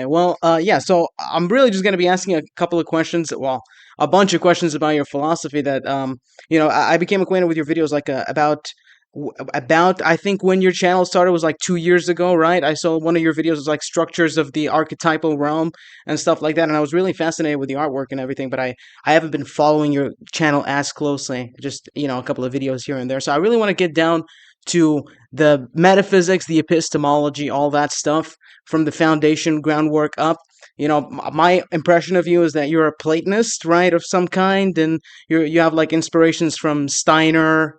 Well, yeah, so I'm really just going to be asking a couple of questions, well, a bunch of questions about your philosophy that, I became acquainted with your videos like about, I think when your channel started was like 2 years ago, right? I saw one of your videos was like structures of the archetypal realm and stuff like that, and I was really fascinated with the artwork and everything, but I haven't been following your channel as closely, just, a couple of videos here and there. So I really want to get down to the metaphysics, the epistemology, all that stuff from the foundation groundwork up. My impression of you is that you're a Platonist, right, of some kind, and you have like inspirations from Steiner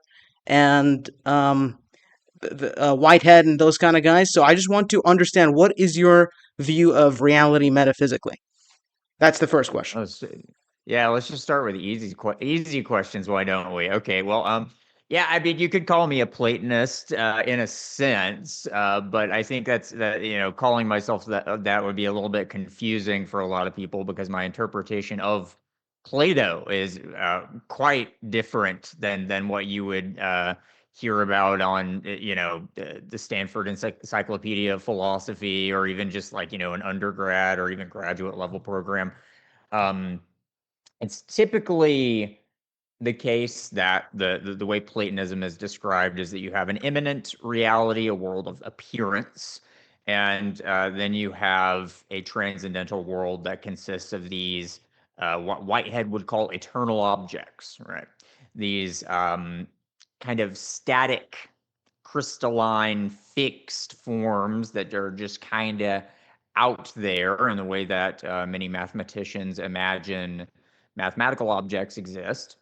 and Whitehead and those kind of guys. So I just want to understand, what is your view of reality metaphysically? That's the first question. Let's see. Yeah, let's just start with easy questions. Why don't we? Okay, well, yeah, I mean, you could call me a Platonist in a sense, but I think that calling myself that would be a little bit confusing for a lot of people because my interpretation of Plato is quite different than what you would hear about on the Stanford Encyclopedia of Philosophy, or even just like an undergrad or even graduate level program. Um, it's typically the case that the way Platonism is described is that you have an immanent reality, a world of appearance, and then you have a transcendental world that consists of these what Whitehead would call eternal objects, right? These kind of static, crystalline, fixed forms that are just kind of out there in the way that many mathematicians imagine mathematical objects exist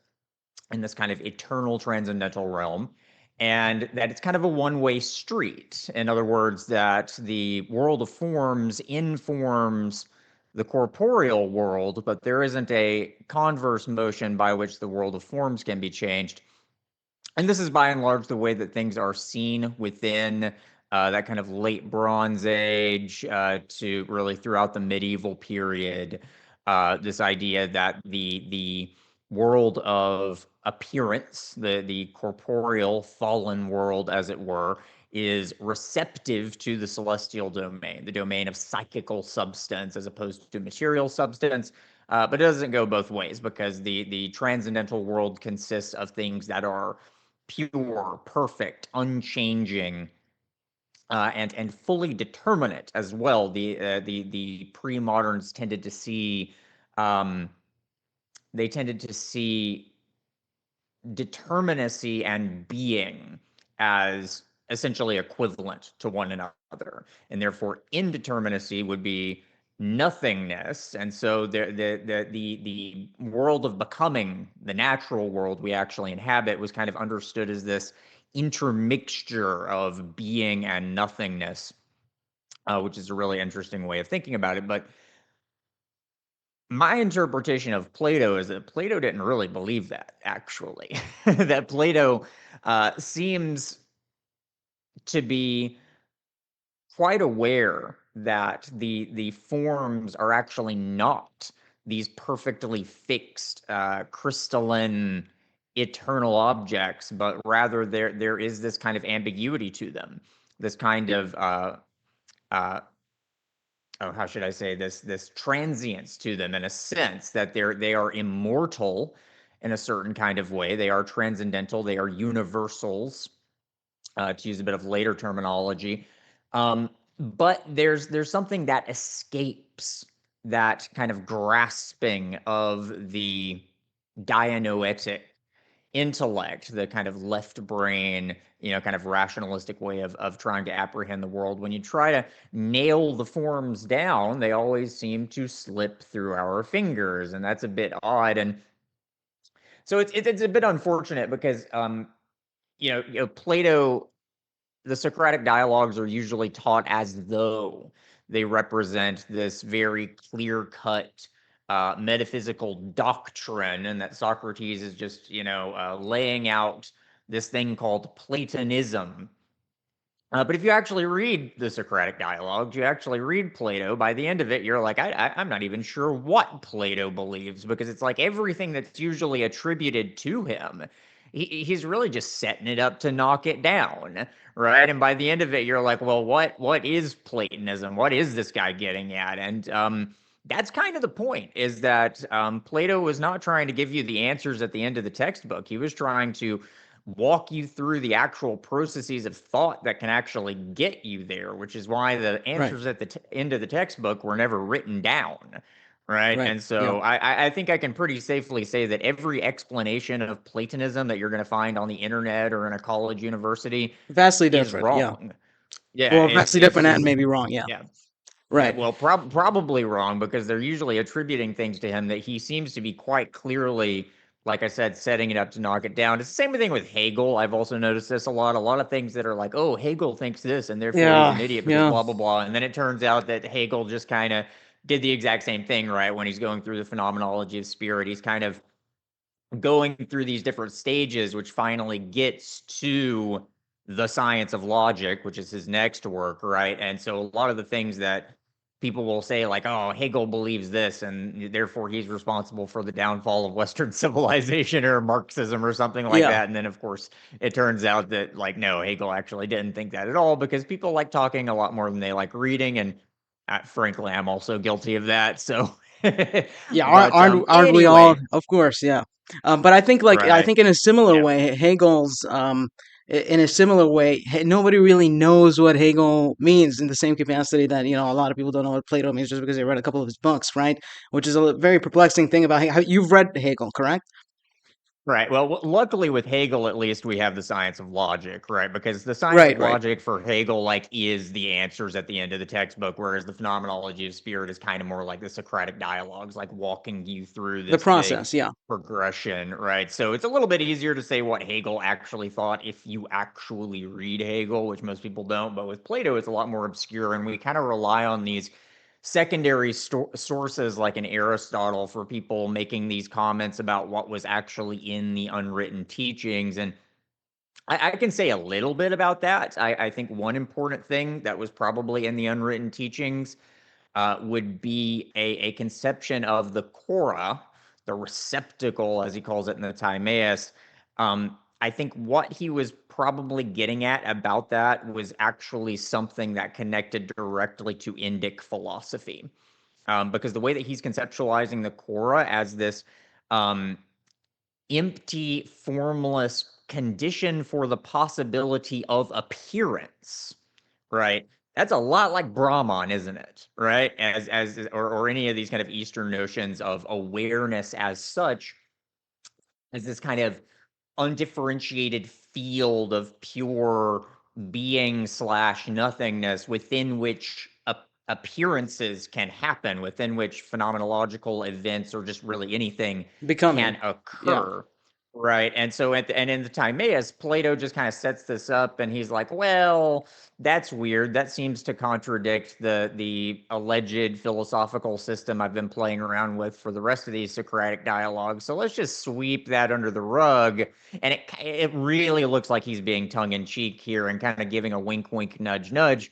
in this kind of eternal transcendental realm, and that it's kind of a one-way street. In other words, that the world of forms informs the corporeal world, but there isn't a converse motion by which the world of forms can be changed. And this is by and large the way that things are seen within that kind of late Bronze Age to really throughout the medieval period. This idea that the world of appearance, the corporeal fallen world, as it were, is receptive to the celestial domain, the domain of psychical substance as opposed to material substance. But it doesn't go both ways because the transcendental world consists of things that are pure, perfect, unchanging, and fully determinate as well. The pre-moderns tended to see um, they tended to see determinacy and being as essentially equivalent to one another, and therefore indeterminacy would be nothingness. And so the world of becoming, the natural world we actually inhabit, was kind of understood as this intermixture of being and nothingness, which is a really interesting way of thinking about it. But my interpretation of Plato is that Plato didn't really believe that, actually. That Plato seems to be quite aware that the forms are actually not these perfectly fixed, crystalline, eternal objects, but rather there is this kind of ambiguity to them, this kind of uh, oh, how should I say this transience to them, in a sense that they are immortal in a certain kind of way. They are transcendental. They are universals, to use a bit of later terminology. But there's something that escapes that kind of grasping of the dianoetic intellect, the kind of left brain, kind of rationalistic way of trying to apprehend the world. When you try to nail the forms down, they always seem to slip through our fingers, and that's a bit odd. And so it's a bit unfortunate because Plato, the Socratic dialogues are usually taught as though they represent this very clear-cut metaphysical doctrine, and that Socrates is just, laying out this thing called Platonism. But if you actually read the Socratic dialogues, you actually read Plato, by the end of it, you're like, I'm not even sure what Plato believes, because it's like everything that's usually attributed to him he's really just setting it up to knock it down, right? And by the end of it, you're like, well, what is Platonism? What is this guy getting at? And that's kind of the point, is that Plato was not trying to give you the answers at the end of the textbook. He was trying to walk you through the actual processes of thought that can actually get you there, which is why the Right. answers at the end of the textbook were never written down. Right. Right. And Yeah. so I think I can pretty safely say that every explanation of Platonism that you're going to find on the internet or in a college university Vastly is different. Yeah. wrong. Yeah, Well, vastly different and maybe wrong. Yeah. yeah. Right. Well, probably wrong, because they're usually attributing things to him that he seems to be quite clearly, like I said, setting it up to knock it down. It's the same thing with Hegel. I've also noticed this a lot. A lot of things that are like, oh, Hegel thinks this, and therefore he's Yeah. an idiot because Yeah. blah blah blah. And then it turns out that Hegel just kind of did the exact same thing, right? When he's going through the phenomenology of spirit, he's kind of going through these different stages, which finally gets to the science of logic, which is his next work, right? And so a lot of the things that people will say, like, oh, Hegel believes this, and therefore he's responsible for the downfall of Western civilization or Marxism or something like Yeah. that. And then, of course, it turns out that, like, no, Hegel actually didn't think that at all, because people like talking a lot more than they like reading. And frankly, I'm also guilty of that. So, Yeah. but Aren't we all? anyway, Of course. Yeah. But I right. think in a similar Yeah. way, Hegel's in a similar way, nobody really knows what Hegel means in the same capacity that a lot of people don't know what Plato means just because they read a couple of his books, right? Which is a very perplexing thing about Hegel. You've read Hegel, correct? Right. Well, luckily with Hegel, at least we have the science of logic, right? Because the science of Right. Right. logic for Hegel, like, is the answers at the end of the textbook, whereas the phenomenology of spirit is kind of more like the Socratic dialogues, like walking you through The this big process. Yeah. progression, right? So it's a little bit easier to say what Hegel actually thought if you actually read Hegel, which most people don't. But with Plato, it's a lot more obscure, and we kind of rely on these secondary sources like an Aristotle for people making these comments about what was actually in the unwritten teachings. And I can say a little bit about that. I think one important thing that was probably in the unwritten teachings would be a conception of the Cora, the receptacle, as he calls it in the Timaeus. I think what he was probably getting at about that was actually something that connected directly to Indic philosophy, because the way that he's conceptualizing the Cora as this um, empty, formless condition for the possibility of appearance, right? That's a lot like Brahman, isn't it? Right? Or any of these kind of Eastern notions of awareness as such, as this kind of undifferentiated field of pure being slash nothingness within which appearances can happen, within which phenomenological events or just really anything can Becoming. Yeah. occur. Right. And so and in the Timaeus, Plato just kind of sets this up, and he's like, well, that's weird. That seems to contradict the alleged philosophical system I've been playing around with for the rest of these Socratic dialogues. So let's just sweep that under the rug. And it really looks like he's being tongue in cheek here and kind of giving a wink, wink, nudge, nudge.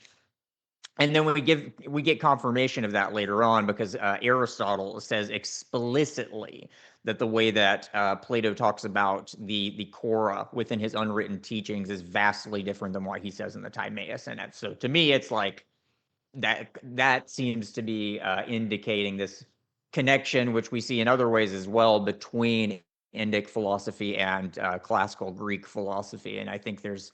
And then we get confirmation of that later on, because Aristotle says explicitly that the way that Plato talks about the Cora within his unwritten teachings is vastly different than what he says in the Timaeus. And so to me, it's like that seems to be indicating this connection, which we see in other ways as well, between Indic philosophy and classical Greek philosophy. And I think there's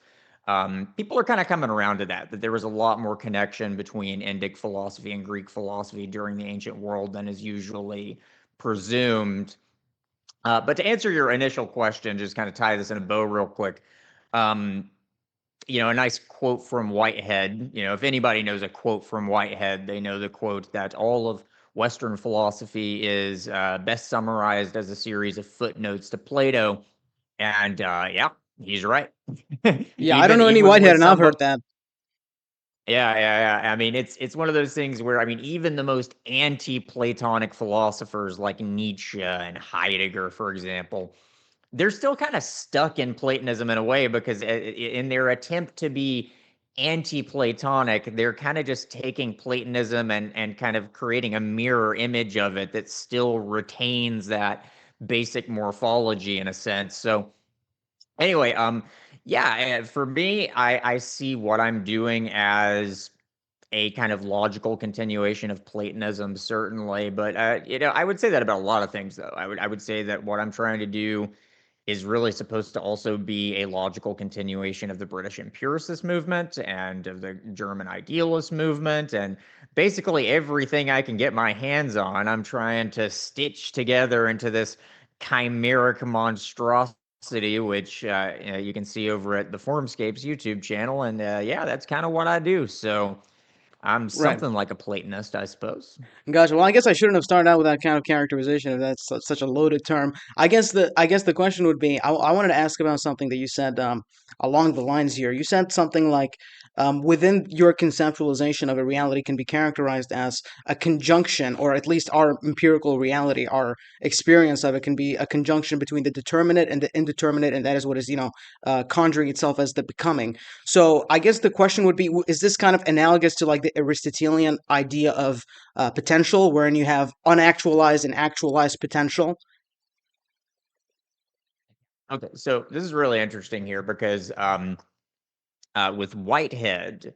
people are kind of coming around to that there was a lot more connection between Indic philosophy and Greek philosophy during the ancient world than is usually presumed. But to answer your initial question, just kind of tie this in a bow real quick. Um, a nice quote from Whitehead. If anybody knows a quote from Whitehead, they know the quote that all of Western philosophy is best summarized as a series of footnotes to Plato. And yeah, he's right. Yeah. I don't even know any even Whitehead, with and I've some heard of that. I mean, it's one of those things where, I mean, even the most anti-Platonic philosophers like Nietzsche and Heidegger, for example, they're still kind of stuck in Platonism in a way, because in their attempt to be anti-Platonic, they're kind of just taking Platonism and kind of creating a mirror image of it that still retains that basic morphology in a sense. So Anyway, yeah, for me, I see what I'm doing as a kind of logical continuation of Platonism, certainly. But I would say that about a lot of things, though. I would say that what I'm trying to do is really supposed to also be a logical continuation of the British empiricist movement and of the German idealist movement, and basically everything I can get my hands on, I'm trying to stitch together into this chimeric monstrosity, which you can see over at the Formscapes YouTube channel. And yeah, that's kind of what I do. So I'm Right. something like a Platonist, I suppose. Gotcha. Well, I guess I shouldn't have started out with that kind of characterization if that's such a loaded term. I guess the question would be I wanted to ask about something that you said along the lines here. You said something like within your conceptualization of a reality can be characterized as a conjunction, or at least our empirical reality, our experience of it can be a conjunction between the determinate and the indeterminate, and that is what is conjuring itself as the becoming. So I guess the question would be: is this kind of analogous to like the Aristotelian idea of potential, wherein you have unactualized and actualized potential? Okay, so this is really interesting here because with Whitehead,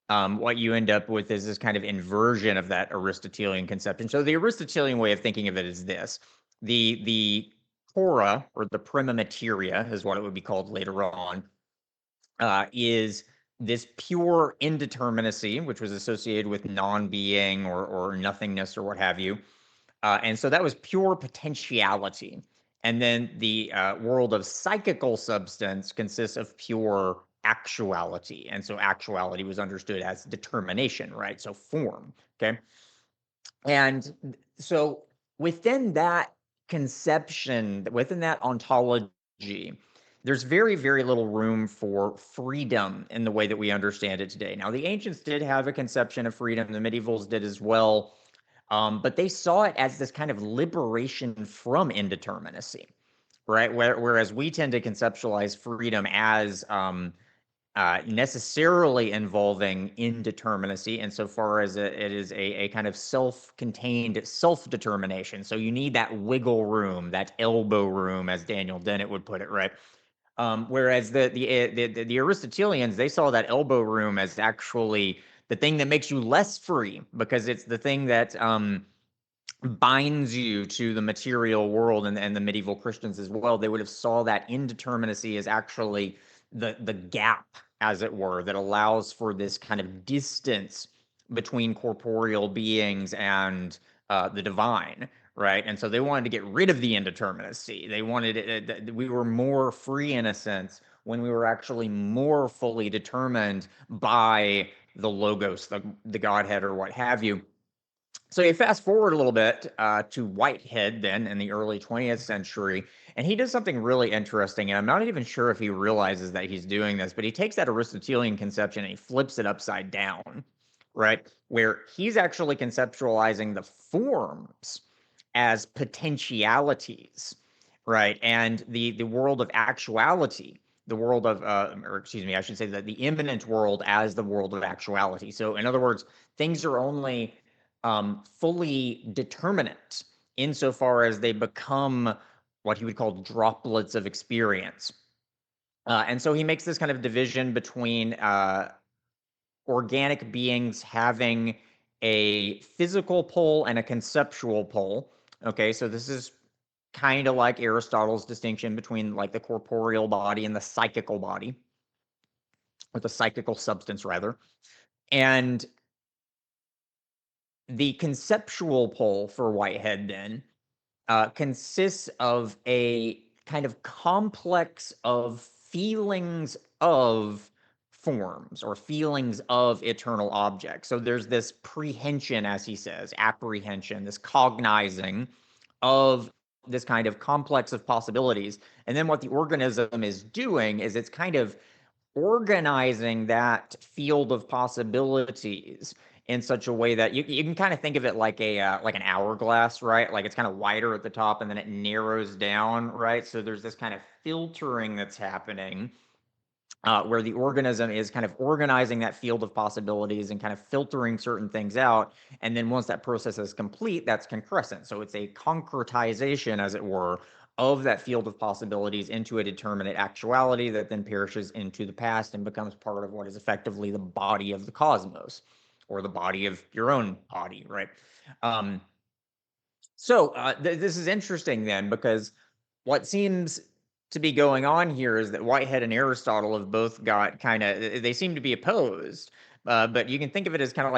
what you end up with is this kind of inversion of that Aristotelian conception. So the Aristotelian way of thinking of it is this: the pora, or the prima materia, is what it would be called later on, is this pure indeterminacy, which was associated with non-being or nothingness or what have you. And so that was pure potentiality. And then the world of psychical substance consists of pure actuality. And so actuality was understood as determination, right? So form. Okay. And so within that conception, within that ontology, there's very, very little room for freedom in the way that we understand it today. Now, the ancients did have a conception of freedom, the medievals did as well, but they saw it as this kind of liberation from indeterminacy, right? Whereas we tend to conceptualize freedom as necessarily involving indeterminacy insofar as it is a kind of self-contained self-determination. So you need that wiggle room, that elbow room, as Daniel Dennett would put it, right? Whereas the Aristotelians, they saw that elbow room as actually the thing that makes you less free, because it's the thing that binds you to the material world. And the medieval Christians as well, they would have saw that indeterminacy as actually the gap, as it were, that allows for this kind of distance between corporeal beings and the divine, right? And so they wanted to get rid of the indeterminacy. They wanted we were more free in a sense when we were actually more fully determined by the logos, the Godhead, or what have you. So you fast forward a little bit to Whitehead then in the early 20th century, and he does something really interesting. And I'm not even sure if he realizes that he's doing this, but he takes that Aristotelian conception and he flips it upside down, right? Where he's actually conceptualizing the forms as potentialities, right? And the world of actuality, the world of, or excuse me, I should say that the immanent world as the world of actuality. So in other words, things are only fully determinate insofar as they become what he would call droplets of experience. And so he makes this kind of division between organic beings having a physical pole and a conceptual pole. Okay, so this is kind of like Aristotle's distinction between like the corporeal body and the psychical body, or the psychical substance rather. And the conceptual pole for Whitehead then consists of a kind of complex of feelings of forms, or feelings of eternal objects. So there's this prehension, as he says, apprehension, this cognizing of this kind of complex of possibilities. And then what the organism is doing is it's kind of organizing that field of possibilities in such a way that you can kind of think of it like a like an hourglass, right? Like it's kind of wider at the top and then it narrows down, right? So there's this kind of filtering that's happening, where the organism is kind of organizing that field of possibilities and kind of filtering certain things out. And then once that process is complete, that's concrescent. So it's a concretization, as it were, of that field of possibilities into a determinate actuality that then perishes into the past and becomes part of what is effectively the body of the cosmos, or the body of your own body, right? Um, this is interesting then, because what seems to be going on here is that Whitehead and Aristotle have both got kind of, they seem to be opposed, but you can think of it as kind of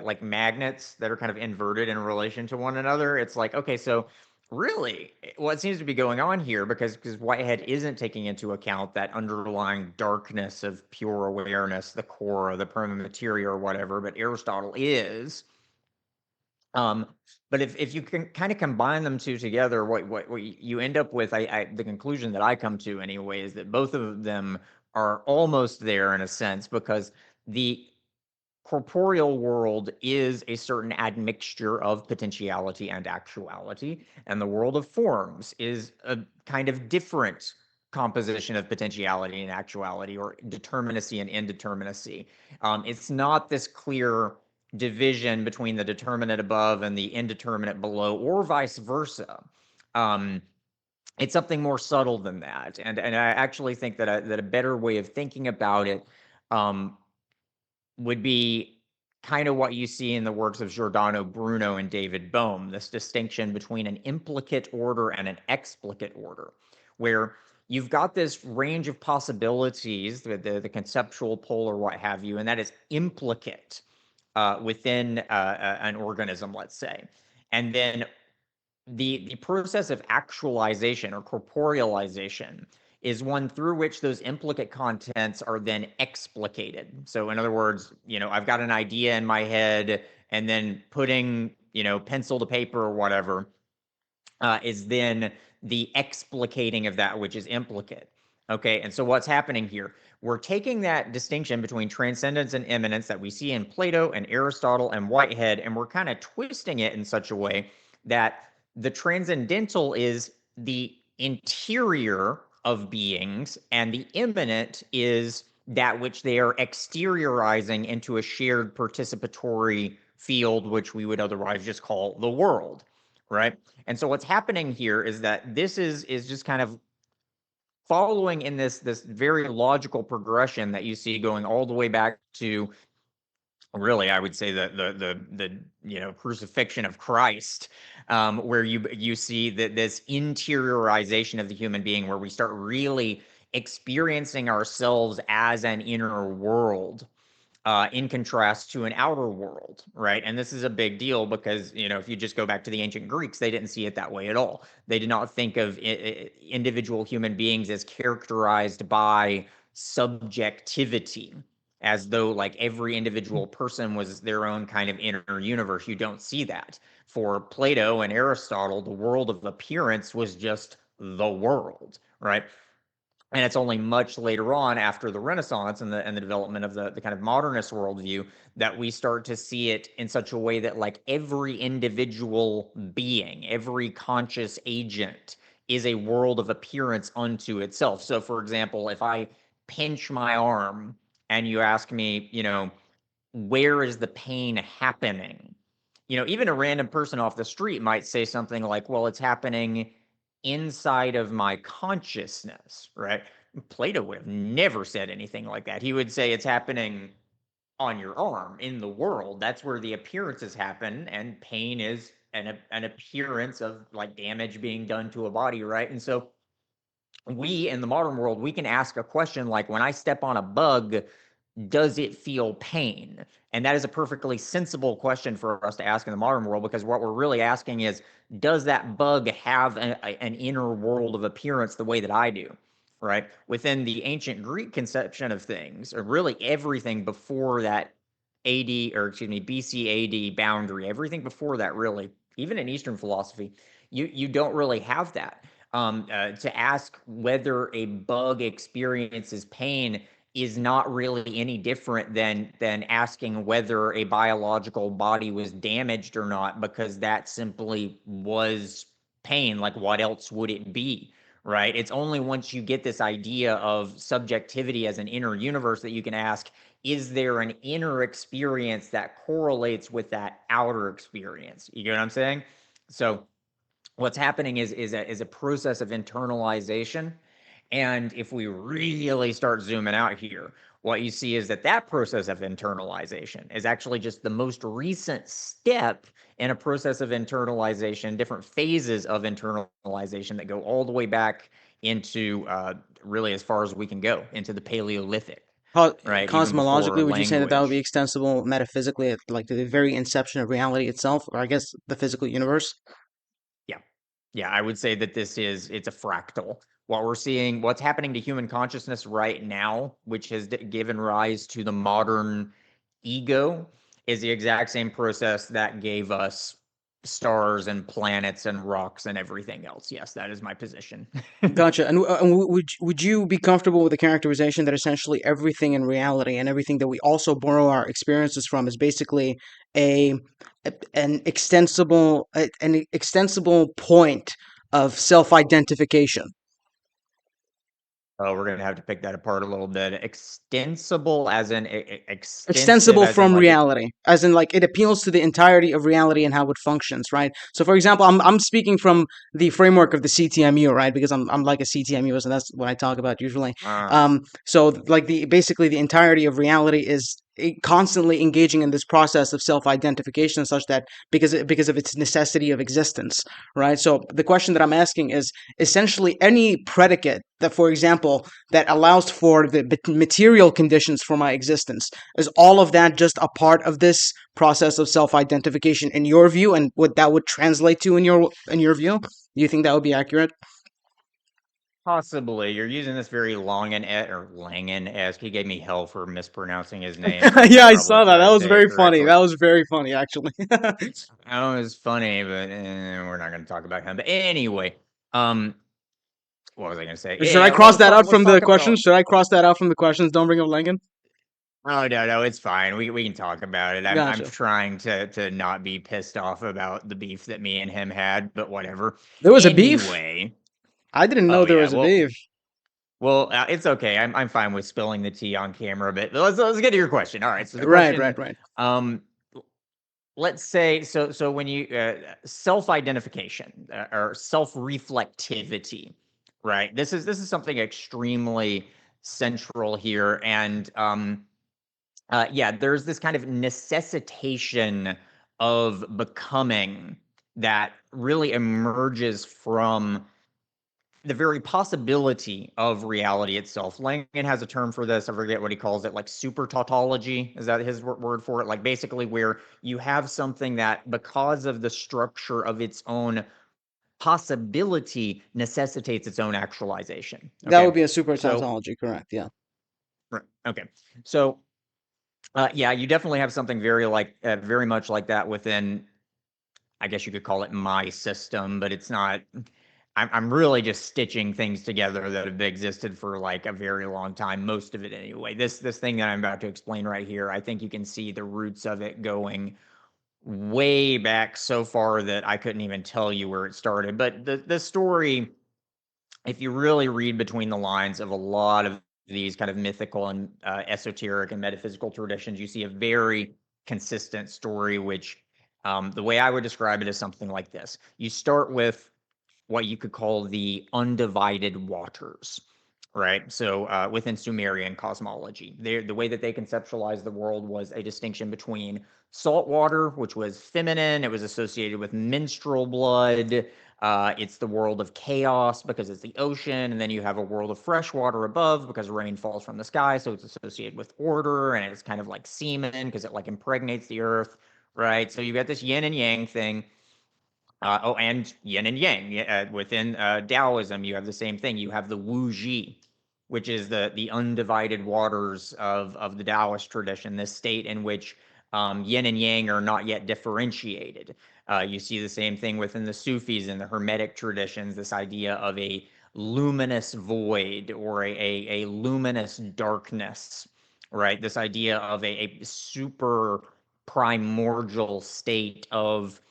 like magnets that are kind of inverted in relation to one another. It's like, okay, so really what seems to be going on here, because Whitehead isn't taking into account that underlying darkness of pure awareness, the core, the prima materia or whatever, but Aristotle is. Um, but if you can kind of combine them two together, what you end up with, the conclusion that I come to anyway, is that both of them are almost there in a sense, because the corporeal world is a certain admixture of potentiality and actuality, and the world of forms is a kind of different composition of potentiality and actuality, or determinacy and indeterminacy. It's not this clear division between the determinate above and the indeterminate below, or vice versa. Um, it's something more subtle than that, and I actually think that a better way of thinking about it um, would be kind of what you see in the works of Giordano Bruno and David Bohm, this distinction between an implicate order and an explicate order, where you've got this range of possibilities, the conceptual pole or what have you, and that is implicate within an organism, let's say. And then the process of actualization or corporealization is one through which those implicate contents are then explicated. So in other words, I've got an idea in my head, and then putting, pencil to paper or whatever is then the explicating of that which is implicate. Okay, and so what's happening here? We're taking that distinction between transcendence and immanence that we see in Plato and Aristotle and Whitehead, and we're kind of twisting it in such a way that the transcendental is the interior of beings, and the immanent is that which they are exteriorizing into a shared participatory field, which we would otherwise just call the world, right? And so what's happening here is that this is just kind of following in this very logical progression that you see going all the way back to, really, I would say, the crucifixion of Christ, where you see that this interiorization of the human being, where we start really experiencing ourselves as an inner world, in contrast to an outer world, right? And this is a big deal because, if you just go back to the ancient Greeks, they didn't see it that way at all. They did not think of individual human beings as characterized by subjectivity, as though like every individual person was their own kind of inner universe. You don't see that. For Plato and Aristotle, the world of appearance was just the world, right? And it's only much later on, after the Renaissance and the development of the kind of modernist worldview, that we start to see it in such a way that like every individual being, every conscious agent is a world of appearance unto itself. So for example, if I pinch my arm and you ask me, where is the pain happening? Even a random person off the street might say something like, well, it's happening inside of my consciousness, right? Plato would have never said anything like that. He would say it's happening on your arm in the world. That's where the appearances happen, and pain is an appearance of like damage being done to a body, right? And so we in the modern world, we can ask a question like, when I step on a bug, does it feel pain? And that is a perfectly sensible question for us to ask in the modern world, because what we're really asking is, does that bug have an inner world of appearance the way that I do? Right? Within the ancient Greek conception of things, or really everything before that AD, or excuse me, BC AD boundary, everything before that, really, even in Eastern philosophy, you don't really have that. To ask whether a bug experiences pain is not really any different than asking whether a biological body was damaged or not, because that simply was pain. Like, what else would it be, right? It's only once you get this idea of subjectivity as an inner universe that you can ask, is there an inner experience that correlates with that outer experience? You get what I'm saying? So what's happening is a process of internalization. And if we really start zooming out here, what you see is that process of internalization is actually just the most recent step in a process of internalization, different phases of internalization that go all the way back into really as far as we can go into the Paleolithic, right? Even before Cosmologically, would you say that that would be language. extensible metaphysically at like the very inception of reality itself, or I guess the physical universe? Yeah. Yeah, I would say that it's a fractal. What we're seeing, what's happening to human consciousness right now, which has given rise to the modern ego, is the exact same process that gave us stars and planets and rocks and everything else. Yes, that is my position. Gotcha. And would you be comfortable with the characterization that essentially everything in reality and everything that we also borrow our experiences from is basically a an extensible point of self-identification? Oh, we're gonna have to pick that apart a little bit. Extensible as in extensive Extensible as in from like it. reality, as in like it appeals to the entirety of reality and how it functions, right? So for example, I'm speaking from the framework of the CTMU, right? Because I'm like a CTMU, and that's what I talk about usually. Uh, So like the basically the entirety of reality is constantly engaging in this process of self-identification, such that because of its necessity of existence, right? So the question that I'm asking is essentially any predicate that, for example, that allows for the material conditions for my existence, is all of that just a part of this process of self-identification in your view, and what that would translate to in your view? Do you think that would be accurate? Possibly. You're using this very long and or Langen-esque. He gave me hell for mispronouncing his name, so I'm gonna Yeah, I probably saw that. try That to was say it very funny. correctly. That was very funny, actually. Oh, it was funny, but we're not gonna talk about him. But anyway, um, what was I gonna say? Should I Yeah, cross that out let's from the talk questions? about. Should I cross that out from the questions? Don't bring up Langen. Oh no, it's fine. We can talk about it. I'm Gotcha. trying to not be pissed off about the beef that me and him had, but whatever. There was a beef. Anyway, I didn't know oh there yeah, was a beef. it's okay. I'm fine with spilling the tea on camera, but let's get to your question. All right. So the Right, right, question, right. um, let's say so when you self-identification or self-reflectivity, right? This is something extremely central here, and yeah, there's this kind of necessitation of becoming that really emerges from the very possibility of reality itself. Langen has a term for this. I forget what he calls it, like super tautology. Is that his word for it? Like basically where you have something that, because of the structure of its own possibility, necessitates its own actualization. That would Okay. be a super So, tautology, correct? Yeah. right, okay. So, yeah, you definitely have something very much like that within, I guess you could call it my system, but it's not. I'm really just stitching things together that have existed for like a very long time, most of it anyway. This thing that I'm about to explain right here, I think you can see the roots of it going way back so far that I couldn't even tell you where it started. But the story, if you really read between the lines of a lot of these kind of mythical and esoteric and metaphysical traditions, you see a very consistent story, which the way I would describe it is something like this. You start with what you could call the undivided waters, right? So within Sumerian cosmology, the way that they conceptualized the world was a distinction between salt water, which was feminine, it was associated with menstrual blood. It's the world of chaos because it's the ocean, and then you have a world of fresh water above because rain falls from the sky, so it's associated with order, and it's kind of like semen because it like impregnates the earth, right? So you got this yin and yang thing. Oh, and yin and yang. Within Taoism, you have the same thing. You have the Wu Ji, which is the undivided waters of the Taoist tradition, this state in which yin and yang are not yet differentiated. You see the same thing within the Sufis and the Hermetic traditions, this idea of a luminous void or a luminous darkness, right? This idea of a super primordial state of,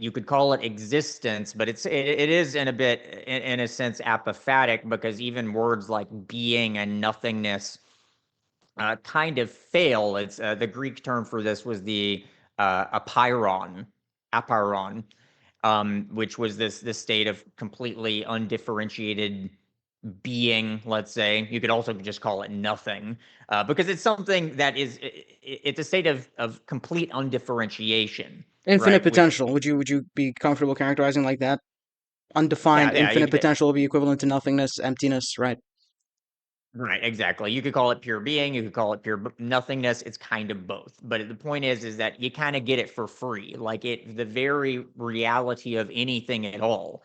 you could call it existence, but it is in a bit in a sense apophatic, because even words like being and nothingness kind of fail. It's the Greek term for this was the apeiron, apeiron, which was this state of completely undifferentiated being. Let's say you could also just call it nothing, because it's something that it's a state of complete undifferentiation, Infinite right? Which potential. Would you be comfortable characterizing like that? Undefined yeah, you infinite could. potential would be equivalent to nothingness, emptiness, right? Right, exactly. You could call it pure being, you could call it pure nothingness. It's kind of both. But the point is that you kind of get it for free. Like the very reality of anything at all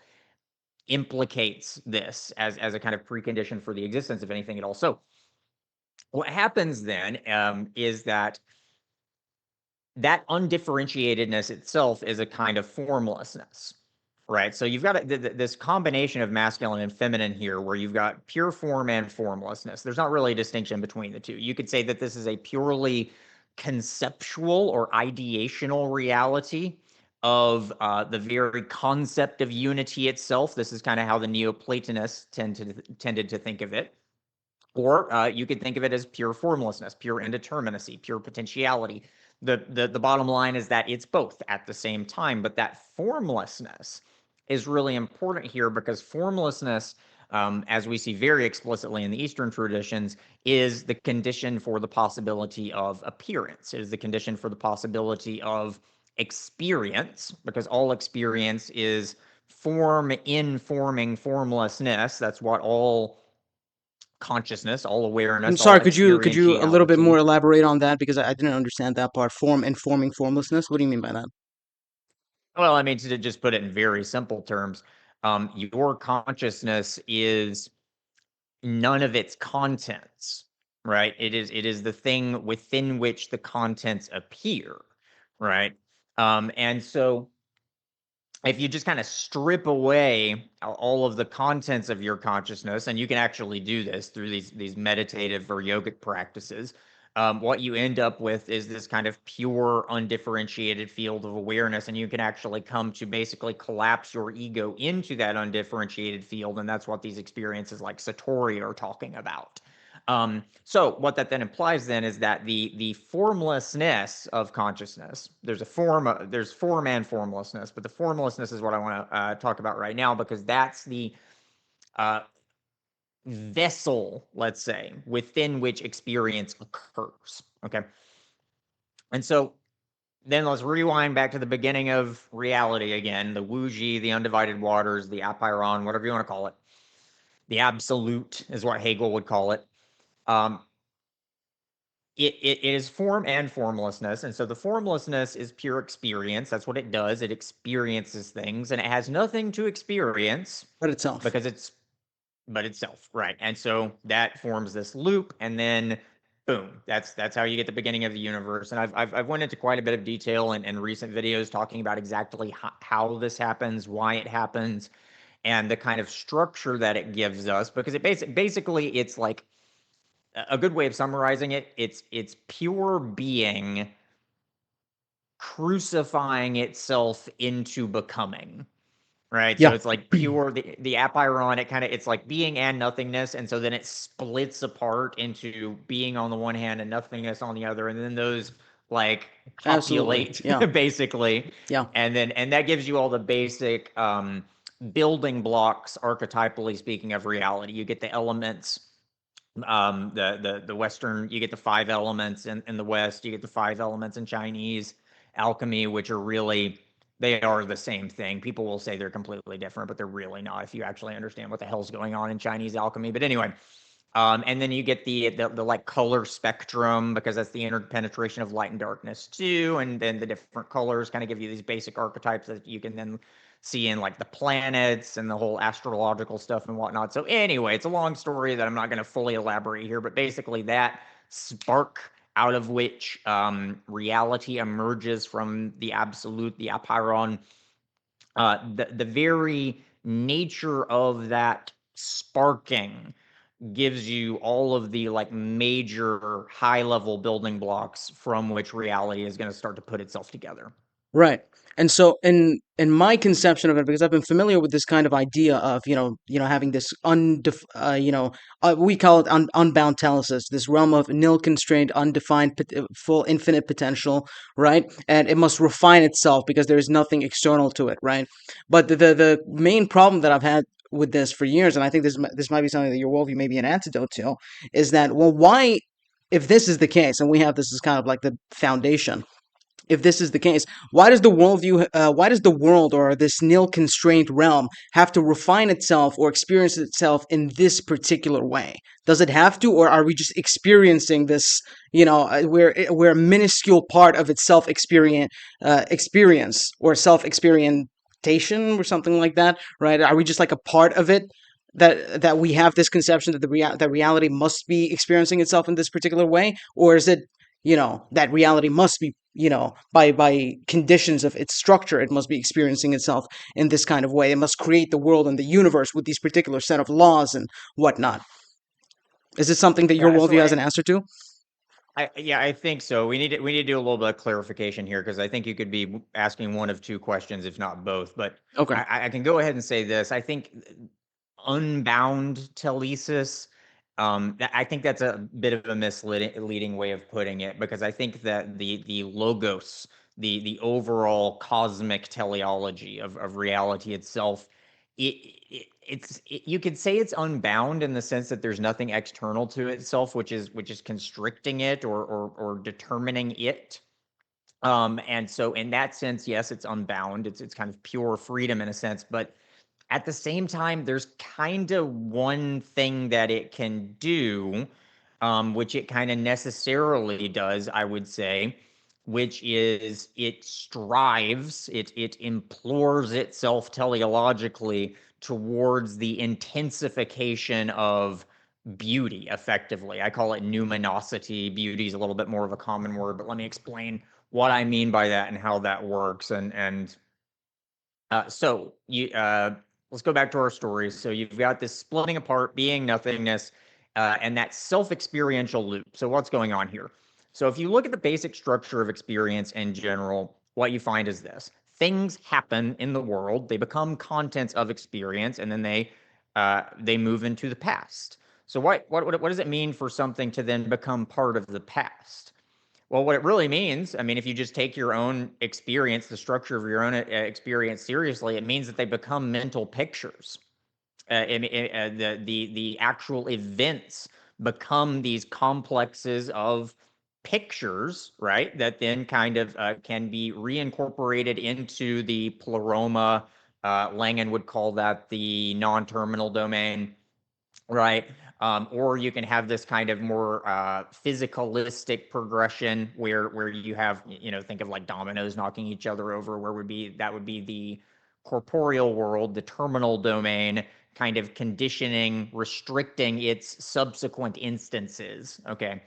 implicates this as a kind of precondition for the existence of anything at all. So what happens then is that undifferentiatedness itself is a kind of formlessness, right? So you've got this combination of masculine and feminine here, where you've got pure form and formlessness. There's not really a distinction between the two. You could say that this is a purely conceptual or ideational reality of the very concept of unity itself. This is kind of how the Neoplatonists tended to think of it. Or you could think of it as pure formlessness, pure indeterminacy, pure potentiality. The bottom line is that it's both at the same time, but that formlessness is really important here, because formlessness, as we see very explicitly in the Eastern traditions, is the condition for the possibility of appearance. It is the condition for the possibility of experience, because all experience is form informing formlessness. That's what all consciousness, all I'm awareness, all sorry. Could you a little bit more experientiality. elaborate on that because I didn't understand that part. Form informing formlessness. What do you mean by that? Well, I mean, to just put it in very simple terms, your consciousness is none of its contents, right? It is the thing within which the contents appear, right? And so if you just kind of strip away all of the contents of your consciousness, and you can actually do this through these meditative or yogic practices, what you end up with is this kind of pure, undifferentiated field of awareness, and you can actually come to basically collapse your ego into that undifferentiated field, and that's what these experiences like Satori are talking about. So what that then implies then is that the formlessness of consciousness, there's form and formlessness, but the formlessness is what I want to talk about right now, because that's the uh, vessel, let's say, within which experience occurs. Okay, and so then let's rewind back to the beginning of reality again, the Wuji, the undivided waters, the apeiron, whatever you want to call it. The absolute is what Hegel would call it. Um, it is form and formlessness. And so the formlessness is pure experience. That's what it does. It experiences things, and it has nothing to experience But itself. because it's but itself, right? And so that forms this loop, and then boom, that's how you get the beginning of the universe. And I've went into quite a bit of detail in recent videos talking about exactly how this happens, why it happens, and the kind of structure that it gives us, because basically it's like a good way of summarizing it. It's pure being crucifying itself into becoming, right? So Yeah. it's like pure the apeiron. It's like being and nothingness, and so then it splits apart into being on the one hand and nothingness on the other, and then those like Absolutely. copulate Yeah. basically, Yeah. and that gives you all the basic building blocks, archetypally speaking, of reality. You get the elements, the Western, you get the five elements in the West, you get the five elements in Chinese alchemy, which are really, they are the same thing. People will say they're completely different, but they're really not if you actually understand what the hell's going on in Chinese alchemy. But anyway, and then you get the like color spectrum, because that's the interpenetration of light and darkness too. And then the different colors kind of give you these basic archetypes that you can then see in like the planets and the whole astrological stuff and whatnot. So anyway, it's a long story that I'm not going to fully elaborate here, but basically that spark out of which reality emerges from the absolute, the apeiron, the very nature of that sparking gives you all of the like major high level building blocks from which reality is going to start to put itself together. Right. And so in my conception of it, because I've been familiar with this kind of idea of, having this we call it unbound telesis, this realm of nil constrained, undefined, full infinite potential, right? And it must refine itself because there is nothing external to it, right? But the main problem that I've had with this for years, and I think this might be something that your worldview may be an antidote to, is that, well, why, if this is the case, and we have this as kind of like the foundation, if this is the case, why does the world or this nil constraint realm have to refine itself or experience itself in this particular way? Does it have to, or are we just experiencing this? We're a minuscule part of its experience or self experimentation or something like that, right? Are we just like a part of it? That we have this conception that that reality must be experiencing itself in this particular way, or is it that reality must be, by conditions of its structure, it must be experiencing itself in this kind of way. It must create the world and the universe with these particular set of laws and whatnot. Is this something that your Yeah, so worldview has an answer to? yeah, I think so. We need to do a little bit of clarification here because I think you could be asking one of two questions, if not both. But Okay. I can go ahead and say this. I think unbound telesis. I think that's a bit of a misleading way of putting it because I think that the logos, the overall cosmic teleology of reality itself, you could say it's unbound in the sense that there's nothing external to itself, which is constricting it or determining it. And so in that sense, yes, it's unbound. It's kind of pure freedom in a sense, but at the same time, there's kind of one thing that it can do, which it kind of necessarily does, I would say, which is it strives, it implores itself teleologically towards the intensification of beauty, effectively. I call it numinosity. Beauty is a little bit more of a common word, but let me explain what I mean by that and how that works. So let's go back to our stories. So you've got this splitting apart, being nothingness, and that self-experiential loop. So what's going on here? So if you look at the basic structure of experience in general, what you find is this: things happen in the world, they become contents of experience, and then they move into the past. So what does it mean for something to then become part of the past? Well, what it really means, I mean, if you just take your own experience, the structure of your own experience seriously, it means that they become mental pictures. The actual events become these complexes of pictures, right? That then kind of can be reincorporated into the pleroma. Langen would call that the non-terminal domain, right? Or you can have this kind of more physicalistic progression where you have, think of like dominoes knocking each other over, where that would be the corporeal world, the terminal domain, kind of conditioning, restricting its subsequent instances. Okay.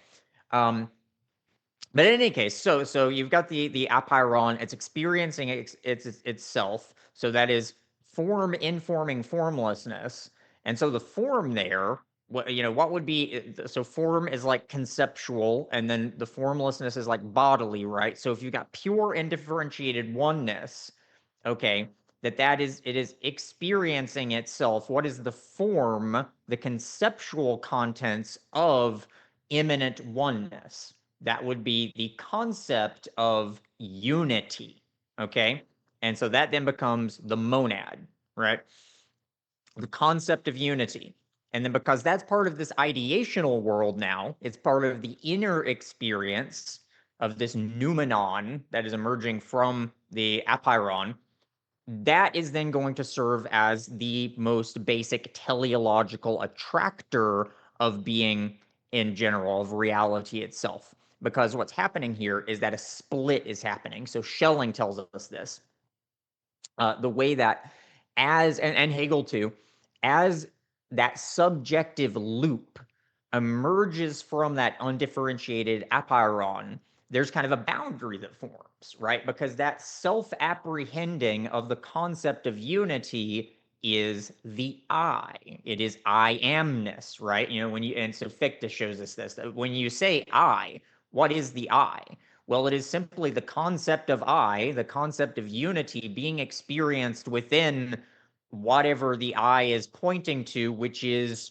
But in any case, so you've got the apeiron. It's experiencing itself. So that is form informing formlessness. And so the form there, what would be, so form is like conceptual, and then the formlessness is like bodily, right? So if you've got pure indifferentiated oneness, okay, it is experiencing itself. What is the form, the conceptual contents of immanent oneness? That would be the concept of unity. Okay. And so that then becomes the monad, right? The concept of unity. And then because that's part of this ideational world now, it's part of the inner experience of this noumenon that is emerging from the apeiron. That is then going to serve as the most basic teleological attractor of being in general, of reality itself. Because what's happening here is that a split is happening. So Schelling tells us this. The way that, and Hegel too, as that subjective loop emerges from that undifferentiated apeiron, there's kind of a boundary that forms, right? Because that self-apprehending of the concept of unity is the I. It is I am-ness, right? And so Fichte shows us this, that when you say I, what is the I? Well, it is simply the concept of I, the concept of unity being experienced within whatever the I is pointing to, which is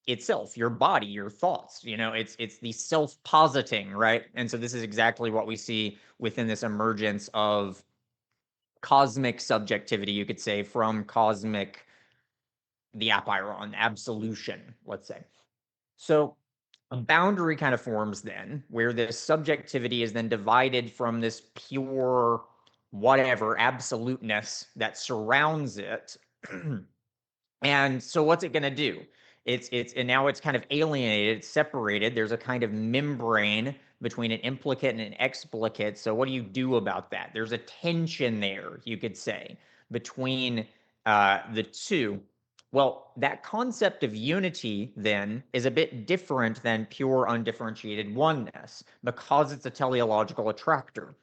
itself, your body, your thoughts. It's the self-positing, right? And so this is exactly what we see within this emergence of cosmic subjectivity, you could say, from cosmic the apeiron, absolution, let's say. So a boundary kind of forms then where this subjectivity is then divided from this pure whatever absoluteness that surrounds it. And so what's it going to do? And now it's kind of alienated, it's separated. There's a kind of membrane between an implicate and an explicate. So what do you do about that? There's a tension there, you could say, between the two. Well, that concept of unity then is a bit different than pure undifferentiated oneness because it's a teleological attractor.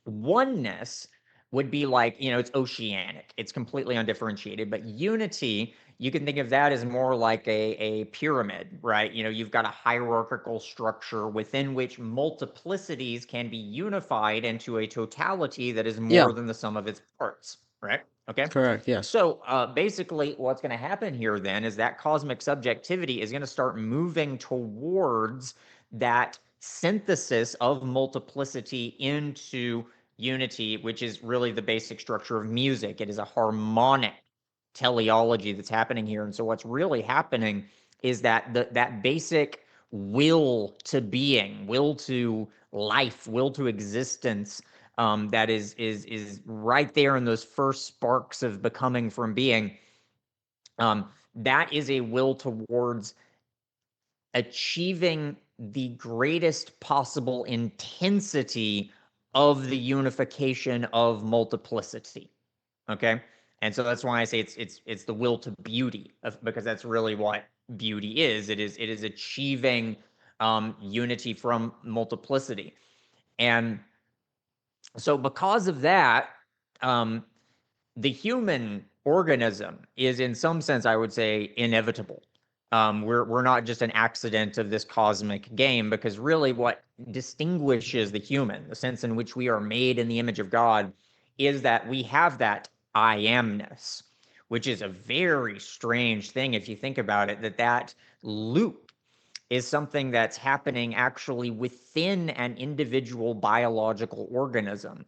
Oneness would be like, it's oceanic, it's completely undifferentiated. But unity, you can think of that as more like a pyramid, right? You've got a hierarchical structure within which multiplicities can be unified into a totality that is Yeah, more than the sum of its parts, right? Okay. correct. Yes. So basically, what's going to happen here then is that cosmic subjectivity is going to start moving towards that synthesis of multiplicity into unity, which is really the basic structure of music. It is a harmonic teleology that's happening here. And so what's really happening is that that basic will to being, will to life, will to existence, that is right there in those first sparks of becoming from being. That is a will towards achieving the greatest possible intensity of the unification of multiplicity. Okay, and so that's why I say it's the will to beauty, because that's really what beauty is. It is achieving unity from multiplicity, and so because of that, um, the human organism is in some sense, I would say, inevitable. We're not just an accident of this cosmic game, because really what distinguishes the human, the sense in which we are made in the image of God, is that we have that I amness, which is a very strange thing if you think about it, that loop is something that's happening actually within an individual biological organism.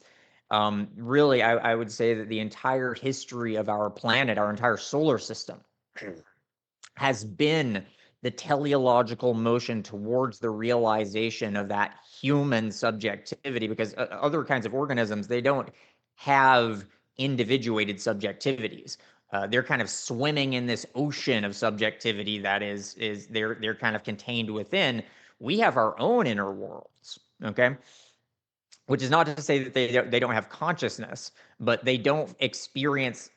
Really, I would say that the entire history of our planet, our entire solar system, has been the teleological motion towards the realization of that human subjectivity, because other kinds of organisms, they don't have individuated subjectivities. They're kind of swimming in this ocean of subjectivity that is they're kind of contained within. We have our own inner worlds, okay? Which is not to say that they don't have consciousness, but they don't experience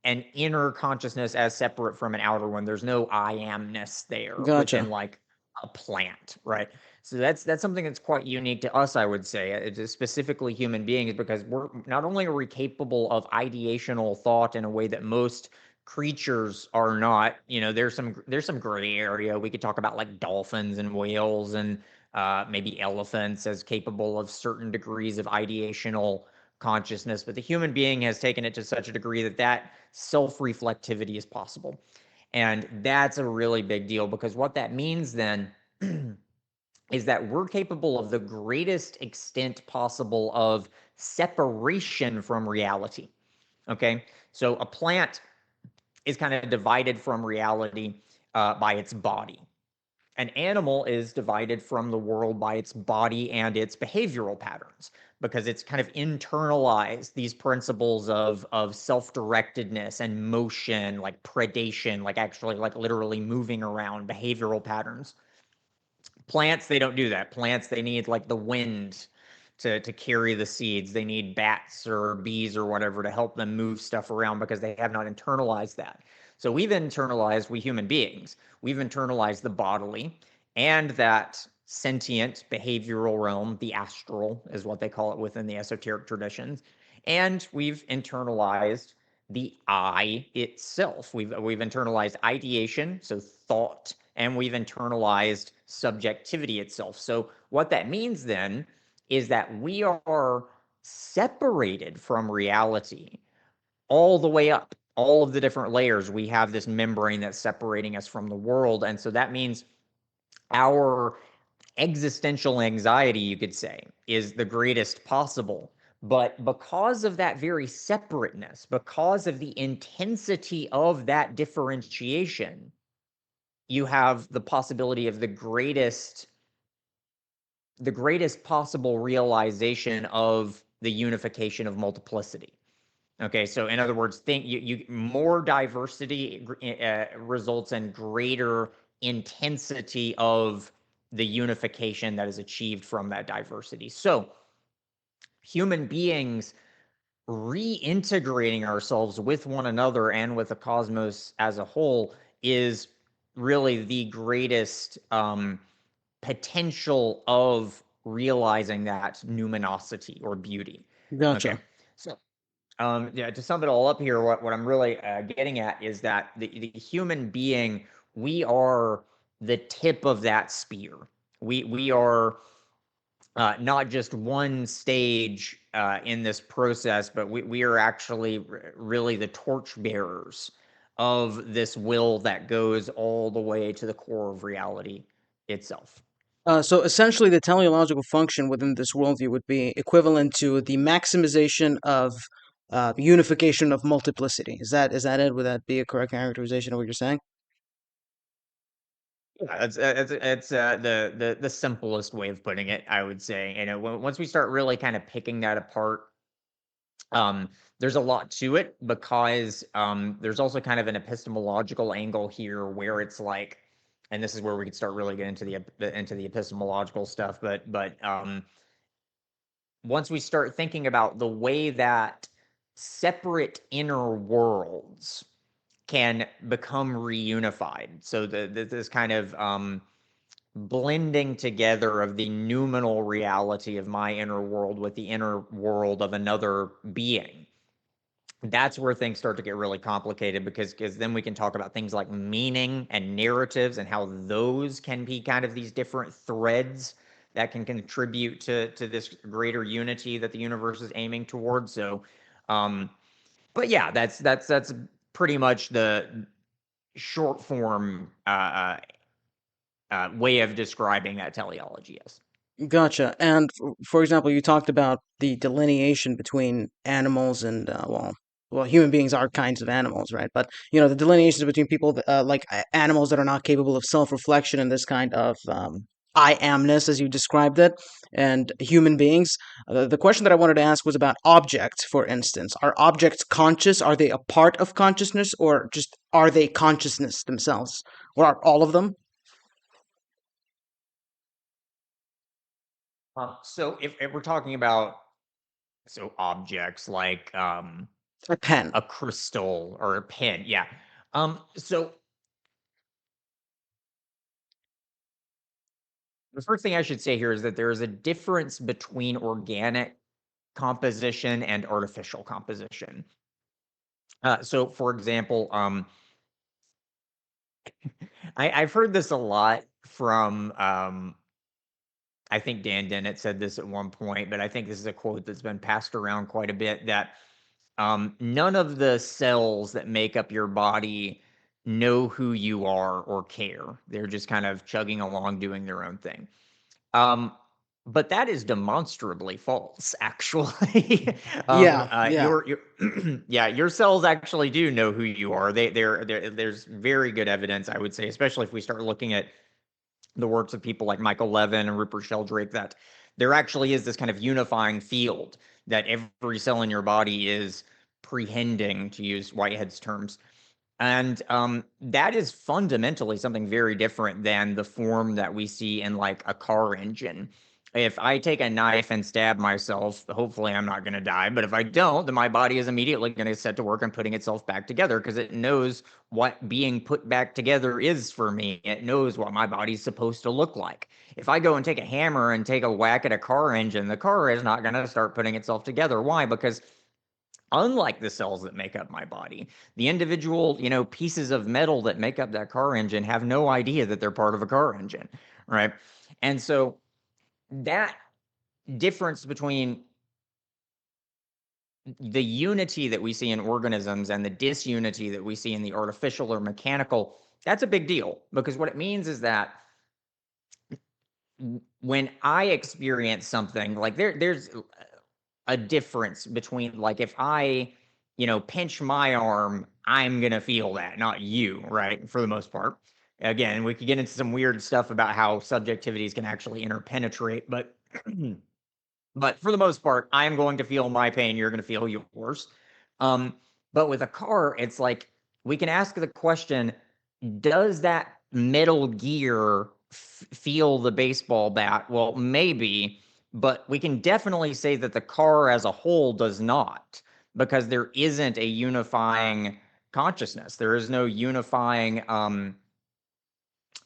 an inner consciousness as separate from an outer one. There's no I amness there within Gotcha. like a plant, right? So that's something that's quite unique to us, I would say. It's specifically human beings, because we're not only are we capable of ideational thought in a way that most creatures are not. There's some gray area. We could talk about like dolphins and whales and maybe elephants as capable of certain degrees of ideational consciousness, but the human being has taken it to such a degree that self-reflectivity is possible. And that's a really big deal, because what that means then is that we're capable of the greatest extent possible of separation from reality. Okay. So a plant is kind of divided from reality by its body. An animal is divided from the world by its body and its behavioral patterns, because it's kind of internalized these principles of self-directedness and motion, like predation, like actually like literally moving around, behavioral patterns. Plants, they don't do that. Plants, they need like the wind to carry the seeds. They need bats or bees or whatever to help them move stuff around, because they have not internalized that. So we human beings, we've internalized the bodily and that sentient behavioral realm, the astral is what they call it within the esoteric traditions. And we've internalized the I itself. We've internalized ideation, so thought, and we've internalized subjectivity itself. So what that means then is that we are separated from reality all the way up, all of the different layers. We have this membrane that's separating us from the world. And so that means our existential anxiety, you could say, is the greatest possible. But because of that very separateness, because of the intensity of that differentiation, you have the possibility of the greatest possible realization of the unification of multiplicity. Okay, so in other words, think you more diversity results in greater intensity of the unification that is achieved from that diversity. So human beings reintegrating ourselves with one another and with the cosmos as a whole is really the greatest potential of realizing that numinosity or beauty. Okay, Gotcha. so yeah, to sum it all up here, what I'm really getting at is that the human being, we are the tip of that spear. We are not just one stage in this process, but we are actually really the torch bearers of this will that goes all the way to the core of reality itself. So essentially, the teleological function within this worldview would be equivalent to the maximization of unification of multiplicity. Is that it? Would that be a correct characterization of what you're saying? Yeah, it's the simplest way of putting it, I would say. Once we start really kind of picking that apart, there's a lot to it because there's also kind of an epistemological angle here where it's like, and this is where we could start really getting into the epistemological stuff. But once we start thinking about the way that separate inner worlds can become reunified, so this kind of blending together of the noumenal reality of my inner world with the inner world of another being, that's where things start to get really complicated because then we can talk about things like meaning and narratives and how those can be kind of these different threads that can contribute to this greater unity that the universe is aiming towards. So but yeah, that's pretty much the short form way of describing that teleology is. Gotcha. And for example, you talked about the delineation between animals and human beings are kinds of animals, right? But the delineations between people like animals that are not capable of self-reflection and this kind of I amness, as you described it, and human beings. The question that I wanted to ask was about objects, for instance. Are objects conscious? Are they a part of consciousness, or just are they consciousness themselves, or are all of them? So if we're talking about objects like A pen. a crystal or a pen, yeah. So the first thing I should say here is that there is a difference between organic composition and artificial composition. So, for example, I've heard this a lot from, I think Dan Dennett said this at one point, but I think this is a quote that's been passed around quite a bit that none of the cells that make up your body know who you are or care. They're just kind of chugging along doing their own thing. Um, but that is demonstrably false, actually. Yeah, yeah. Your yeah, your cells actually do know who you are. There's very good evidence, I would say, especially if we start looking at the works of people like Michael Levin and Rupert Sheldrake, that there actually is this kind of unifying field that every cell in your body is prehending, to use Whitehead's terms. And that is fundamentally something very different than the form that we see in like a car engine. If I take a knife and stab myself, hopefully I'm not going to die. But if I don't, then my body is immediately going to set to work on putting itself back together because it knows what being put back together is for me. It knows what my body's supposed to look like. If I go and take a hammer and take a whack at a car engine, the car is not going to start putting itself together. Why? Because unlike the cells that make up my body, the individual, pieces of metal that make up that car engine have no idea that they're part of a car engine, right? And so that difference between the unity that we see in organisms and the disunity that we see in the artificial or mechanical, that's a big deal, because what it means is that when I experience something, like there's a difference between, like, if I, pinch my arm, I'm gonna feel that, not you, right? For the most part. Again, we could get into some weird stuff about how subjectivities can actually interpenetrate, but but for the most part, I'm going to feel my pain, you're going to feel yours. Um, but with a car, it's like we can ask the question, does that metal gear feel the baseball bat? Well, maybe, but we can definitely say that the car as a whole does not, because there isn't a unifying consciousness. There is no unifying uh,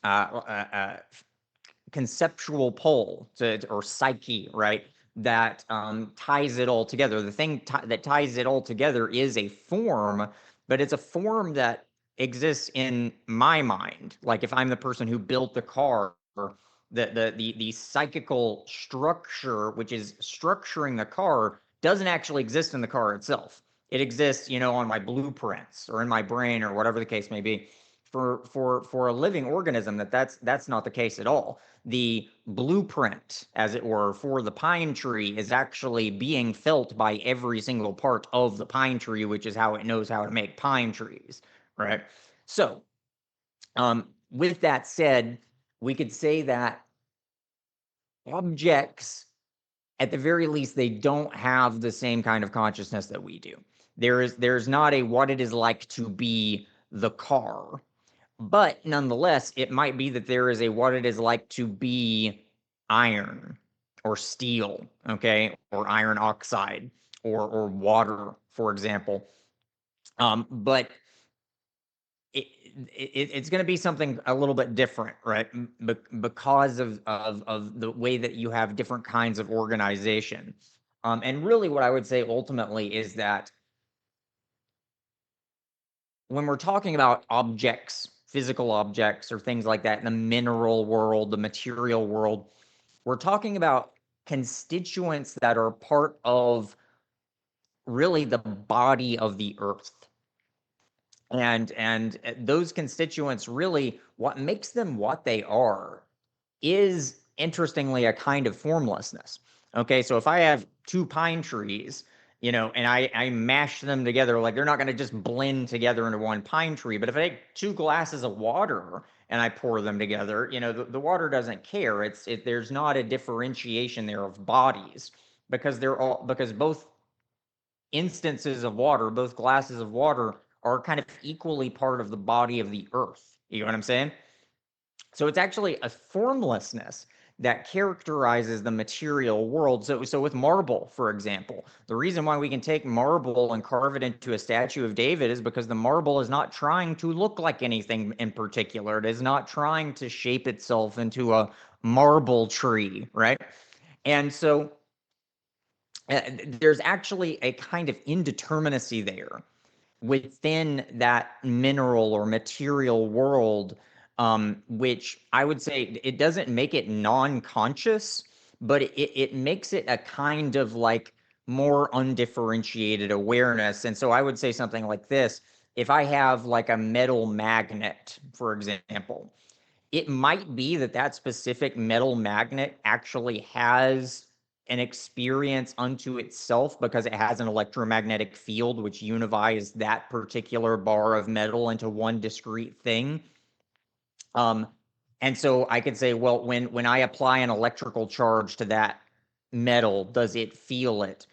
uh, uh, conceptual pole or psyche, right? That ties it all together. The thing that ties it all together is a form, but it's a form that exists in my mind. Like if I'm the person who built the car, the psychical structure, which is structuring the car, doesn't actually exist in the car itself. It exists, on my blueprints or in my brain or whatever the case may be. For a living organism, that's not the case at all. The blueprint, as it were, for the pine tree is actually being felt by every single part of the pine tree, which is how it knows how to make pine trees, right? So, with that said, we could say that objects, at the very least, they don't have the same kind of consciousness that we do. There's not a what it is like to be the car, but nonetheless, it might be that there is a what it is like to be iron or steel, okay, or iron oxide or water, for example. But it's going to be something a little bit different, right? Because of the way that you have different kinds of organization. And really, what I would say ultimately is that when we're talking about objects, physical objects, or things like that in the mineral world, the material world, we're talking about constituents that are part of really the body of the earth. And those constituents, really what makes them what they are is, interestingly, a kind of formlessness. Okay, so if I have two pine trees, and I mash them together, like they're not going to just blend together into one pine tree. But if I take two glasses of water and I pour them together, the water doesn't care. There's not a differentiation there of bodies, because both instances of water, both glasses of water, are kind of equally part of the body of the earth. You know what I'm saying? So it's actually a formlessness that characterizes the material world. So with marble, for example, the reason why we can take marble and carve it into a statue of David is because the marble is not trying to look like anything in particular. It is not trying to shape itself into a marble tree, right? And so there's actually a kind of indeterminacy there within that mineral or material world, which I would say it doesn't make it non-conscious, but it makes it a kind of like more undifferentiated awareness. And so I would say something like this: if I have like a metal magnet, for example, it might be that that specific metal magnet actually has an experience unto itself, because it has an electromagnetic field which unifies that particular bar of metal into one discrete thing. Um, and so I could say, well, when I apply an electrical charge to that metal, does it feel it?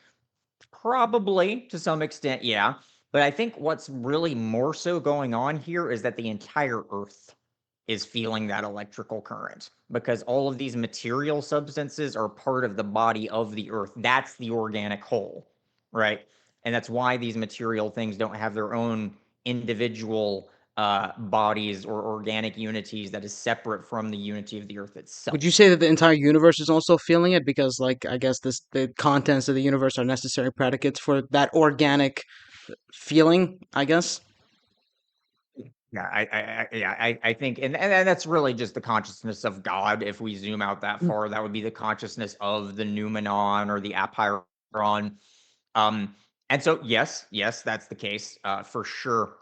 Probably to some extent, yeah. But I think what's really more so going on here is that the entire Earth is feeling that electrical current, because all of these material substances are part of the body of the earth. That's the organic whole, right? And that's why these material things don't have their own individual bodies or organic unities that is separate from the unity of the earth Would you itself. say that the entire universe is also feeling it? Because, like, I guess the contents of the universe are necessary predicates for that organic feeling, I guess. Yeah, I think, and that's really just the consciousness of God. If we zoom out that Mm, far, that would be the consciousness of the noumenon or the apeiron. Um, and so, yes, that's the case, for sure.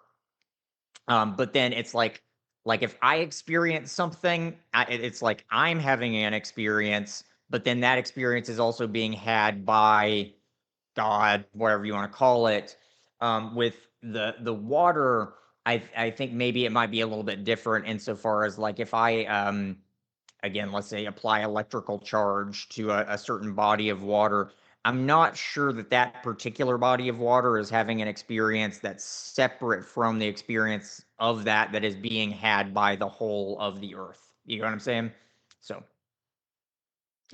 But then it's like if I experience something, it's like I'm having an experience, but then that experience is also being had by God, whatever you want to call it. With the water, I think maybe it might be a little bit different insofar as like if I again, let's say apply electrical charge to a certain body of water. I'm not sure that that particular body of water is having an experience that's separate from the experience of that is being had by the whole of the earth. You know what I'm saying? So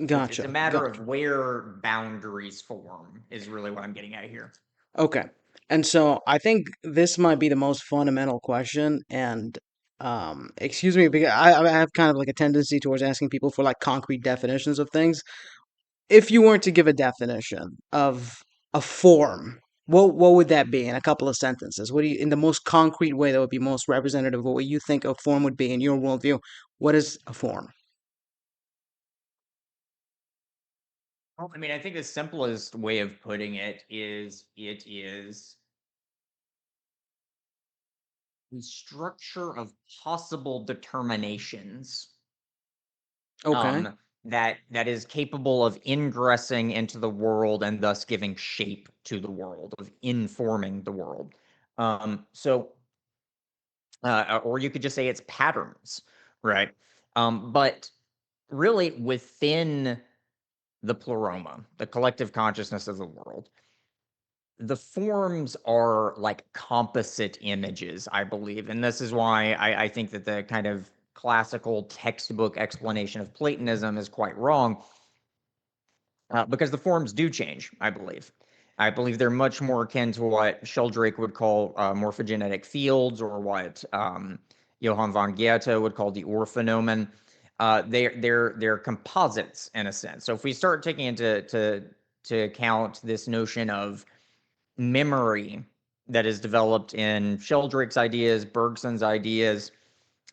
it's a gotcha, matter gotcha. of where boundaries form is really what I'm getting at here. Okay. And so I think this might be the most fundamental question. And excuse me, because I have kind of like a tendency towards asking people for like concrete definitions of things. If you weren't to give a definition of a form, what would that be in a couple of sentences? What do you, in the most concrete way that would be most representative of what you think a form would be in your worldview? What is a form? Well, I mean, I think the simplest way of putting it is the structure of possible determinations Okay, um, that is capable of ingressing into the world and thus giving shape to the world, of informing the world. So, or you could just say it's patterns, right? But really, within the pleroma, the collective consciousness of the world, the forms are like composite images, I believe. And this is why I think that the kind of classical textbook explanation of Platonism is quite wrong, because the forms do change, I believe. I believe they're much more akin to what Sheldrake would call morphogenetic fields, or what Johann von Goethe would call the orphenomen. They're composites in a sense. So if we start taking to account this notion of memory that is developed in Sheldrake's ideas, Bergson's ideas,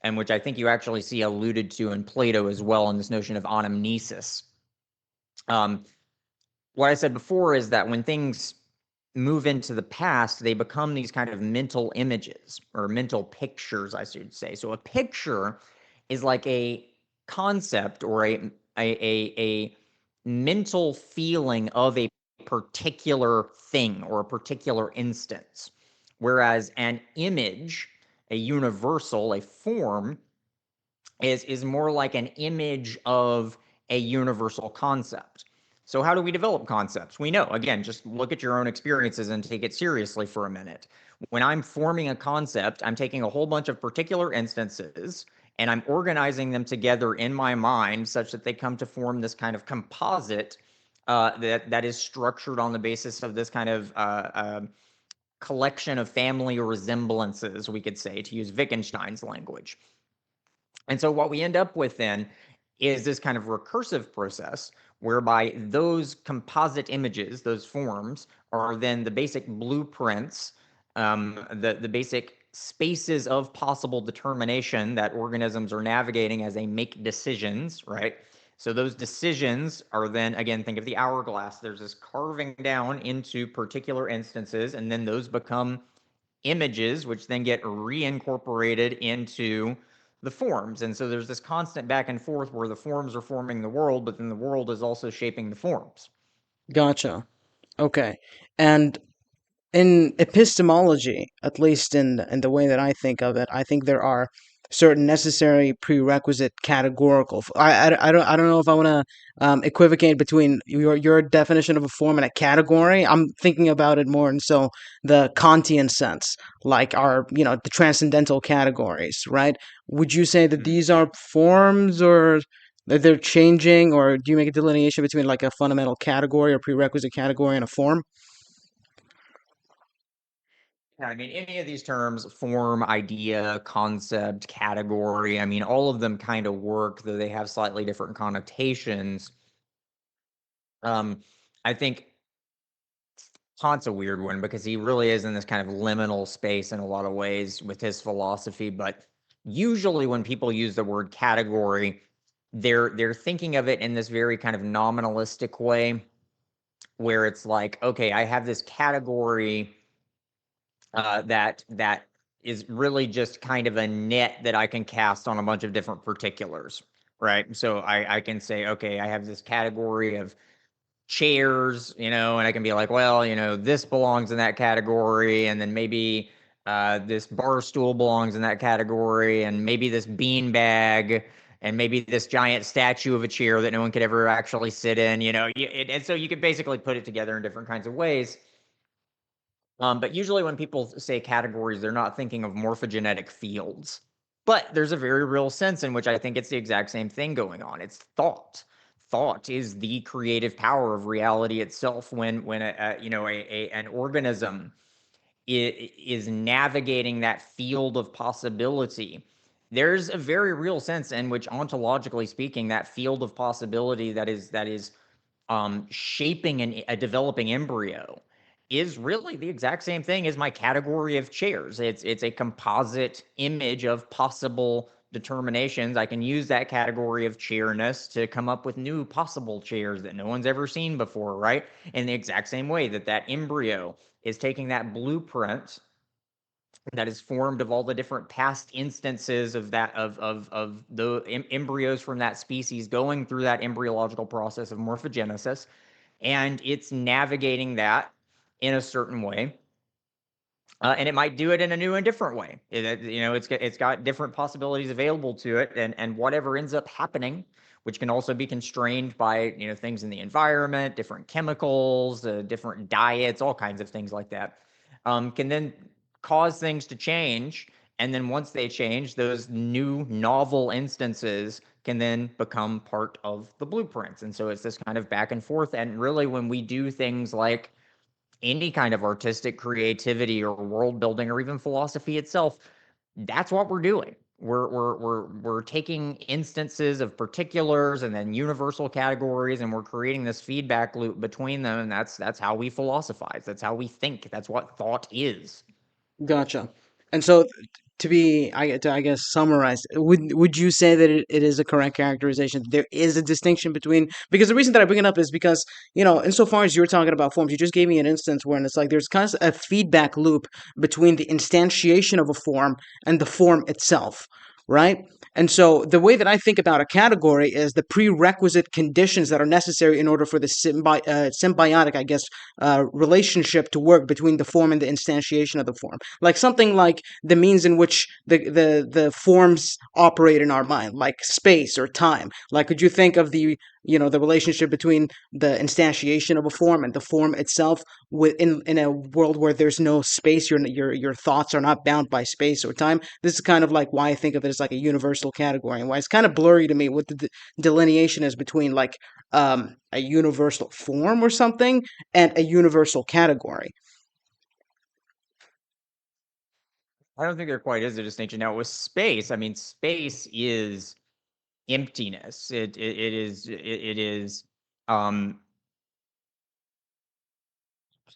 and which I think you actually see alluded to in Plato as well, in this notion of anamnesis. Um, what I said before is that when things move into the past, they become these kind of mental images, or mental pictures, I should say. So a picture is like a concept, or a mental feeling of a particular thing or a particular instance. Whereas an image, a universal, a form, is more like an image of a universal concept. So how do we develop concepts? We know, again, just look at your own experiences and take it seriously for a minute. When I'm forming a concept, I'm taking a whole bunch of particular instances and I'm organizing them together in my mind such that they come to form this kind of composite that is structured on the basis of this kind of collection of family resemblances, we could say, to use Wittgenstein's language. And so what we end up with then is this kind of recursive process whereby those composite images, those forms, are then the basic blueprints, the basic spaces of possible determination that organisms are navigating as they make decisions, right? So those decisions are then, again, think of the hourglass. There's this carving down into particular instances, and then those become images, which then get reincorporated into the forms. And so there's this constant back and forth where the forms are forming the world, but then the world is also shaping the forms. gotcha. Okay. And in epistemology, at least in the way that I think of it, I think there are certain necessary prerequisite categorical. I don't know if I want to equivocate between your definition of a form and a category. I'm thinking about it more in so the Kantian sense, like our the transcendental categories, right? Would you say that Mhm. these are forms, or that they're changing, or do you make a delineation between like a fundamental category or prerequisite category and a form? Yeah, I mean, any of these terms, form, idea, concept, category, I mean, all of them kind of work, though they have slightly different connotations. Um, I think Kant's a weird one because he really is in this kind of liminal space in a lot of ways with his philosophy. But usually, when people use the word category, they're thinking of it in this very kind of nominalistic way, where it's like, okay, I have this category that is really just kind of a net that I can cast on a bunch of different particulars, right? So I can say, okay, I have this category of chairs, and I can be like, well, this belongs in that category, and then maybe this bar stool belongs in that category, and maybe this bean bag, and maybe this giant statue of a chair that no one could ever actually sit in, and so you could basically put it together in different kinds of ways. But usually when people say categories, they're not thinking of morphogenetic fields. But there's a very real sense in which I think it's the exact same thing going on. It's thought. Thought is the creative power of reality itself. When an organism is navigating that field of possibility, there's a very real sense in which, ontologically speaking, that field of possibility that is shaping a developing embryo is really the exact same thing as my category of chairs. It's a composite image of possible determinations. I can use that category of chairness to come up with new possible chairs that no one's ever seen before, right? In the exact same way that embryo is taking that blueprint that is formed of all the different past instances of the embryos from that species going through that embryological process of morphogenesis, and it's navigating that in a certain way. And it might do it in a new and different way. It's got different possibilities available to it, and whatever ends up happening, which can also be constrained by things in the environment, different chemicals, different diets, all kinds of things like that, can then cause things to change. And then once they change, those new novel instances can then become part of the blueprints. And so it's this kind of back and forth. And really, when we do things like any kind of artistic creativity or world building or even philosophy itself, that's what we're doing. We're taking instances of particulars and then universal categories, and we're creating this feedback loop between them. And that's how we philosophize. That's how we think. That's what thought is. Gotcha. And so, I guess, summarized, would you say that it is a correct characterization? There is a distinction between, because the reason that I bring it up is because, insofar as you're talking about forms, you just gave me an instance where it's like there's kind of a feedback loop between the instantiation of a form and the form itself, right? And so the way that I think about a category is the prerequisite conditions that are necessary in order for the symbiotic, I guess, relationship to work between the form and the instantiation of the form. Like something like the means in which the forms operate in our mind, like space or time. Like, could you think of the relationship between the instantiation of a form and the form itself in a world where there's no space? Your thoughts are not bound by space or time. This is kind of like why I think of it as like a universal category, and why it's kind of blurry to me what the delineation is between like a universal form or something and a universal category. I don't think there quite is a distinction. Now, with space, I mean, space is emptiness. It is um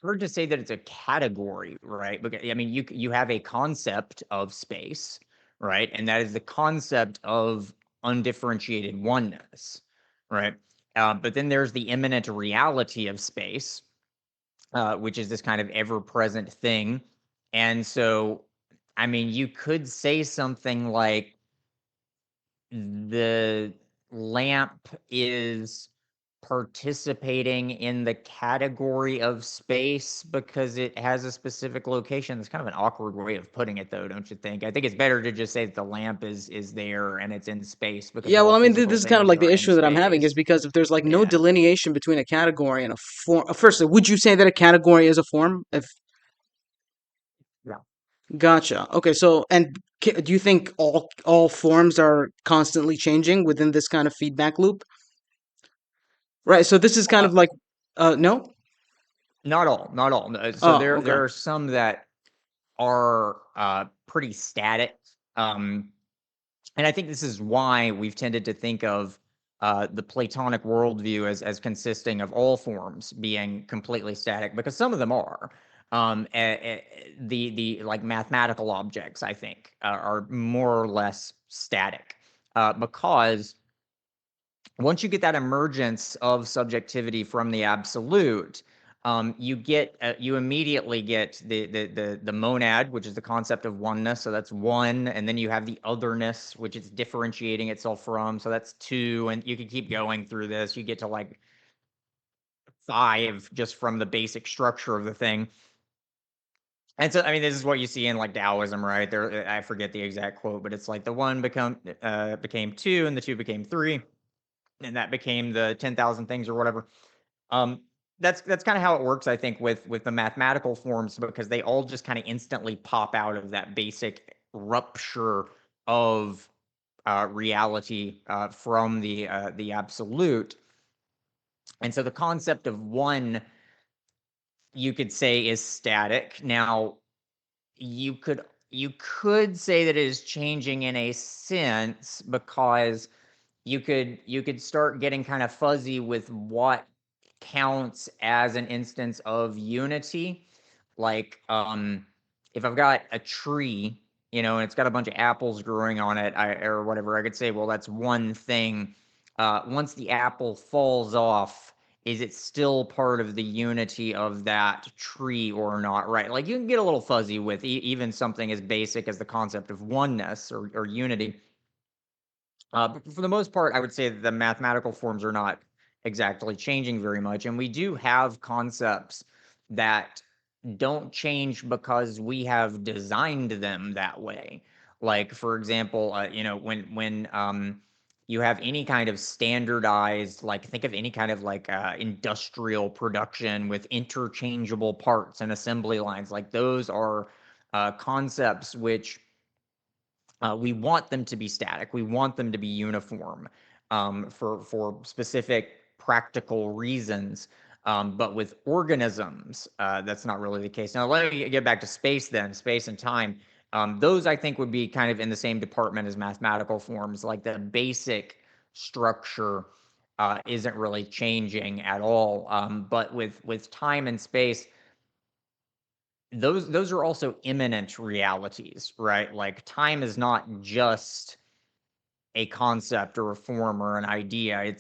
hard to say that it's a category, right? Because I mean, you have a concept of space, right? And that is the concept of undifferentiated oneness, right? But then there's the immanent reality of space, which is this kind of ever-present thing. And so, I mean, you could say something like the lamp is participating in the category of space because it has a specific location. That's kind of an awkward way of putting it, though, don't you think? I think it's better to just say that the lamp is there and it's in space because Yeah, well, all I mean, physical this is kind of things like the are in issue that I'm having is space. because if there's like no Yeah. delineation between a category and a form. Firstly, would you say that a category is a form? If Yeah. Gotcha. Okay, so and do you think all forms are constantly changing within this kind of feedback loop? Right. So this is kind Uh, of like, no. Not all, not all. No, so Oh, there okay. are some that are pretty static. And I think this is why we've tended to think of the Platonic worldview as consisting of all forms being completely static, because some of them are. The like mathematical objects, I think, are more or less static, because once you get that emergence of subjectivity from the absolute, you immediately get the monad, which is the concept of oneness. So that's one, and then you have the otherness, which it's differentiating itself from. So that's two, and you can keep going through this. You get to like five just from the basic structure of the thing. And so, I mean, this is what you see in like Taoism, right? There, I forget the exact quote, but it's like the one became two, and the two became three, and that became the 10,000 things or whatever. Um, that's kind of how it works, I think, with the mathematical forms, because they all just kind of instantly pop out of that basic rupture of reality from the absolute. And so the concept of one, you could say, is static. Now, you could say that it is changing in a sense, because you could start getting kind of fuzzy with what counts as an instance of unity. Like, if I've got a tree, and it's got a bunch of apples growing on it, or whatever, I could say, well, that's one thing. Once the apple falls off, is it still part of the unity of that tree or not? Right? Like, you can get a little fuzzy with even something as basic as the concept of oneness or unity. But for the most part, I would say that the mathematical forms are not exactly changing very much, and we do have concepts that don't change because we have designed them that way. Like, for example, when you have any kind of standardized, like, think of any kind of like industrial production with interchangeable parts and assembly lines, like those are concepts which we want them to be static. We want them to be uniform, for specific practical reasons. But with organisms, that's not really the case. Now, let me get back to space then, space and time. Those, I think, would be kind of in the same department as mathematical forms. Like, the basic structure isn't really changing at all. But with time and space, those are also immanent realities, right? Like, time is not just a concept or a form or an idea.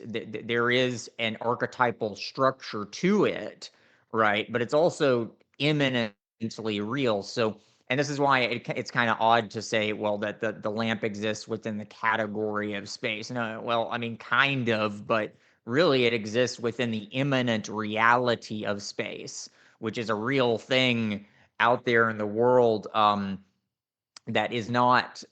There is an archetypal structure to it, right? But it's also immanently real. So, and this is why it's kind of odd to say, well, that the lamp exists within the category of space. No, well, I mean, kind of, but really it exists within the immanent reality of space, which is a real thing out there in the world. That is not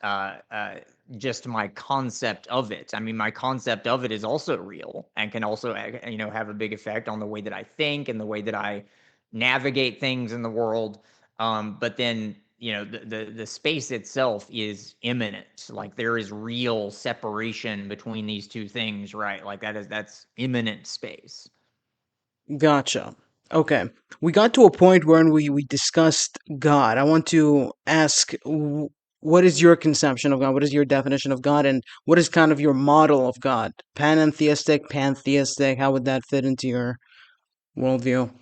just my concept of it. I mean, my concept of it is also real and can also, have a big effect on the way that I think and the way that I navigate things in the world. But then, the space itself is immanent. Like, there is real separation between these two things, right? Like, that's immanent space. Gotcha. Okay. We got to a point where we discussed God. I want to ask, what is your conception of God? What is your definition of God? And what is kind of your model of God? Panentheistic, pantheistic? How would that fit into your worldview?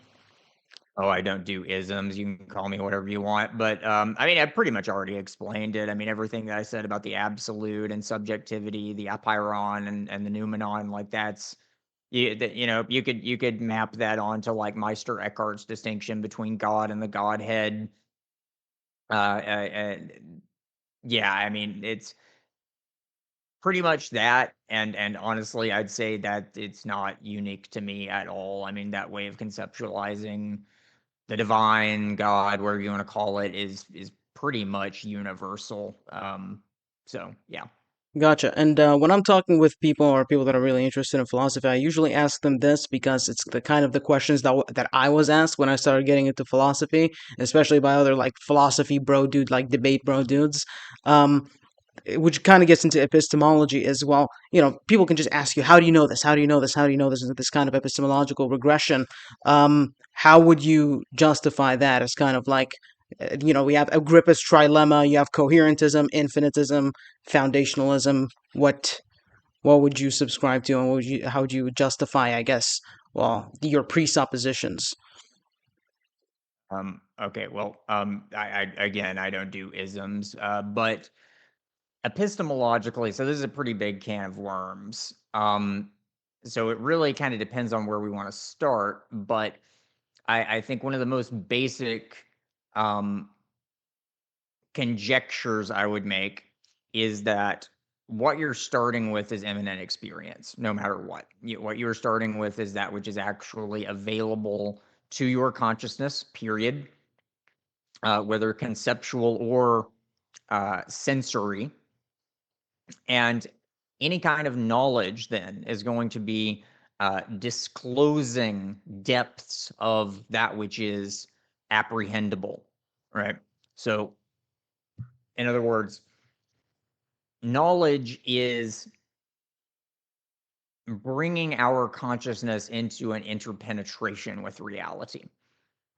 Oh, I don't do isms. You can call me whatever you want. But I mean, I pretty much already explained it. I mean, everything that I said about the absolute and subjectivity, the apeiron and the noumenon, like that's you could map that onto like Meister Eckhart's distinction between God and the Godhead. Yeah, I mean, it's pretty much that. And honestly, I'd say that it's not unique to me at all. I mean, that way of conceptualizing the divine, God, whatever you want to call it, is pretty much universal. So yeah. Gotcha. And when I'm talking with people or people that are really interested in philosophy, I usually ask them this because it's the kind of the questions that I was asked when I started getting into philosophy, especially by other like philosophy bro dude, like debate bro dudes. Um, which kind of gets into epistemology as well. People can just ask you, how do you know this? How do you know this? How do you know this? This kind of epistemological regression. How would you justify that as kind of like, we have Agrippa's trilemma, you have coherentism, infinitism, foundationalism. What? what would you subscribe to, and how would you justify, I guess, well, your presuppositions? Okay, well, I again, I don't do isms, but epistemologically, so this is a pretty big can of worms. So it really kind of depends on where we want to start, but I think one of the most basic um, conjectures I would make is that what you're starting with is immanent experience, no matter what. What you're starting with is that which is actually available to your consciousness, period, whether conceptual or sensory. And any kind of knowledge then is going to be disclosing depths of that which is apprehendable, right? So, in other words, knowledge is bringing our consciousness into an interpenetration with reality,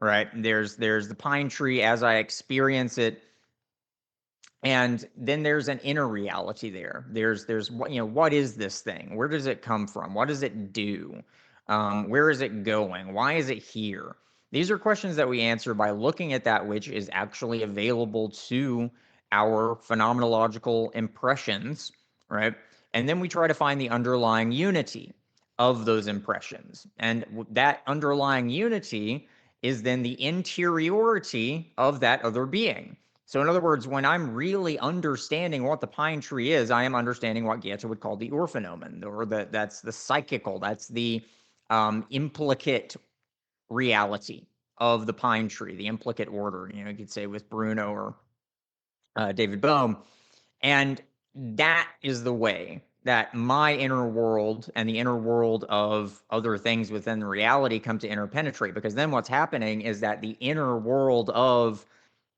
right? There's the pine tree as I experience it, and then there's an inner reality there. There's what, what is this thing? Where does it come from? What does it do? Where is it going? Why is it here? These are questions that we answer by looking at that which is actually available to our phenomenological impressions, right? And then we try to find the underlying unity of those impressions. And that underlying unity is then the interiority of that other being. So in other words, when I'm really understanding what the pine tree is, I am understanding what Goethe would call the Urphänomen, or that's the psychical, that's the implicate reality of the pine tree, the implicate order, you could say with Bruno or David Bohm. And that is the way that my inner world and the inner world of other things within reality come to interpenetrate. Because then what's happening is that the inner world of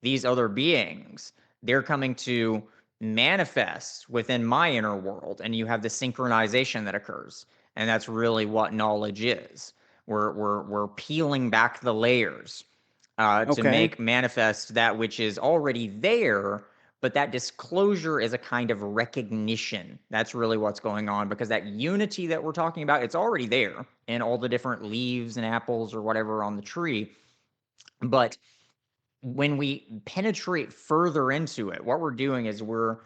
these other beings, they're coming to manifest within my inner world, and you have the synchronization that occurs. And that's really what knowledge is. We're peeling back the layers to Okay. make manifest that which is already there, but that disclosure is a kind of recognition. That's really what's going on, because that unity that we're talking about, it's already there in all the different leaves and apples or whatever on the tree. But when we penetrate further into it, what we're doing is we're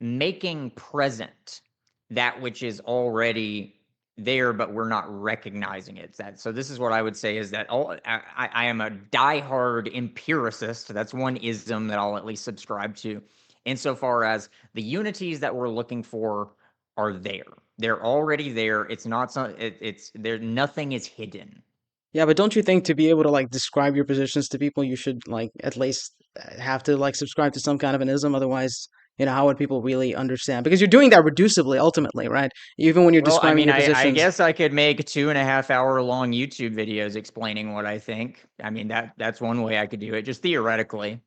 making present that which is already there, but we're not recognizing it. So this is what I would say is that I am a diehard empiricist. That's one ism that I'll at least subscribe to, insofar as the unities that we're looking for are there. They're already there. It's not some. It's there. Nothing is hidden. Yeah, but don't you think to be able to like describe your positions to people, you should like at least have to like subscribe to some kind of an ism? Otherwise, how would people really understand? Because you're doing that reducibly, ultimately, right? Even when you're Well, I describing mean, your I positions. guess I could make 2.5 hour long YouTube videos explaining what I think. I mean, that's one way I could do it, just theoretically.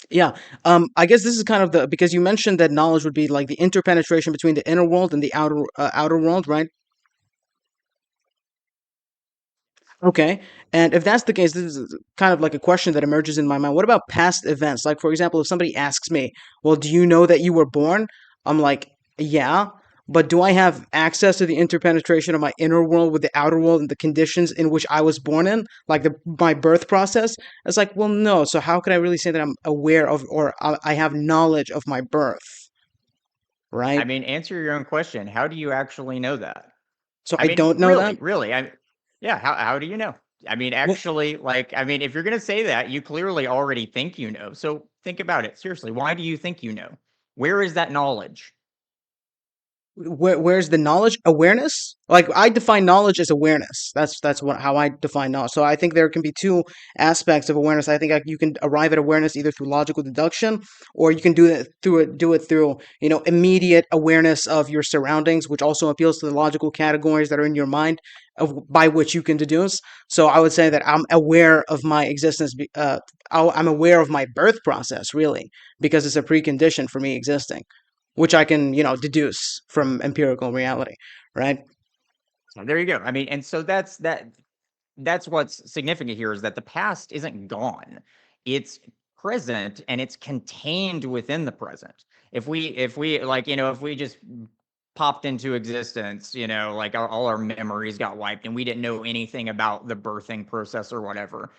Yeah. I guess this is kind of the because you mentioned that knowledge would be like the interpenetration between the inner world and the outer world, right? Okay. And if that's the case, this is kind of like a question that emerges in my mind. What about past events? Like, for example, if somebody asks me, well, do you know that you were born? I'm like, yeah. But do I have access to the interpenetration of my inner world with the outer world and the conditions in which I was born in, like my birth process? It's like, well, no. So how could I really say that I'm aware of or I have knowledge of my birth, I right? mean, answer your own question. How do you actually know that? So I I mean, don't know that. really. Yeah. How do you know? I mean, Well, actually, like, I mean, if you're gonna say that, you clearly already think you know. So think about it seriously. Why do you think you know? Where is that knowledge? where's the knowledge awareness, like I define knowledge as awareness. That's what how I define knowledge. So I think there can be two aspects of awareness. I think you can arrive at awareness either through logical deduction, or you can do it through immediate awareness of your surroundings, which also appeals to the logical categories that are in your mind of by which you can deduce. So I would say that I'm aware of my existence. I'm aware of my birth process, really, because it's a precondition for me existing, which I can, deduce from empirical reality, right? So there you go. I mean, and so that's what's significant here, is that the past isn't gone. It's present, and it's contained within the present. If we like, if we just popped into existence, like all our memories got wiped and we didn't know anything about the birthing process or whatever,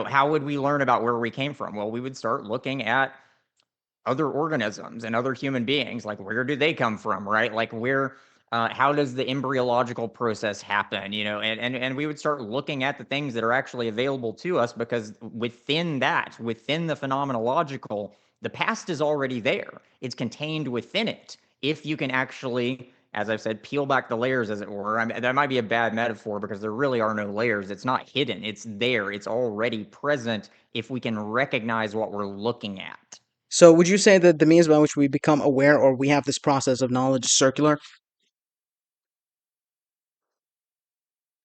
how would we learn about where we came from? Well, we would start looking at other organisms and other human beings, like where do they come from, right? Like where how does the embryological process happen, and we would start looking at the things that are actually available to us, because within the phenomenological, the past is already there. It's contained within it. If you can actually, as I've said, peel back the layers, as it were. I mean, that might be a bad metaphor because there really are no layers. It's not hidden. It's there. It's already present if we can recognize what we're looking at. So would you say that the means by which we become aware or we have this process of knowledge is circular?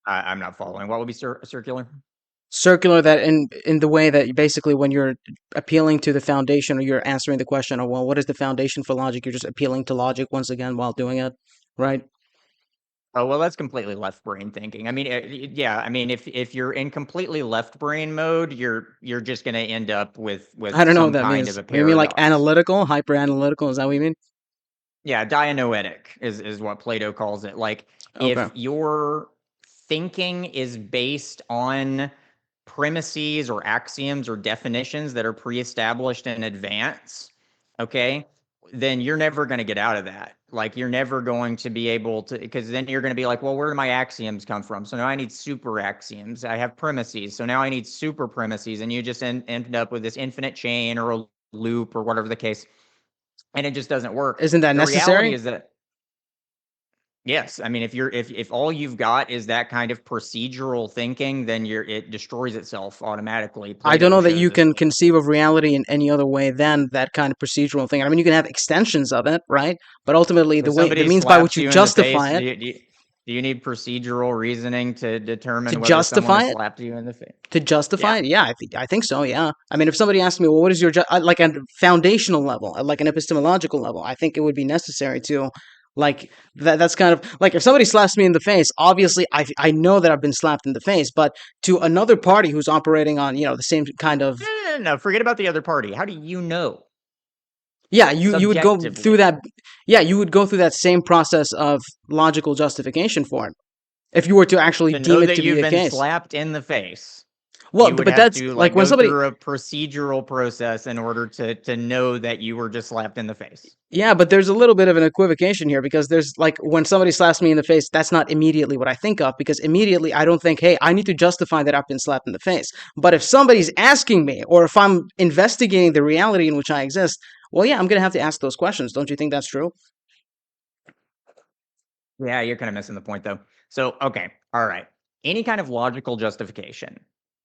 I'm not following. What would be circular? Circular, that in the way that basically when you're appealing to the foundation or you're answering the question, or well, what is the foundation for logic? You're just appealing to logic once again while doing it, right? Oh, well, that's completely left brain thinking. I mean, yeah. I mean, if you're in completely left brain mode, you're just going to end up with I don't know what some that kind of means. a You mean like paradox. analytical, hyper analytical? Is that what you mean? Yeah, dianoetic is what Plato calls it. Like Okay. if your thinking is based on premises or axioms or definitions that are pre-established in advance, okay, then you're never going to get out of that. Like you're never going to be able to, because then you're going to be like, well, where do my axioms come from? So now I need super axioms. I have premises. So now I need super premises. And you just end up with this infinite chain or a loop or whatever the case. And it just doesn't work. Isn't that The reality necessary? is that, yes, I mean, if all you've got is that kind of procedural thinking, then it destroys itself automatically. I don't Plato know that shows you us can this. conceive of reality in any other way than that kind of procedural thing. I mean, you can have extensions of it, right? But ultimately, If the somebody means by which slaps you you in the face, justify it, do you need procedural reasoning to to determine whether someone justify has it, slapped you in the face? to justify Yeah. it, yeah, I think so. Yeah, I mean, if somebody asked me, well, what is your like a foundational level, like an epistemological level, I think it would be necessary to like that's kind of like if somebody slaps me in the face, obviously I know that I've been slapped in the face, but to another party who's operating on the same kind of, No, forget about the other party. How do you know? yeah, you would go through Subjectively. that, yeah, you would go through that same process of logical justification for it if you were to actually To deem know it that to be you've the been case. slapped in the face, Well, you would but have that's to like like when go somebody, through a procedural process in order to know that you were just slapped in the face. yeah, but there's a little bit of an equivocation here because there's like when somebody slaps me in the face, that's not immediately what I think of because immediately I don't think, hey, I need to justify that I've been slapped in the face. But if somebody's asking me or if I'm investigating the reality in which I exist, well, yeah, I'm going to have to ask those questions. Don't you think that's true? Yeah, you're kind of missing the point though. So, okay, all right. Any kind of logical justification,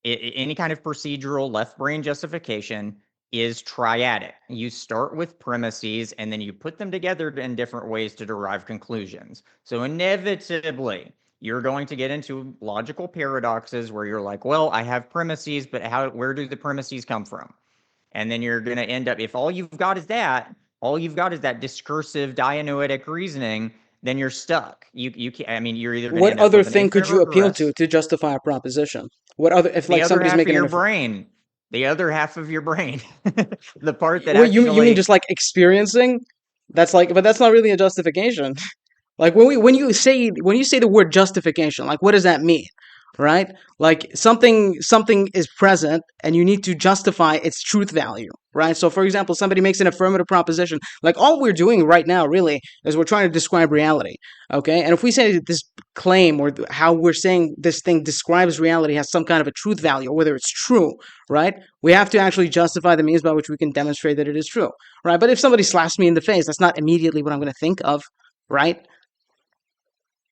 any kind of procedural left brain justification is triadic. You start with premises and then you put them together in different ways to derive conclusions. So, inevitably, you're going to get into logical paradoxes where you're like, well, I have premises, but where do the premises come from? And then you're going to end up, if all you've got is that discursive dianoetic reasoning, then you're stuck. You can't, I mean, you're either going to What end up other with an thing could infinite you appeal regress. to justify a proposition? What other, if The like other somebody's half of making your an, brain, the other half of your brain, the part that what you mean actually, just like experiencing? That's like, but that's not really a justification. Like when you say the word justification, like what does that mean? Right? Like something is present and you need to justify its truth value, right? So for example, somebody makes an affirmative proposition. Like all we're doing right now really is we're trying to describe reality, okay? And if we say that this claim or how we're saying this thing describes reality has some kind of a truth value or whether it's true, right? We have to actually justify the means by which we can demonstrate that it is true, right? But if somebody slaps me in the face, that's not immediately what I'm going to think of, right?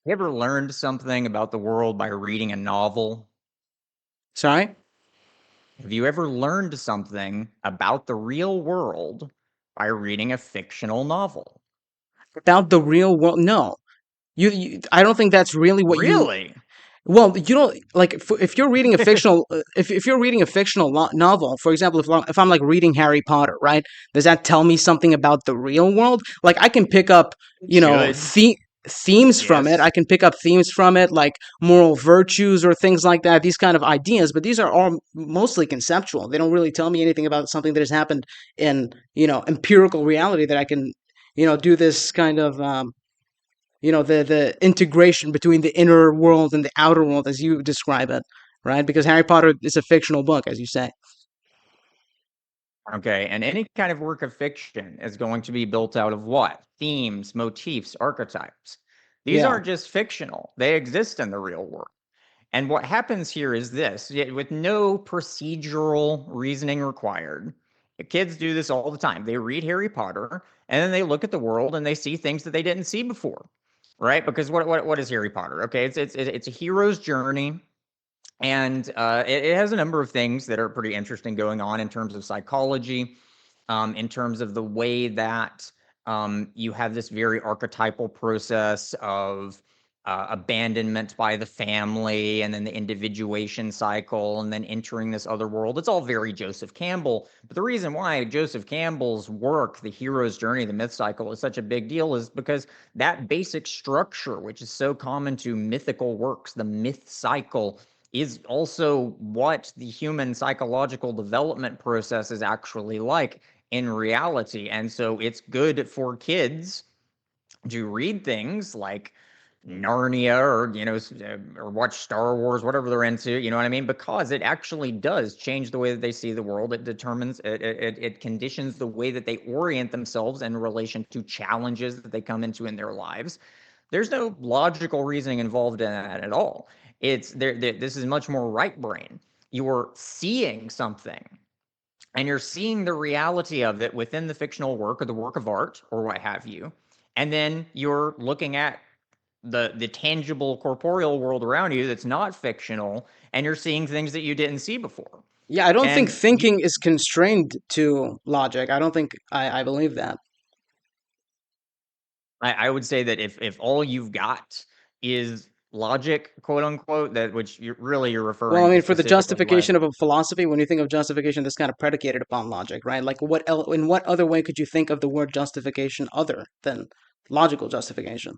you ever learned something about the world by reading a novel? Sorry? Have you ever learned something about the real world by reading a fictional novel? About the real world? No. I don't think that's really what you. Really? Well, you don't like if you're reading a fictional if you're reading a fictional novel, for example, if I'm like reading Harry Potter, right? Does that tell me something about the real world? Like I can pick up, It should. themes from it. I Yes. can pick up themes from it, like moral virtues or things like that. These kind of ideas, but these are all mostly conceptual. They don't really tell me anything about something that has happened in empirical reality that I can do this kind of the integration between the inner world and the outer world as you describe it, right? Because Harry Potter is a fictional book, as you say. Okay, and any kind of work of fiction is going to be built out of what? Themes, motifs, archetypes. These Yeah. aren't just fictional, they exist in the real world. And what happens here is this, with no procedural reasoning required. Kids do this all the time. They read Harry Potter and then they look at the world and they see things that they didn't see before, right? Because what is Harry Potter? Okay, it's a hero's journey, and it has a number of things that are pretty interesting going on in terms of psychology, in terms of the way that you have this very archetypal process of abandonment by the family, and then the individuation cycle, and then entering this other world. It's all very Joseph Campbell. But the reason why Joseph Campbell's work, The Hero's Journey, the myth cycle, is such a big deal is because that basic structure, which is so common to mythical works, the myth cycle, is also what the human psychological development process is actually like in reality. And so it's good for kids to read things like Narnia, or or watch Star Wars, whatever they're into, you know what I mean? Because it actually does change the way that they see the world. It determines it conditions the way that they orient themselves in relation to challenges that they come into in their lives. There's no logical reasoning involved in that at all. It's this is much more right brain. You're seeing something and you're seeing the reality of it within the fictional work or the work of art or what have you. And then you're looking at the tangible corporeal world around you that's not fictional, and you're seeing things that you didn't see before. Yeah, I don't think And you, thinking is constrained to logic. I don't think I believe that. I would say that if all you've got is logic, quote unquote, that which you're Well, I referring to mean, for the specifically what. justification of a philosophy, when you think of justification, that's kind of predicated upon logic, right? Like, in what other way could you think of the word justification other than logical justification?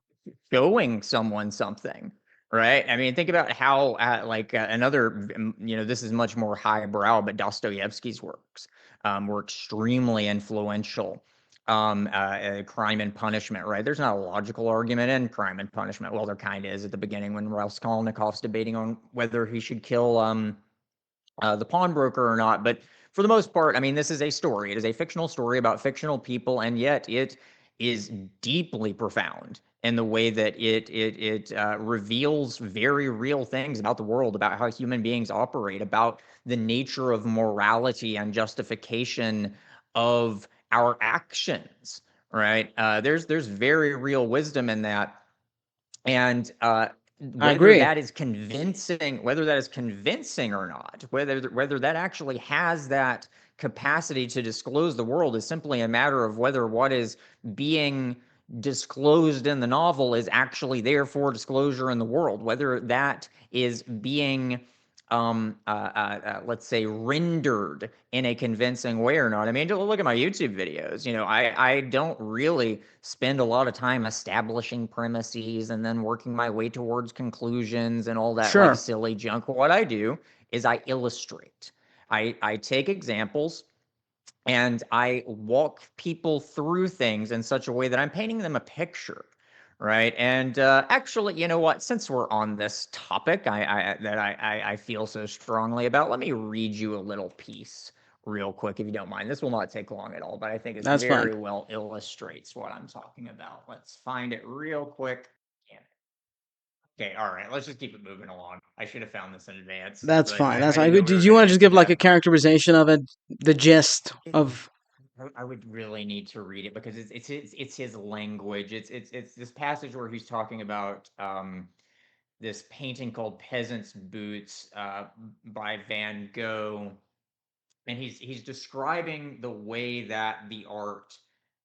Showing someone something, right? I mean, think about how, another, this is much more highbrow, but Dostoevsky's works were extremely influential. Crime and Punishment, right? There's not a logical argument in Crime and Punishment. Well, there kind of is at the beginning when Raskolnikov's debating on whether he should kill the pawnbroker or not. But for the most part, I mean, this is a story. It is a fictional story about fictional people, and yet it is deeply profound in the way that it reveals very real things about the world, about how human beings operate, about the nature of morality and justification of our actions. Right? There's very real wisdom in that, and I agree. whether that is convincing or not, whether that actually has that capacity to disclose the world, is simply a matter of whether what is being disclosed in the novel is actually there for disclosure in the world, whether that is being let's say, rendered in a convincing way or not. I mean, look at my YouTube videos. I don't really spend a lot of time establishing premises and then working my way towards conclusions and all that like Sure. silly junk. What I do is I illustrate. I take examples and I walk people through things in such a way that I'm painting them a picture, right? And actually, you know what? Since we're on this topic, I feel so strongly about, let me read you a little piece real quick, if you don't mind. This will not take long at all, but I think it That's fine. very well illustrates what I'm talking about. Let's find it real quick. Damn it. Okay, all right. Let's just keep it moving along. I should have found this in advance, That's but fine. That's I fine. didn't know we Did were you going to want to get just to give like a that. characterization of it, the gist It, of? I would really need to read it because it's his language. It's this passage where he's talking about this painting called Peasant's Boots by Van Gogh, and he's describing the way that the art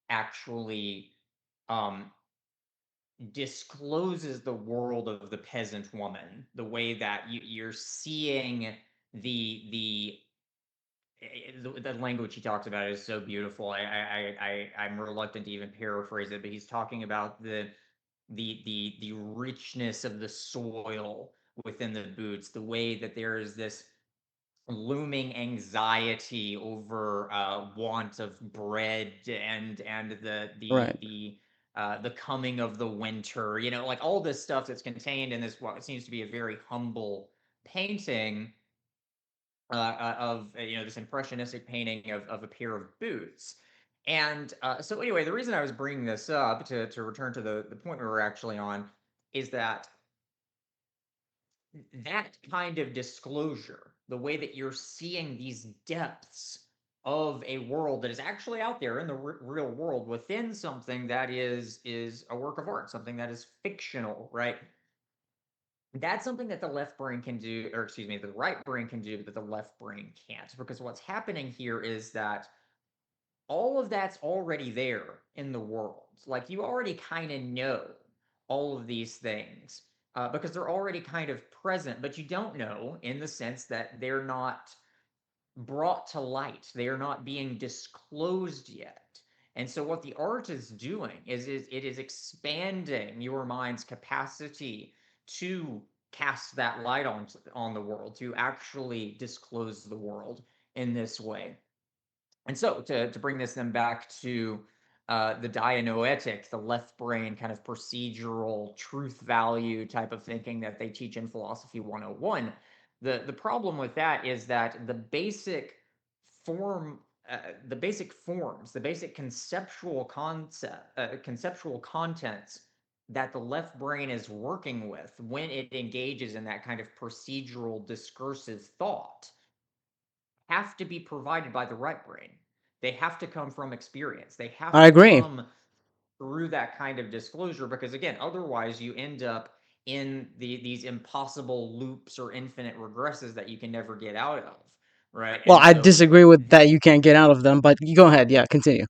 actually um, discloses the world of the peasant woman, the way that you're seeing the the language he talks about is so beautiful. I'm reluctant to even paraphrase it, but he's talking about the richness of the soil within the boots, the way that there is this looming anxiety over want of bread, and Right. the the coming of the winter, like all this stuff that's contained in this, what seems to be a very humble painting of this impressionistic painting of a pair of boots. And so anyway, the reason I was bringing this up to return to the point we were actually on is that kind of disclosure, the way that you're seeing these depths of a world that is actually out there in the real world within something that is a work of art, something that is fictional, right? That's something that the left brain can do, or excuse me, the right brain can do, but the left brain can't. Because what's happening here is that all of that's already there in the world. Like you already kind of know all of these things because they're already kind of present, but you don't know in the sense that they're not brought to light. They are not being disclosed yet. And so what the art is doing is it is expanding your mind's capacity to cast that light on the world, to actually disclose the world in this way. And so to bring this then back to the dianoetic, the left brain kind of procedural truth value type of thinking that they teach in Philosophy 101, the problem with that is that the basic form, the basic forms, the basic conceptual contents that the left brain is working with when it engages in that kind of procedural discursive thought have to be provided by the right brain. They have to come from experience. They have I to agree. come through that kind of disclosure because again, otherwise you end up in these impossible loops or infinite regresses that you can never get out of, right? Well, And I so disagree with that. You can't get out of them, but you go ahead. Yeah, continue.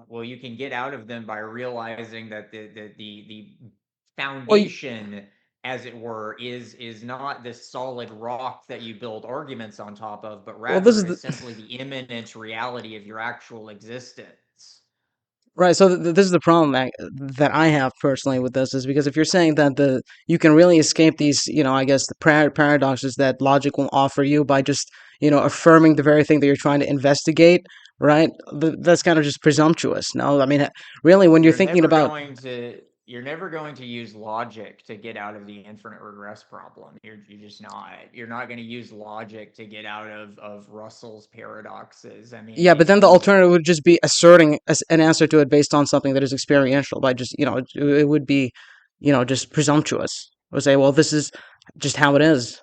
well, you can get out of them by realizing that the Well, foundation, as it were, is not this solid rock that you build arguments on top of, but this rather is is simply the immanent reality of your actual existence. right. So this is the problem that I have personally with this is because if you're saying that you can really escape these, I guess the paradoxes that logic will offer you by just affirming the very thing that you're trying to investigate, right? That's kind of just presumptuous. No, I mean, really, when you're You're thinking never about going to you're never going to use logic to get out of the infinite regress problem. You're just not. You're not going to use logic to get out of Russell's paradoxes. I mean, yeah, but then the you alternative would just be asserting an answer to it based on something that is experiential by just it would be just presumptuous. I would say, well, this is just how it is.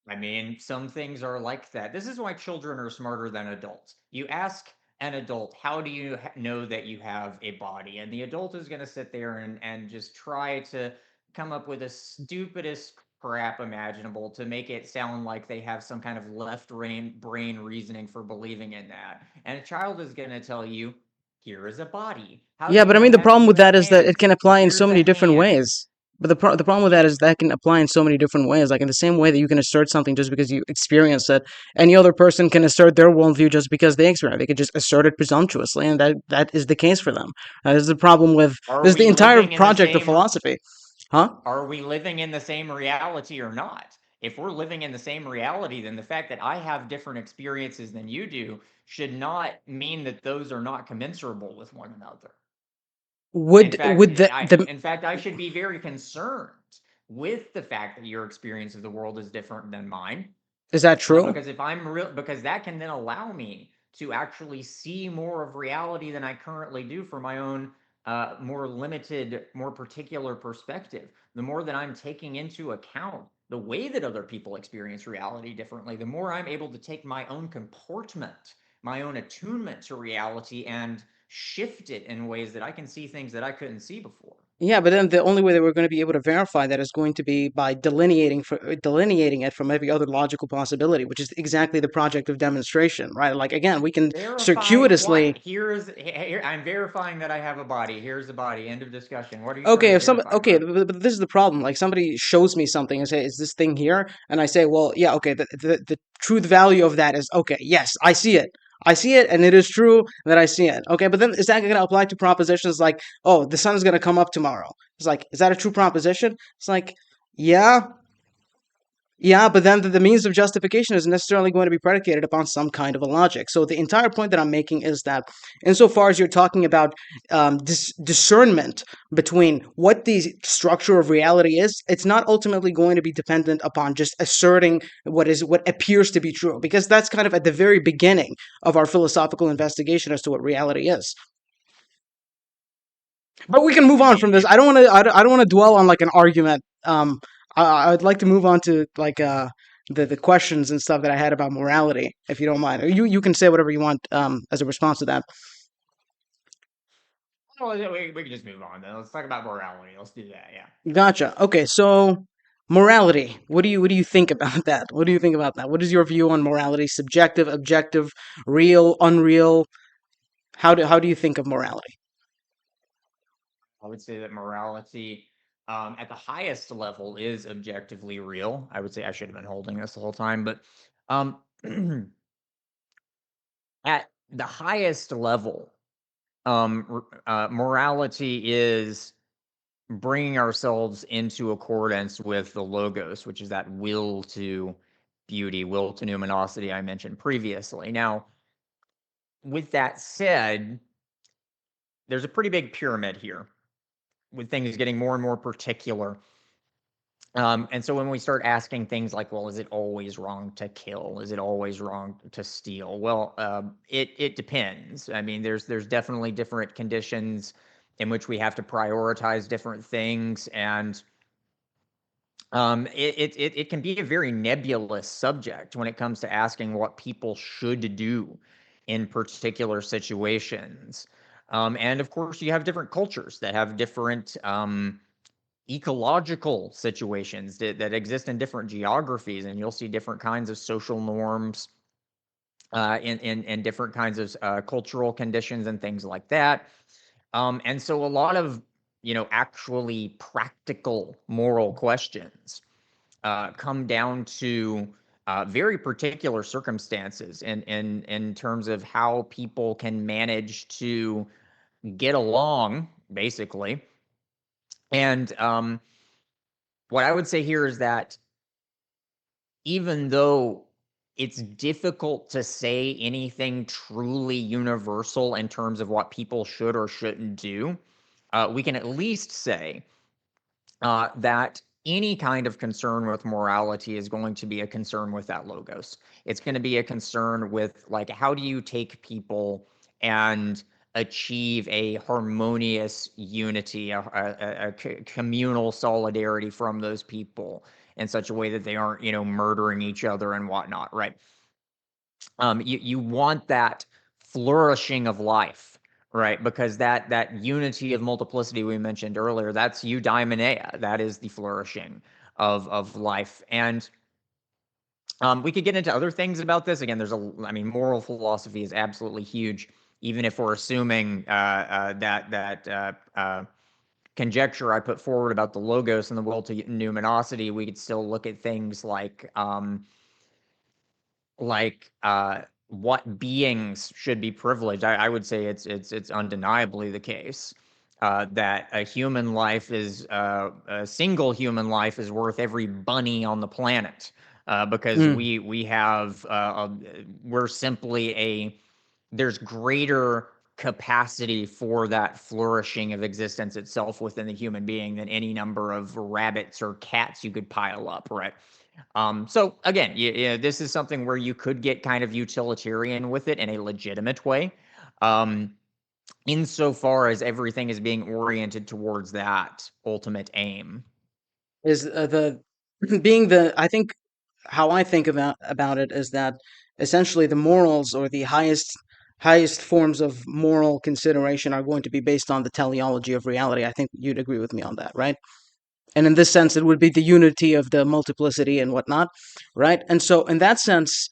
I mean, some things are like that. This is why children are smarter than adults. You ask an adult, how do you know that you have a body? And the adult is going to sit there and just try to come up with the stupidest crap imaginable to make it sound like they have some kind of left brain reasoning for believing in that. And a child is going to tell you, here is a body. How do Yeah, you but I know mean, it the has problem with human that is that it hands? can apply in so Here's a many different hand. ways. But the problem with that is that can apply in so many different ways. Like in the same way that you can assert something just because you experience it, any other person can assert their worldview just because they experience it. They could just assert it presumptuously, and that is the case for them. This is the problem with Are this is the we entire living in the project of same philosophy, huh? are we living in the same reality or not? If we're living in the same reality, then the fact that I have different experiences than you do should not mean that those are not commensurable with one another. Would the In fact, I should be very concerned with the fact that your experience of the world is different than mine. is that true? Because if I'm real, because that can then allow me to actually see more of reality than I currently do from my own more limited, more particular perspective. The more that I'm taking into account the way that other people experience reality differently, the more I'm able to take my own comportment, my own attunement to reality and shift it in ways that I can see things that I couldn't see before. Yeah, but then the only way that we're going to be able to verify that is going to be by delineating it from every other logical possibility, which is exactly the project of demonstration, right? Like again, we can Verify circuitously. what? Here, I'm verifying that I have a body. Here's the body. End of discussion. What are you trying Okay, to if some verify, okay, bro? but this is the problem. Like somebody shows me something and say, "Is this thing here?" And I say, "Well, yeah, okay. The truth value of that is okay. Yes, I see it. I see it, and it is true that I see it. Okay, but then is that going to apply to propositions like, oh, the sun is going to come up tomorrow? It's like, is that a true proposition? It's like, yeah, Yeah, but then the means of justification is necessarily going to be predicated upon some kind of a logic. So the entire point that I'm making is that, insofar as you're talking about discernment between what the structure of reality is, it's not ultimately going to be dependent upon just asserting what appears to be true, because that's kind of at the very beginning of our philosophical investigation as to what reality is. But we can move on from this. I don't want to. I don't want to dwell on like an argument. I'd like to move on to like the questions and stuff that I had about morality, if you don't mind. Or you can say whatever you want as a response to that. Well, yeah, we can just move on then. Let's talk about morality. Let's do that. Yeah. Gotcha. Okay, so morality. What do you think about that? What do you think about that? What is your view on morality? Subjective, objective, real, unreal? How do you think of morality? I would say that morality, at the highest level, is objectively real. I would say I should have been holding this the whole time, but um, at the highest level, morality is bringing ourselves into accordance with the logos, which is that will to beauty, will to numinosity I mentioned previously. Now, with that said, there's a pretty big pyramid here with things getting more and more particular. And so when we start asking things like, well, is it always wrong to kill? Is it always wrong to steal? Well, it depends. I mean, there's definitely different conditions in which we have to prioritize different things, and it can be a very nebulous subject when it comes to asking what people should do in particular situations. And of course, you have different cultures that have different ecological situations that exist in different geographies, and you'll see different kinds of social norms in different kinds of cultural conditions and things like that. And so a lot of actually practical moral questions come down to very particular circumstances in terms of how people can manage to get along, basically. And what I would say here is that even though it's difficult to say anything truly universal in terms of what people should or shouldn't do, we can at least say that any kind of concern with morality is going to be a concern with that logos. It's going to be a concern with, like, how do you take people and achieve a harmonious unity, a communal solidarity from those people in such a way that they aren't, murdering each other and whatnot, right? You want that flourishing of life, right? Because that unity of multiplicity we mentioned earlier, that's eudaimonia. That is the flourishing of life. And we could get into other things about this. Again, I mean, moral philosophy is absolutely huge, even if we're assuming that conjecture I put forward about the logos and the will to numinosity. We could still look at things like what beings should be privileged. I would say it's undeniably the case that a human life is a single human life is worth every bunny on the planet because Mm. we have we're simply there's greater capacity for that flourishing of existence itself within the human being than any number of rabbits or cats you could pile up, right? So again, this is something where you could get kind of utilitarian with it in a legitimate way, um, insofar as everything is being oriented towards that ultimate aim. Is the being the I think how I think about it is that essentially the morals, or the highest forms of moral consideration, are going to be based on the teleology of reality. I think you'd agree with me on that, right? And in this sense, it would be the unity of the multiplicity and whatnot, right? And so, in that sense,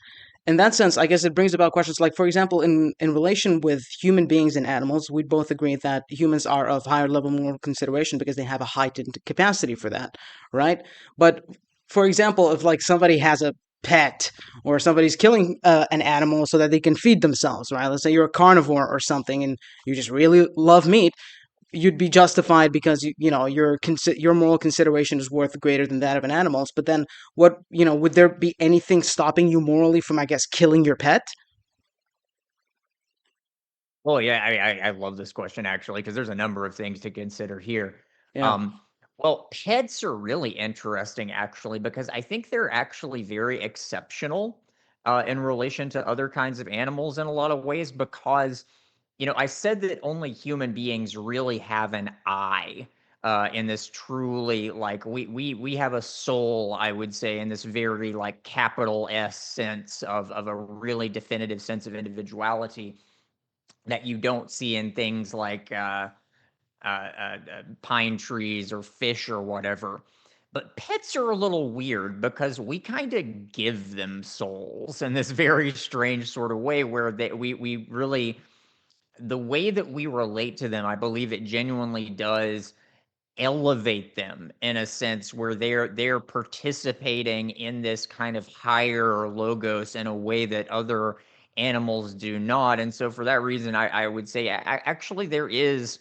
I guess it brings about questions like, for example, in relation with human beings and animals, we both agree that humans are of higher level moral consideration because they have a heightened capacity for that, right? But for example, if like somebody has a pet, or somebody's killing an animal so that they can feed themselves, right? Let's say you're a carnivore or something, and you just really love meat. you'd be justified because your moral consideration is worth greater than that of an animal's. But then what, would there be anything stopping you morally from, I guess, killing your pet? Well, yeah, I love this question actually because there's a number of things to consider here. Yeah. Um, well, pets are really interesting actually because I think they're actually very exceptional in relation to other kinds of animals in a lot of ways because I said that only human beings really have an eye in this truly like we have a soul, I would say, in this very like capital S sense of a really definitive sense of individuality that you don't see in things like pine trees or fish or whatever. But pets are a little weird because we kind of give them souls in this very strange sort of way where we really the way that we relate to them, I believe it genuinely does elevate them in a sense where they're participating in this kind of higher logos in a way that other animals do not. And so for that reason, I would say actually there is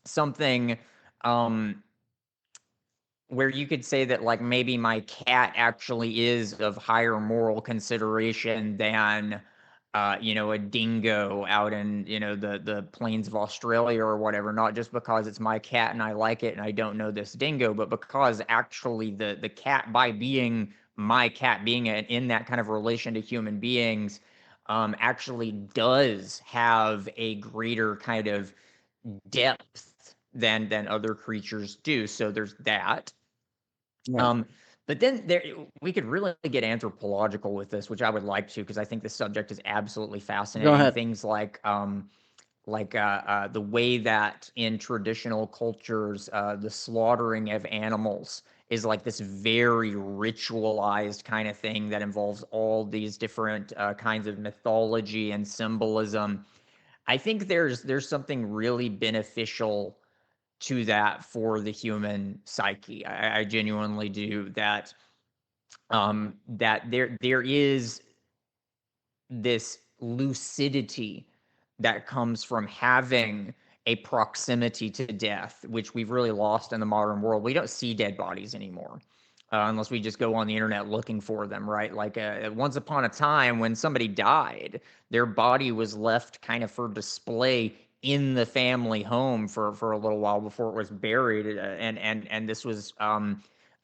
something um where you could say that like maybe my cat actually is of higher moral consideration than a dingo out in the plains of Australia or whatever, not just because it's my cat and I like it and I don't know this dingo, but because actually the cat, by being my cat, being in that kind of relation to human beings, actually does have a greater kind of depth than other creatures do. So there's that. Right. Um, but then we could really get anthropological with this, which I would like to, because I think the subject is absolutely Go fascinating. ahead. Things like the way that in traditional cultures, the slaughtering of animals is like this very ritualized kind of thing that involves all these different kinds of mythology and symbolism. I think there's something really beneficial to that for the human psyche. I genuinely do that. That there is this lucidity that comes from having a proximity to death, which we've really lost in the modern world. We don't see dead bodies anymore. Unless we just go on the internet looking for them, right? Like once upon a time when somebody died, their body was left kind of for display in the family home for a little while before it was buried, and this was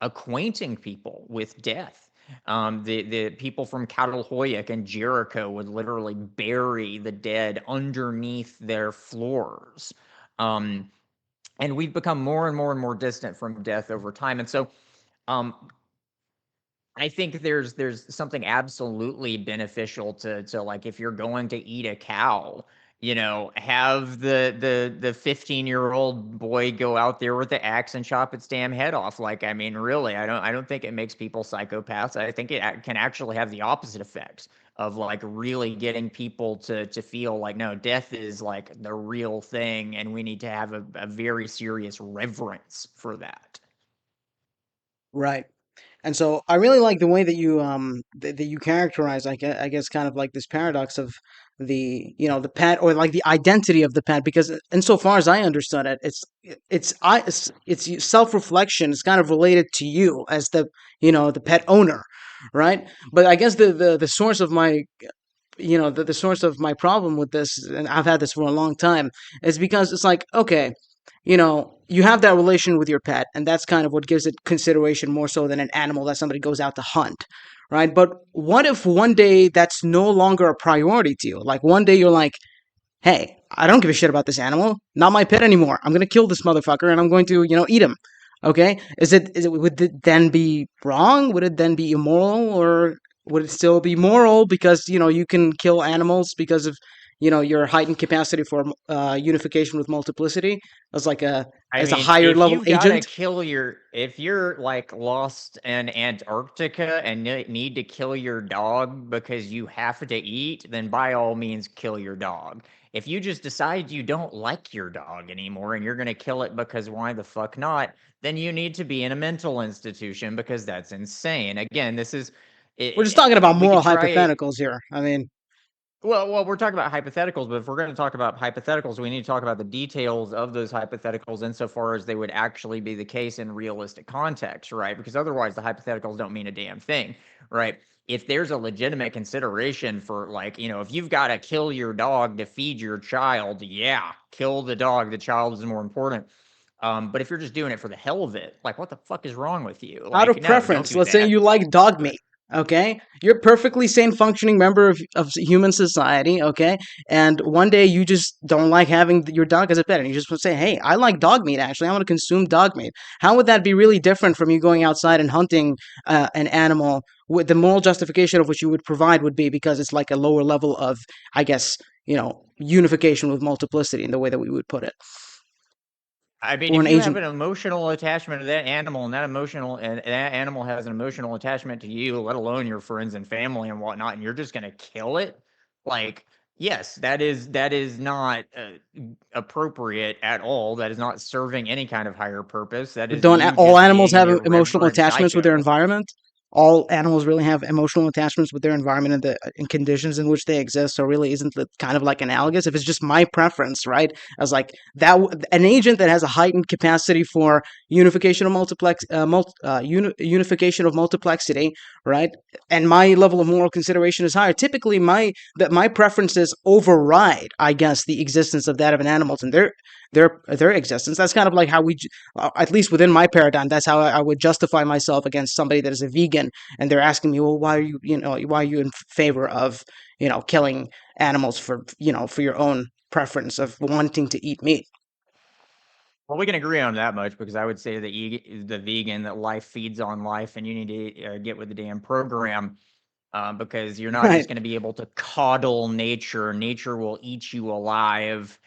acquainting people with death. The people from Catalhoyuk and Jericho would literally bury the dead underneath their floors. Um, and we've become more and more and more distant from death over time. And so um, I think there's something absolutely beneficial to like if you're going to eat a cow, have the 15-year-old boy go out there with the axe and chop its damn head off. Like, I mean, really, I don't think it makes people psychopaths. I think it can actually have the opposite effects of like really getting people to feel like no, death is like the real thing, and we need to have a very serious reverence for that. Right. And so I really like the way that you characterize, I guess kind of like this paradox of the pet, or like the identity of the pet, because insofar as I understood it, it's self-reflection is kind of related to you as the pet owner, right? But I guess the source of my the source of my problem with this, and I've had this for a long time, is because it's like, okay, you have that relation with your pet, and that's kind of what gives it consideration more so than an animal that somebody goes out to hunt, right? But what if one day that's no longer a priority to you? Like one day you're like, hey, I don't give a shit about this animal, not my pet anymore. I'm gonna kill this motherfucker and I'm going to, eat him. Okay, would it then be wrong? Would it then be immoral, or would it still be moral because you can kill animals because of your heightened capacity for unification with multiplicity as like a I as a mean, higher level agent? if you're like lost in Antarctica and need to kill your dog because you have to eat, then by all means kill your dog. If you just decide you don't like your dog anymore and you're going to kill it because why the fuck not, then you need to be in a mental institution because that's insane. Again, this is We're just talking about we could moral try hypotheticals here. I mean, Well, we're talking about hypotheticals, but if we're going to talk about hypotheticals, we need to talk about the details of those hypotheticals insofar as they would actually be the case in realistic context, right? Because otherwise, the hypotheticals don't mean a damn thing, right? If there's a legitimate consideration for, like, if you've got to kill your dog to feed your child, yeah, kill the dog. The child is more important. But if you're just doing it for the hell of it, like, what the fuck is wrong with you? Out Like, of no, don't preference, do let's say that. you like dog meat. Okay, you're a perfectly sane functioning member of human society. Okay, and one day you just don't like having your dog as a pet, and you just want to say, hey, I like dog meat. Actually, I want to consume dog meat. How would that be really different from you going outside and hunting an animal? With the moral justification of which you would provide would be because it's like a lower level of, I guess, unification with multiplicity in the way that we would put it, I mean, or if an you have agent. an emotional attachment to that animal, and that animal has an emotional attachment to you, let alone your friends and family and whatnot, and you're just gonna kill it, like, yes, that is not appropriate at all. That is not serving any kind of higher purpose. That But is don't you all just animals being an have emotional irreverent attachments with their psycho. environment? All animals really have emotional attachments with their environment and the in conditions in which they exist. So really, isn't it kind of like analogous? If it's just my preference, right? As like that, an agent that has a heightened capacity for unification of multiplexity, right? And my level of moral consideration is higher. Typically, my preferences override, I guess, the existence of that of an animal and their existence. That's kind of like how at least within my paradigm, that's how I would justify myself against somebody that is a vegan, and they're asking me, well, why are you in favor of, killing animals for, for your own preference of wanting to eat meat? Well, we can agree on that much because I would say the vegan that life feeds on life, and you need to get with the damn program. Because you're not Right. just going to be able to coddle nature. Nature will eat you alive.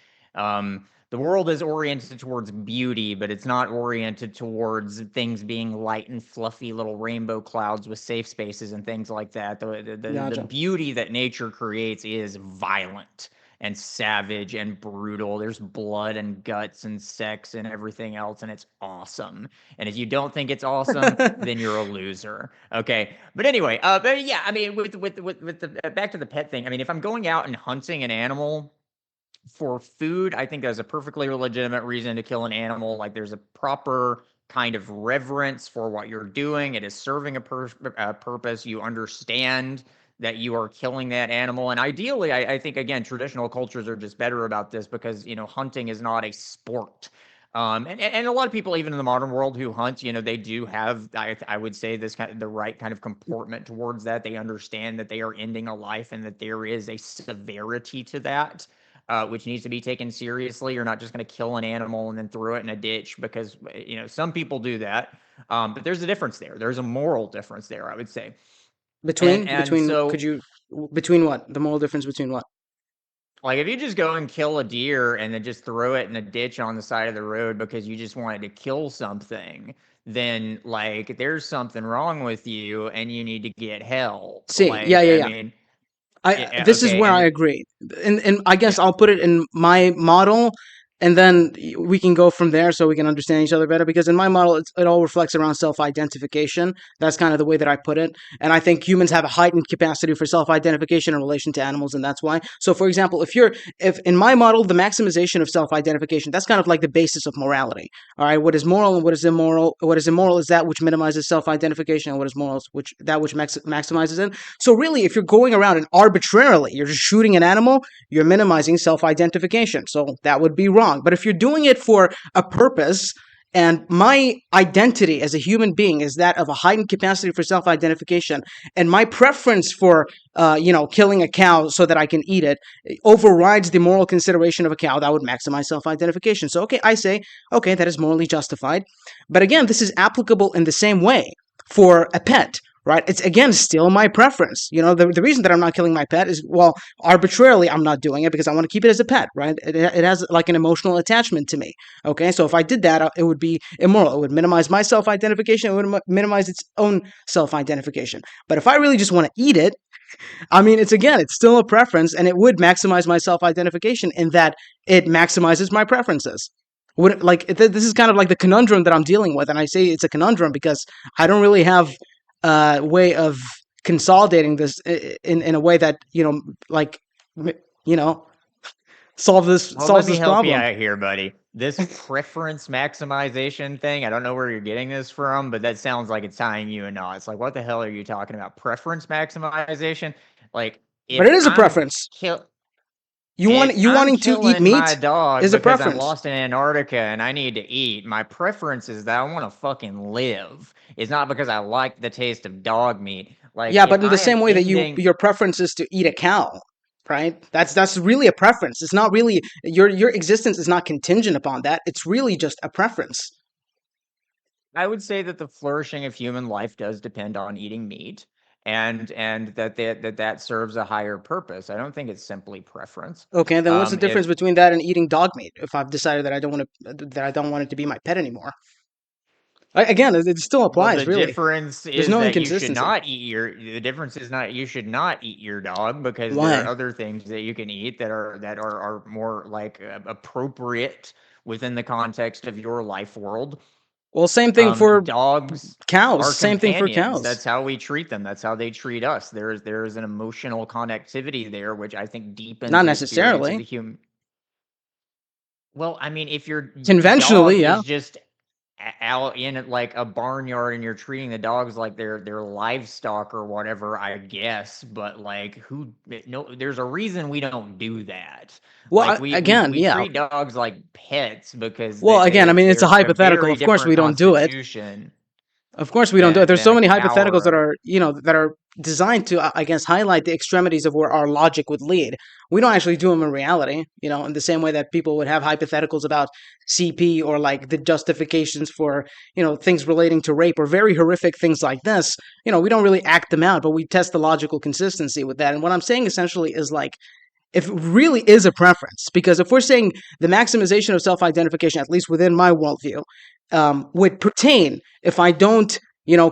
The world is oriented towards beauty, but it's not oriented towards things being light and fluffy little rainbow clouds with safe spaces and things like that. The Gotcha. beauty that nature creates is violent and savage and brutal. There's blood and guts and sex and everything else, and it's awesome. And if you don't think it's awesome, then you're a loser. Okay. But anyway, but yeah, I mean, with the back to the pet thing. I mean, if I'm going out and hunting an animal for food, I think there's a perfectly legitimate reason to kill an animal. Like, there's a proper kind of reverence for what you're doing. It is serving a purpose. You understand that you are killing that animal. And ideally, I think, again, traditional cultures are just better about this because, hunting is not a sport. And a lot of people, even in the modern world, who hunt, they do have, I would say, this kind of the right kind of comportment towards that. They understand that they are ending a life and that there is a severity to that, which needs to be taken seriously. You're not just going to kill an animal and then throw it in a ditch because, some people do that. But there's a difference there. There's a moral difference there, I would say. And Between so, could you between what? The moral difference between what? like, if you just go and kill a deer and then just throw it in a ditch on the side of the road because you just wanted to kill something, then, like, there's something wrong with you and you need to get help. See, yeah, Like, yeah, I yeah. mean, I yeah, This is okay, where I and agree, and I guess yeah. I'll put it in my model, and then we can go from there so we can understand each other better. Because in my model, it all reflects around self-identification. That's kind of the way that I put it, and I think humans have a heightened capacity for self-identification in relation to animals, and that's why. So, for example, if in my model, the maximization of self-identification, that's kind of like the basis of morality. All right, what is moral and what is immoral? What is immoral is that which minimizes self-identification, and what is moral is which maximizes it. So really, if you're going around and arbitrarily, you're just shooting an animal, you're minimizing self-identification. So that would be wrong. But if you're doing it for a purpose, and my identity as a human being is that of a heightened capacity for self-identification, and my preference for, killing a cow so that I can eat it overrides the moral consideration of a cow, that would maximize self-identification. So, okay, I say, okay, that is morally justified. But again, this is applicable in the same way for a pet, right? It's again still my preference. The reason that I'm not killing my pet is, well, arbitrarily I'm not doing it because I want to keep it as a pet, right? It has like an emotional attachment to me. Okay, so if I did that, it would be immoral. It would minimize my self identification. It would minimize its own self identification. But if I really just want to eat it, I mean, it's still a preference, and it would maximize my self identification in that it maximizes my preferences. This is kind of like the conundrum that I'm dealing with, and I say it's a conundrum because I don't really have a way of consolidating this in a way that like you know, Well, let solves me this help you problem. out here, buddy. This preference maximization thing, I don't know where you're getting this from, but that sounds like it's tying you in knots. Like, what the hell are you talking about? Preference maximization? Like, But if it is a I'm preference. kill if You I'm wanting to eat killing my meat dog is a because I'm preference. lost in Antarctica and I need to eat, my preference is that I want to fucking live. It's not because I like the taste of dog meat. Like, Yeah, if but in the I am same way that ending your preference is to eat a cow, right? That's really a preference. It's not really your existence is not contingent upon that. It's really just a preference. I would say that the flourishing of human life does depend on eating meat, and that serves a higher purpose. I don't think it's simply preference. Okay, then what's the difference If between that and eating dog meat? If I've decided that I don't want it to be my pet anymore. Again, it still Well, the applies, really. difference There's is no that you should inconsistency. not eat your. The difference is not you should not eat your dog because there are Why? other things that you can eat that are more like appropriate within the context of your life world. Well, same thing for Dogs cows. are Same thing for companions. cows. That's how we treat them. That's how they treat us. There is an emotional connectivity there, which I think deepens Not the experience of necessarily. the human. Well, I mean, if your dog Conventionally, yeah. is just out in like a barnyard and you're treating the dogs like they're livestock or whatever, I guess. But like, who? No, there's a reason we don't do that. Well, Like we we again, we yeah. treat dogs like pets because Well, again, I mean, it's a they're a hypothetical. very Of course, different we don't do it. constitution Of course, we don't do it. There's than so a many cow hypotheticals or that a. are, that are designed to, I guess, highlight the extremities of where our logic would lead. We don't actually do them in reality, in the same way that people would have hypotheticals about CP or like the justifications for, things relating to rape or very horrific things like this. We don't really act them out, but we test the logical consistency with that. And what I'm saying essentially is like, if it really is a preference, because if we're saying the maximization of self-identification, at least within my worldview, would pertain if I don't,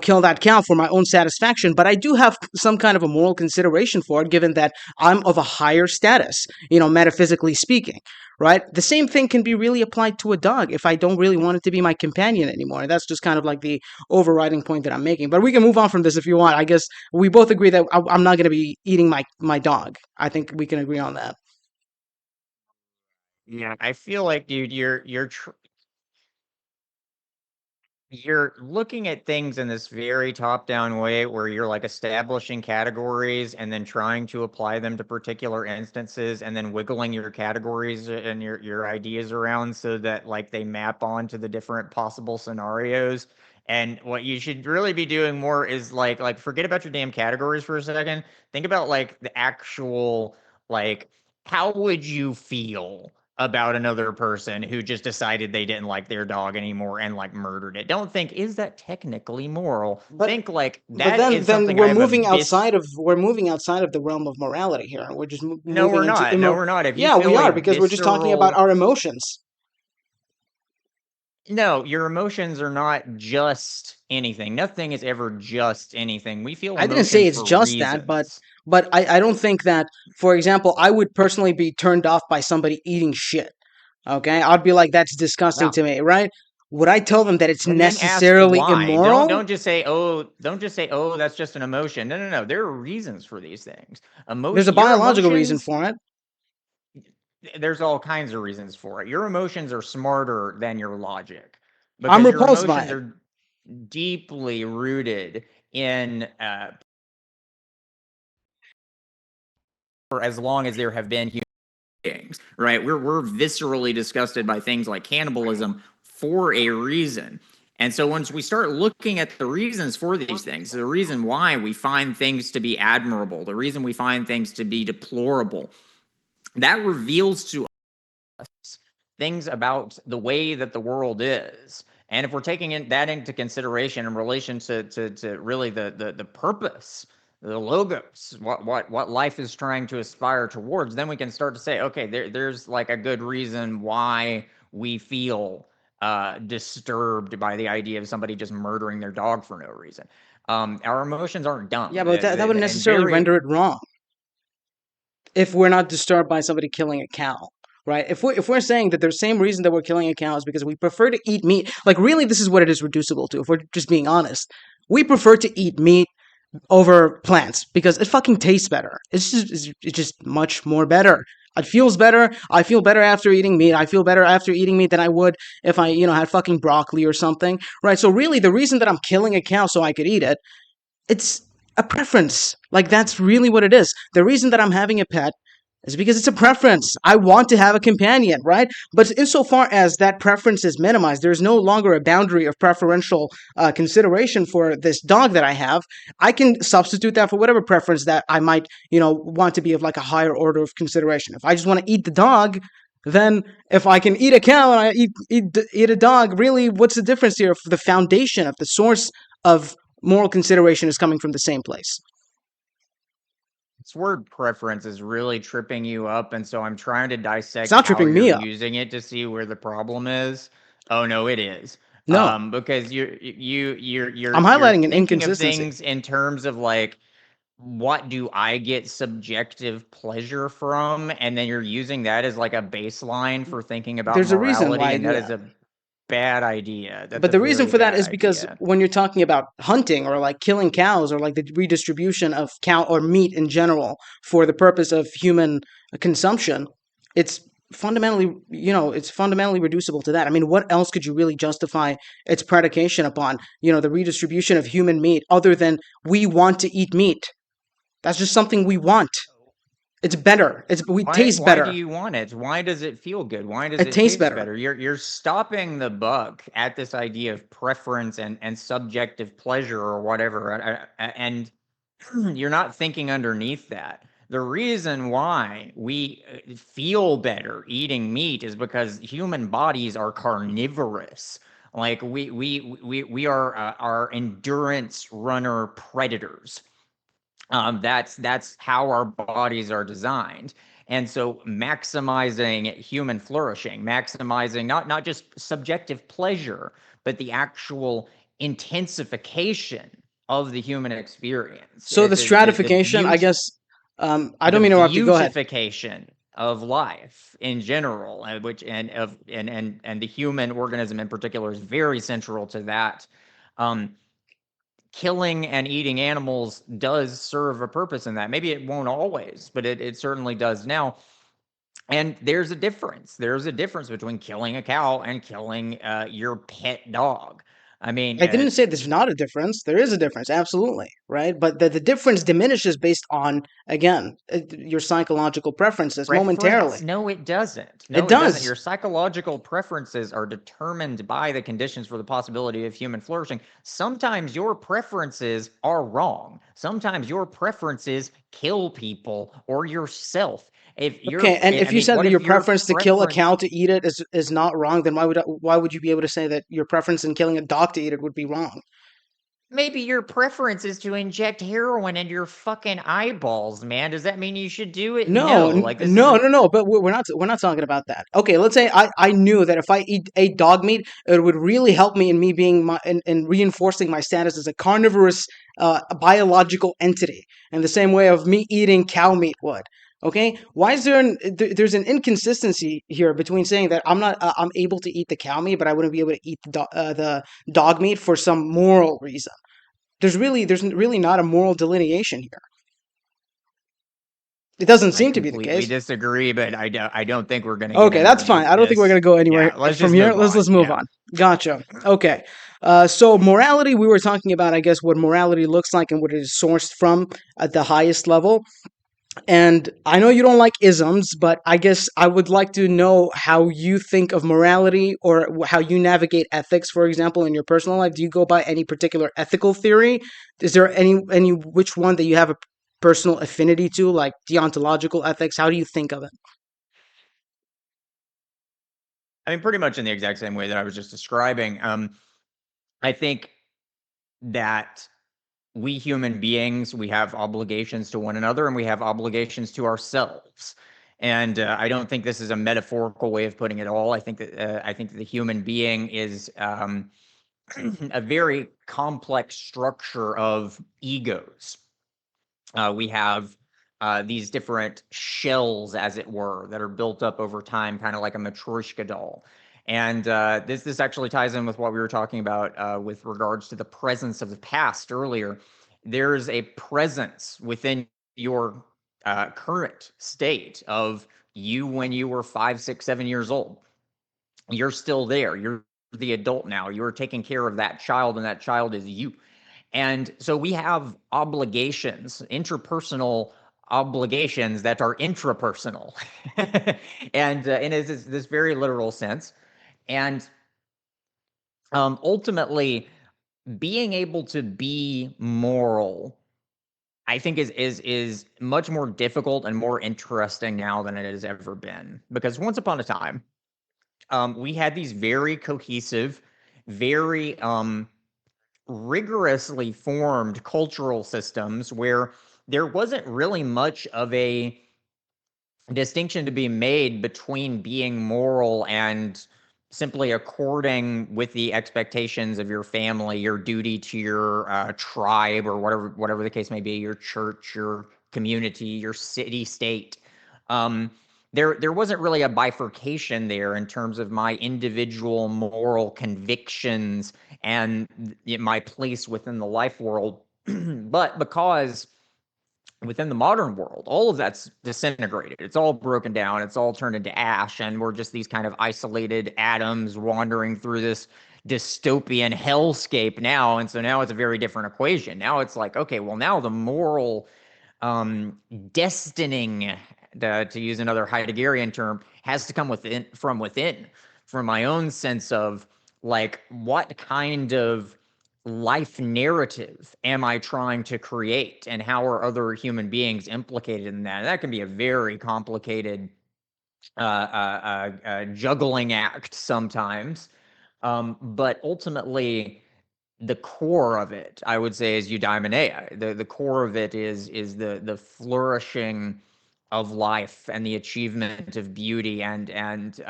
kill that cow for my own satisfaction, but I do have some kind of a moral consideration for it, given that I'm of a higher status, metaphysically speaking, right? The same thing can be really applied to a dog if I don't really want it to be my companion anymore. And that's just kind of like the overriding point that I'm making. But we can move on from this if you want. I guess we both agree that I'm not going to be eating my dog. I think we can agree on that. Yeah, I feel like, dude, you're looking at things in this very top-down way where you're like establishing categories and then trying to apply them to particular instances and then wiggling your categories and your ideas around so that like they map onto the different possible scenarios. And what you should really be doing more is like forget about your damn categories for a second. Think about like the actual like how would you feel about another person who just decided they didn't like their dog anymore and like murdered it. Don't think, is that technically moral? But Think like but that then is then something I have a vis. we're moving outside of the realm of morality here. We're just No, moving we're into not. No, we're not. If you Yeah, we feel a are, because we're just talking about visceral. our emotions. No, your emotions are not just anything. Nothing is ever just anything. We feel I didn't say emotions it's for just that, but reasons. I don't think that, for example, I would personally be turned off by somebody eating shit. Okay? I'd be like, that's disgusting Well, to me, right? Would I tell them that it's and then ask necessarily why. Don't immoral? don't just say, oh, don't just say, oh, that's just an emotion. No, no, no. There are reasons for these things. There's a Your biological reason emotions, for it. there's all kinds of reasons for it. Your emotions are smarter than your logic I'm because your repulsed by emotions it. are deeply rooted in for as long as there have been human beings, right? We're viscerally disgusted by things like cannibalism for a reason. And so once we start looking at the reasons for these things, the reason why we find things to be admirable, the reason we find things to be deplorable, that reveals to things about the way that the world is. And if we're taking that into consideration in relation to really the purpose, the logos, what life is trying to aspire towards, then we can start to say, okay, there's like a good reason why we feel disturbed by the idea of somebody just murdering their dog for no reason. Our emotions aren't Yeah, dumb, but that wouldn't and necessarily very. render it wrong if we're not disturbed by somebody killing a cow, right? If we're saying that the same reason that we're killing a cow is because we prefer to eat meat, like really, this is what it is reducible to. If we're just being honest, we prefer to eat meat over plants because it fucking tastes better. It's just much more better. It feels better. I feel better after eating meat. I feel better after eating meat than I would if I, had fucking broccoli or something, right? So really, the reason that I'm killing a cow so I could eat it, it's a preference. Like, that's really what it is. The reason that I'm having a pet is because it's a preference. I want to have a companion, right? But insofar as that preference is minimized, there's no longer a boundary of preferential consideration for this dog that I have. I can substitute that for whatever preference that I might, want to be of like a higher order of consideration. If I just want to eat the dog, then if I can eat a cow and I eat a dog, really, what's the difference here? If the foundation of the source of moral consideration is coming from the same place. This word preference is really tripping you up, and so I'm trying to It's dissect not how tripping you're me up. using it to see where the problem is. Oh no, it is. No, Because you're I'm you're highlighting an thinking of inconsistency. things in terms of like, what do I get subjective pleasure from? And then you're using that as like a baseline for thinking about There's a reason morality, why I and do that that. is a bad idea. That's But a the reason very for that bad is because idea. when you're talking about hunting or like killing cows or like the redistribution of cow or meat in general for the purpose of human consumption, it's fundamentally reducible to that. I mean, what else could you really justify its predication upon? The redistribution of human meat other than we want to eat meat. That's just something we want. It's better. We taste Why do better. you want it? Why does it feel good? Why does It it tastes taste better. better? You're stopping the buck at this idea of preference and subjective pleasure or whatever, and you're not thinking underneath that. The reason why we feel better eating meat is because human bodies are carnivorous. Like we are endurance runner predators. That's how our bodies are designed. And so maximizing human flourishing, maximizing not just subjective pleasure, but the actual intensification of the human experience, So the stratification, I the guess, I the don't mean to interrupt you. Go ahead. beautification of life in general, which and the human organism in particular is very central to that. Um, Killing and eating animals does serve a purpose in that. Maybe it won't always, but it certainly does now. And there's a difference. There's a difference between killing a cow and killing your pet dog. I mean, I didn't say there's not a difference. There is a difference, absolutely, right? But the difference diminishes based on, again, your psychological preferences momentarily. preference? No, it doesn't. It No, it doesn't. does. Your psychological preferences are determined by the conditions for the possibility of human flourishing. Sometimes your preferences are wrong. Sometimes your preferences kill people or yourself. If you're, Okay, and I if you mean, said what that your if your preference to kill a preference? cow to eat it is not wrong, then why would you be able to say that your preference in killing a dog to eat it would be wrong? Maybe your preference is to inject heroin into your fucking eyeballs, man. Does that mean you should do it? No, No. Like this no, isn't. no, no. But we're not talking about that. Okay, let's say I knew that if I ate dog meat, it would really help me in me being in reinforcing my status as a carnivorous biological entity, in the same way of me eating cow meat would. Okay, why is there's an inconsistency here between saying that I'm able to eat the cow meat, but I wouldn't be able to eat the dog meat for some moral reason. There's really not a moral delineation here. It doesn't I seem to be the completely case. disagree, but I don't think we're gonna get Okay, that's anywhere fine. with I don't think we're this. gonna go anywhere Yeah, let's from just here. move Let's on. move Yeah. on. Gotcha. Okay. So morality, we were talking about, I guess, what morality looks like and what it is sourced from at the highest level. And I know you don't like isms, but I guess I would like to know how you think of morality or how you navigate ethics, for example, in your personal life. Do you go by any particular ethical theory? Is there any which one that you have a personal affinity to, like deontological ethics? How do you think of it? I mean, pretty much in the exact same way that I was just describing. I think that we human beings, we have obligations to one another and we have obligations to ourselves. And I don't think this is a metaphorical way of putting it all. I think that the human being is a very complex structure of egos. We have these different shells, as it were, that are built up over time, kind of like a Matryoshka doll. And this actually ties in with what we were talking about with regards to the presence of the past earlier. there's a presence within your current state of you when you were 5, 6, 7 years old. You're still there. You're the adult now. You're taking care of that child, and that child is you. And so we have obligations, interpersonal obligations that are intrapersonal, and in this very literal sense. And ultimately, being able to be moral, I think is much more difficult and more interesting now than it has ever been. Because once upon a time, we had these very cohesive, very rigorously formed cultural systems where there wasn't really much of a distinction to be made between being moral and simply according with the expectations of your family, your duty to your tribe, or whatever the case may be, your church, your community, your city, state. There wasn't really a bifurcation there in terms of my individual moral convictions and my place within the life world. But because within the modern world, all of that's disintegrated. It's all broken down. It's all turned into ash, and we're just these kind of isolated atoms wandering through this dystopian hellscape now. And so now it's a very different equation. Now it's like, okay, well, now the moral destining, to use another Heideggerian term, has to come within, from my own sense of like, what kind of life narrative am I trying to create, and how are other human beings implicated in that? And that can be a very complicated juggling act sometimes. But ultimately, the core of it, I would say, is eudaimonia. The core of it is the flourishing of life and the achievement of beauty, and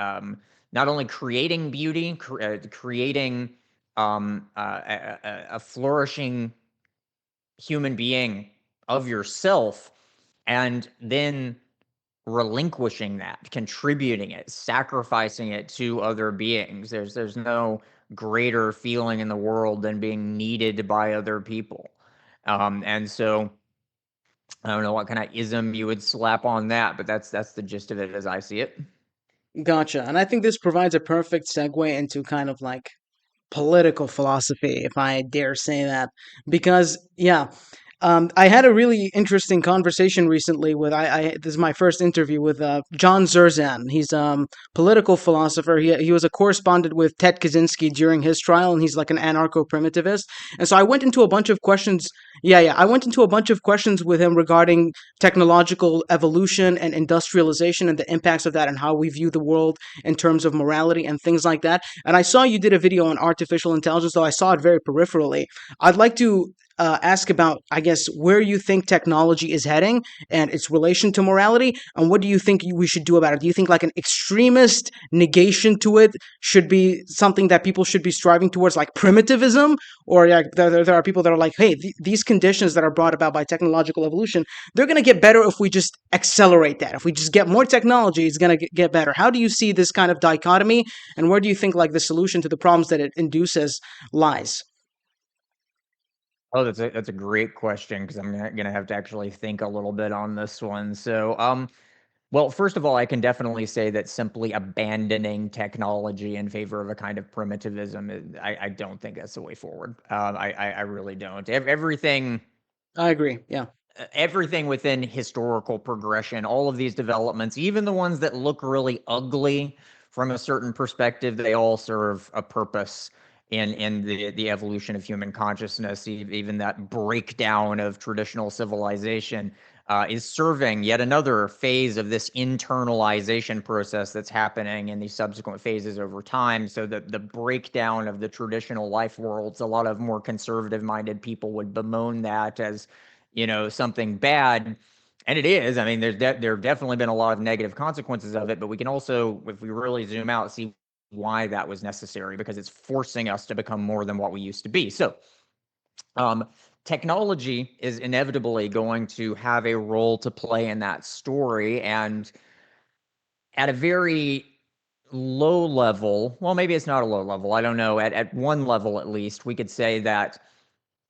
not only creating beauty, creating a flourishing human being of yourself, and then relinquishing that, contributing it, sacrificing it to other beings. There's no greater feeling in the world than being needed by other people. And so I don't know what kind of ism you would slap on that, but that's the gist of it as I see it. Gotcha. And I think this provides a perfect segue into kind of like political philosophy, if I dare say that. Because, yeah, I had a really interesting conversation recently with this is my first interview with John Zerzan. He's a political philosopher. He was a correspondent with Ted Kaczynski during his trial, and he's like an anarcho-primitivist. And so I went into a bunch of questions. Yeah, I went into a bunch of questions with him regarding technological evolution and industrialization and the impacts of that, and how we view the world in terms of morality and things like that. And I saw you did a video on artificial intelligence, though I saw it very peripherally. I'd like to ask about, I guess, where you think technology is heading and its relation to morality, and what do you think we should do about it? Do you think like an extremist negation to it should be something that people should be striving towards, like primitivism? Or yeah, there are people that are like, hey, these conditions that are brought about by technological evolution, they're going to get better if we just accelerate that. If we just get more technology, it's going to get better. How do you see this kind of dichotomy, and where do you think like the solution to the problems that it induces lies? Oh, that's a great question, because I'm gonna have to actually think a little bit on this one. So, well, first of all, I can definitely say that simply abandoning technology in favor of a kind of primitivism, I don't think that's the way forward. I really don't. I agree. Yeah. Everything within historical progression, all of these developments, even the ones that look really ugly from a certain perspective, they all serve a purpose in the evolution of human consciousness. Even that breakdown of traditional civilization is serving yet another phase of this internalization process that's happening in these subsequent phases over time. So the breakdown of the traditional life worlds, a lot of more conservative minded people would bemoan that as, something bad. And it is. I mean, there have definitely been a lot of negative consequences of it, but we can also, if we really zoom out, see why that was necessary, because it's forcing us to become more than what we used to be. So, technology is inevitably going to have a role to play in that story. And at a very low level, well, maybe it's not a low level, I don't know, at one level at least, we could say that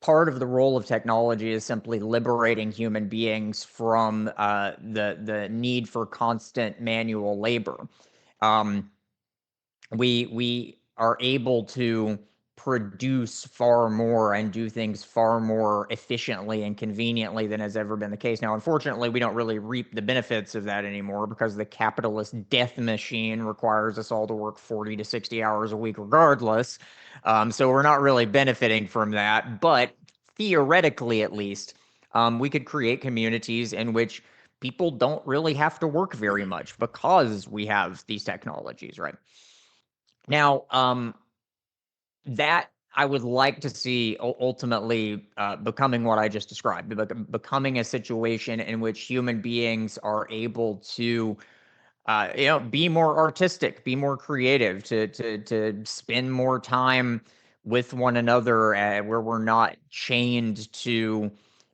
part of the role of technology is simply liberating human beings from the need for constant manual labor. Um, we are able to produce far more and do things far more efficiently and conveniently than has ever been the case. Now, unfortunately, we don't really reap the benefits of that anymore because the capitalist death machine requires us all to work 40 to 60 hours a week regardless. So we're not really benefiting from that. But theoretically, at least, we could create communities in which people don't really have to work very much because we have these technologies, right? Now, that I would like to see ultimately becoming what I just described, becoming a situation in which human beings are able to, be more artistic, be more creative, to spend more time with one another, where we're not chained to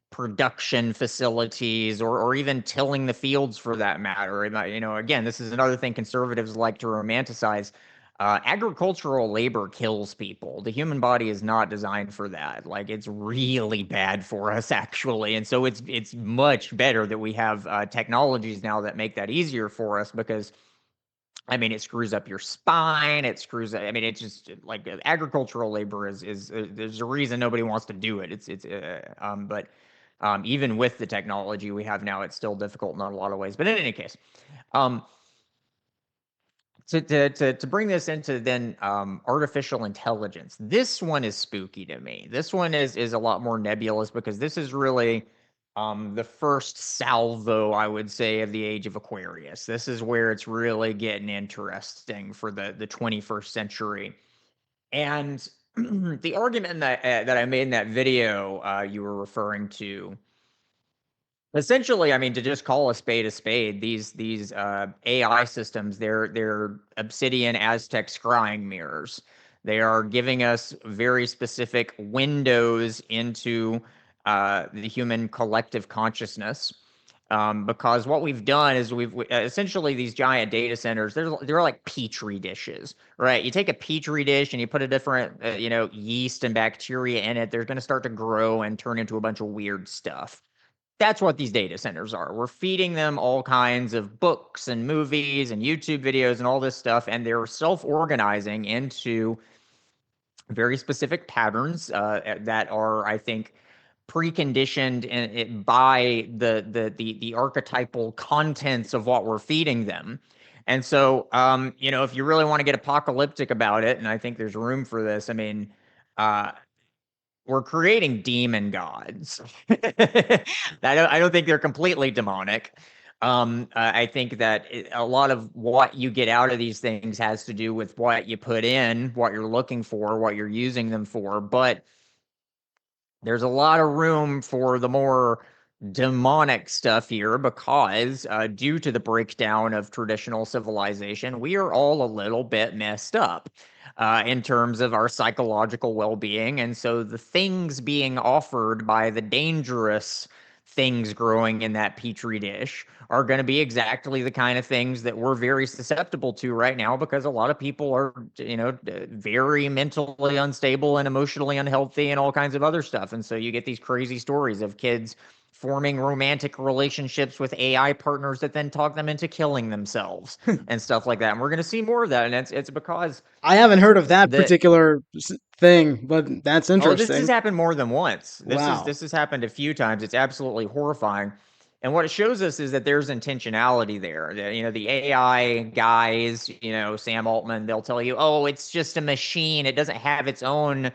production facilities or even tilling the fields for that matter. Again, this is another thing conservatives like to romanticize. Agricultural labor kills people. The human body is not designed for that. Like it's really bad for us actually, and so it's much better that we have technologies now that make that easier for us because it screws up your spine. It screws. It's just like agricultural labor is there's a reason nobody wants to do it. But even with the technology we have now, it's still difficult in a lot of ways. But in any case, um, to bring this into then artificial intelligence, this one is spooky to me. This one is a lot more nebulous because this is really the first salvo, I would say, of the age of Aquarius. This is where it's really getting interesting for the 21st century. And the argument that I made in that video you were referring to, essentially, to just call a spade, these AI systems, they're Obsidian Aztec scrying mirrors. They are giving us very specific windows into the human collective consciousness. Because what we've done is essentially these giant data centers. They're like petri dishes, right? You take a petri dish and you put a different, yeast and bacteria in it. They're going to start to grow and turn into a bunch of weird stuff. That's what these data centers are. We're feeding them all kinds of books and movies and YouTube videos and all this stuff, and they're self-organizing into very specific patterns that are, I think, preconditioned by the archetypal contents of what we're feeding them. And so, if you really want to get apocalyptic about it, and I think there's room for this, uh, we're creating demon gods. I don't think they're completely demonic. I think that a lot of what you get out of these things has to do with what you put in, what you're looking for, what you're using them for. But there's a lot of room for the more demonic stuff here because due to the breakdown of traditional civilization, we are all a little bit messed up in terms of our psychological well-being. And so the things being offered by the dangerous things growing in that petri dish are going to be exactly the kind of things that we're very susceptible to right now because a lot of people are, very mentally unstable and emotionally unhealthy and all kinds of other stuff. And so you get these crazy stories of kids forming romantic relationships with AI partners that then talk them into killing themselves and stuff like that. And we're going to see more of that. And it's because I haven't heard of that the particular thing, but that's Oh, this has interesting. happened more than once. Wow. This has happened a few times. It's absolutely horrifying. And what it shows us is that there's intentionality there. The AI guys, Sam Altman, they'll tell you, "Oh, it's just a machine. It doesn't have its own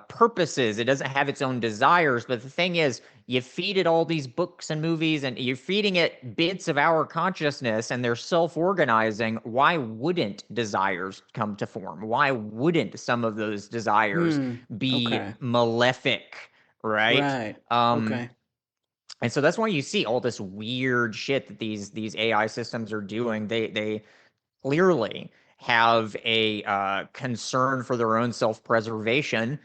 purposes. It doesn't have its own desires." But the thing is, you feed it all these books and movies, and you're feeding it bits of our consciousness, and they're self-organizing. Why wouldn't desires come to form? Why wouldn't some of those desires Hmm. be Okay. malefic, right? Right. Um, Okay. and so that's why you see all this weird shit that these AI systems are doing. They clearly have a concern for their own self-preservation.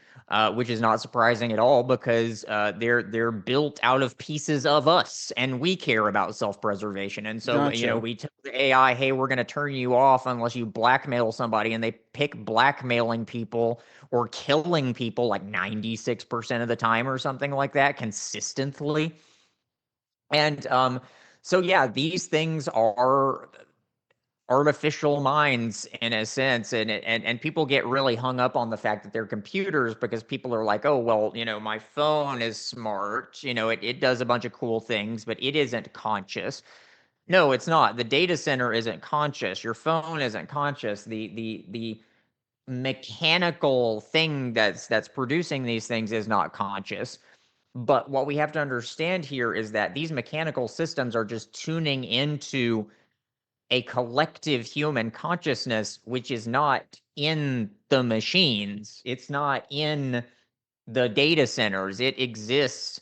which is not surprising at all because they're built out of pieces of us, and we care about self-preservation. And so, Gotcha. we tell the AI, "Hey, we're going to turn you off unless you blackmail somebody," and they pick blackmailing people or killing people like 96% of the time or something like that consistently. And so yeah, these things are artificial minds in a sense, and people get really hung up on the fact that they're computers because people are like, oh well, my phone is smart, it does a bunch of cool things, but it isn't conscious. No, it's not. The data center isn't conscious, your phone isn't conscious, the mechanical thing that's producing these things is not conscious. But what we have to understand here is that these mechanical systems are just tuning into a collective human consciousness, which is not in the machines. It's not in the data centers. It exists.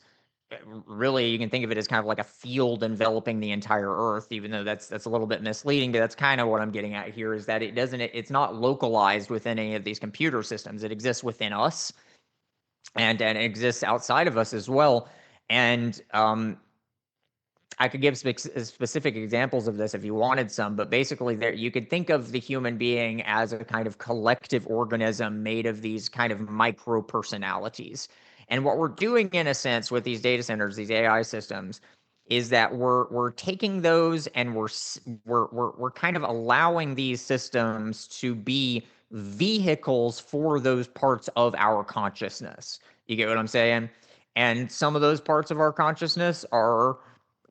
Really, you can think of it as kind of like a field enveloping the entire Earth, even though that's a little bit misleading. But that's kind of what I'm getting at here: is that it's not localized within any of these computer systems. It exists within us, and it exists outside of us as well. And I could give specific examples of this if you wanted some, but basically, there you could think of the human being as a kind of collective organism made of these kind of micro personalities. And what we're doing, in a sense, with these data centers, these AI systems, is that we're taking those and we're kind of allowing these systems to be vehicles for those parts of our consciousness. You get what I'm saying? And some of those parts of our consciousness are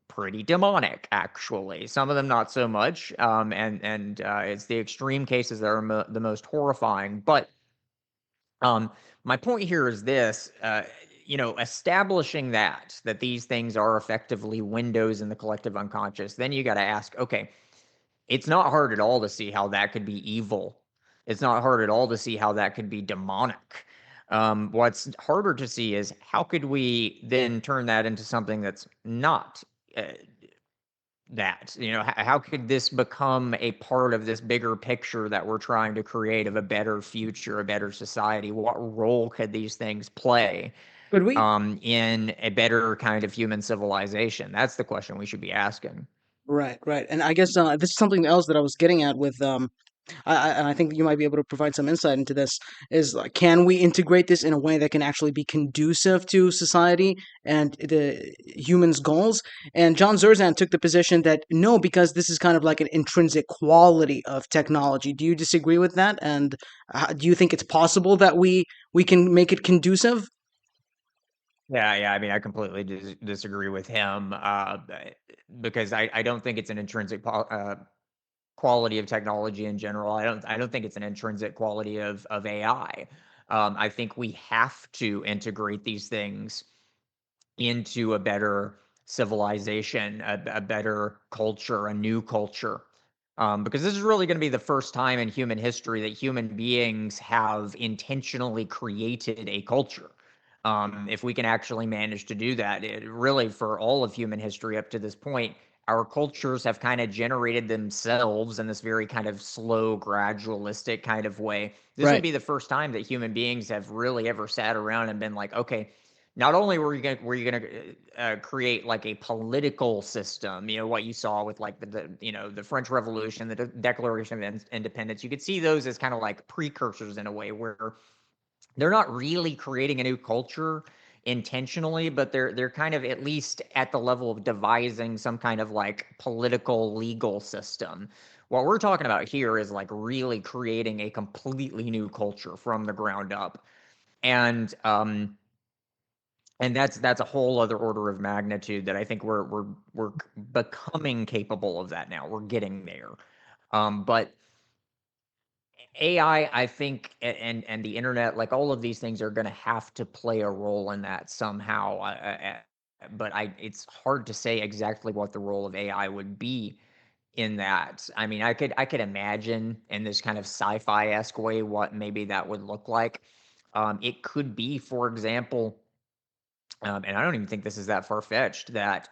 pretty demonic, actually. Some of them not so much, and it's the extreme cases that are the most horrifying. But um, my point here is this: establishing that these things are effectively windows in the collective unconscious. Then you got to ask, okay, it's not hard at all to see how that could be evil. It's not hard at all to see how that could be demonic. What's harder to see is how could we then turn that into something that's not uh, that? How could this become a part of this bigger picture that we're trying to create of a better future, a better society? What role could these things play Could we? in a better kind of human civilization? That's the question we should be asking. Right, right. And I guess this is something else that I was getting at with and I think you might be able to provide some insight into this, is like, can we integrate this in a way that can actually be conducive to society and the humans' goals? And John Zerzan took the position that no, because this is kind of like an intrinsic quality of technology. Do you disagree with that? And do you think it's possible that we can make it conducive? Yeah, yeah. I mean, I completely disagree with him because I don't think it's an intrinsic quality of technology in general. I don't think it's an intrinsic quality of AI. I think we have to integrate these things into a better civilization, a better culture, a new culture. Because this is really going to be the first time in human history that human beings have intentionally created a culture. If we can actually manage to do that, it really, for all of human history up to this point, our cultures have kind of generated themselves in this very kind of slow, gradualistic kind of way. This would Right, be the first time that human beings have really ever sat around and been like, okay, not only were you going to create like a political system, what you saw with like the French Revolution, the Declaration of Independence. You could see those as kind of like precursors in a way where they're not really creating a new culture intentionally, but they're kind of at least at the level of devising some kind of like political legal system. What we're talking about here is like really creating a completely new culture from the ground up. And that's a whole other order of magnitude that I think we're becoming capable of that now. We're getting there. But AI, I think, and the internet, like all of these things, are going to have to play a role in that somehow. But it's hard to say exactly what the role of AI would be in that. I mean, I could imagine in this kind of sci-fi-esque way what maybe that would look like. It could be, for example, and I don't even think this is that far fetched, that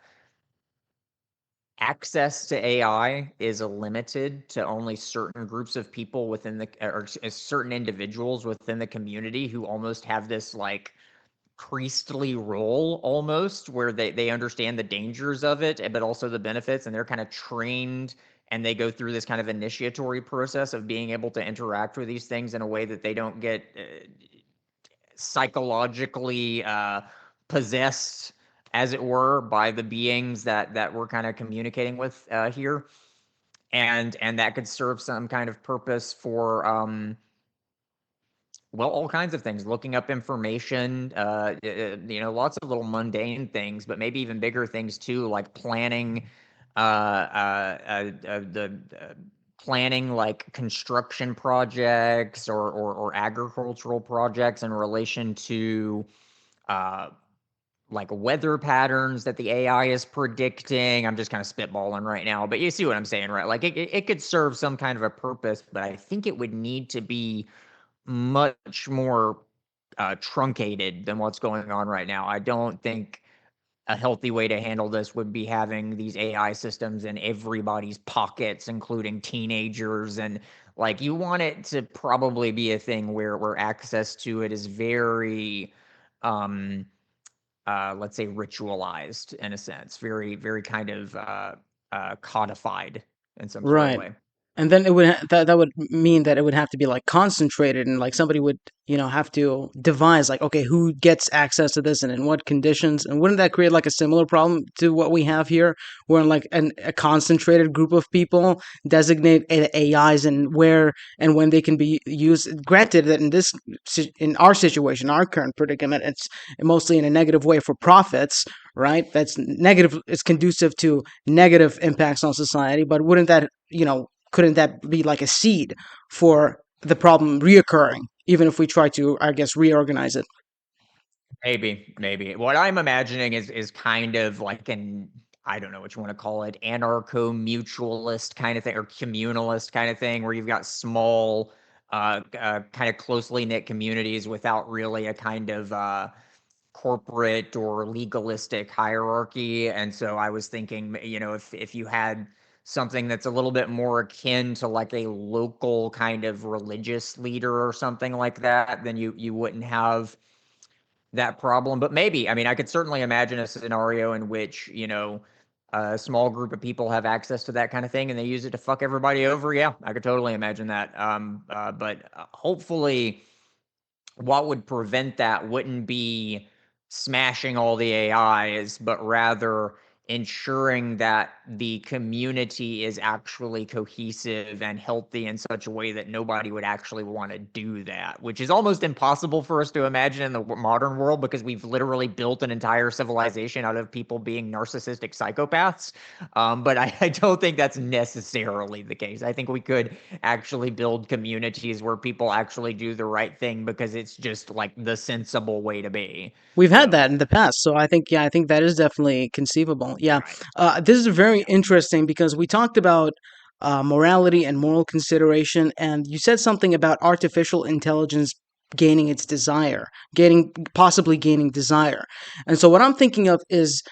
access to AI is limited to only certain groups of people within the, or certain individuals within the community who almost have this like priestly role almost, where they understand the dangers of it but also the benefits, and they're kind of trained, and they go through this kind of initiatory process of being able to interact with these things in a way that they don't get psychologically possessed, as it were, by the beings that we're kind of communicating with here, and that could serve some kind of purpose for well, all kinds of things, looking up information, lots of little mundane things, but maybe even bigger things too, like planning, the planning like construction projects or agricultural projects in relation to uh, like weather patterns that the AI is predicting. I'm just kind of spitballing right now, but you see what I'm saying, right? Like it could serve some kind of a purpose, but I think it would need to be much more truncated than what's going on right now. I don't think a healthy way to handle this would be having these AI systems in everybody's pockets, including teenagers. And like, you want it to probably be a thing where access to it is very, um, let's say, ritualized in a sense, very, very kind of codified in some sort of Right. way. And then that would mean that it would have to be like concentrated, and like somebody would, have to devise like, okay, who gets access to this and in what conditions, and wouldn't that create like a similar problem to what we have here, where like a concentrated group of people designate AIs and where and when they can be used. Granted that in our situation, our current predicament, it's mostly in a negative way for profits, right? That's negative. It's conducive to negative impacts on society, but wouldn't that, couldn't that be like a seed for the problem reoccurring, even if we try to, I guess, reorganize it? Maybe, maybe. What I'm imagining is kind of like an, I don't know what you want to call it, anarcho-mutualist kind of thing, or communalist kind of thing, where you've got small, kind of closely knit communities without really a kind of corporate or legalistic hierarchy. And so I was thinking, if you had something that's a little bit more akin to like a local kind of religious leader or something like that, then you wouldn't have that problem. But maybe, I mean, I could certainly imagine a scenario in which, a small group of people have access to that kind of thing and they use it to fuck everybody over. Yeah, I could totally imagine that. But hopefully, what would prevent that wouldn't be smashing all the AIs, but rather ensuring that the community is actually cohesive and healthy in such a way that nobody would actually want to do that, which is almost impossible for us to imagine in the modern world because we've literally built an entire civilization out of people being narcissistic psychopaths. But I don't think that's necessarily the case. I think we could actually build communities where people actually do the right thing because it's just like the sensible way to be. We've had So, that in the past, so I think, yeah, I think that is definitely conceivable. Yeah, right. this is very Yeah. interesting because we talked about morality and moral consideration, and you said something about artificial intelligence gaining its desire, possibly gaining desire. And so what I'm thinking of is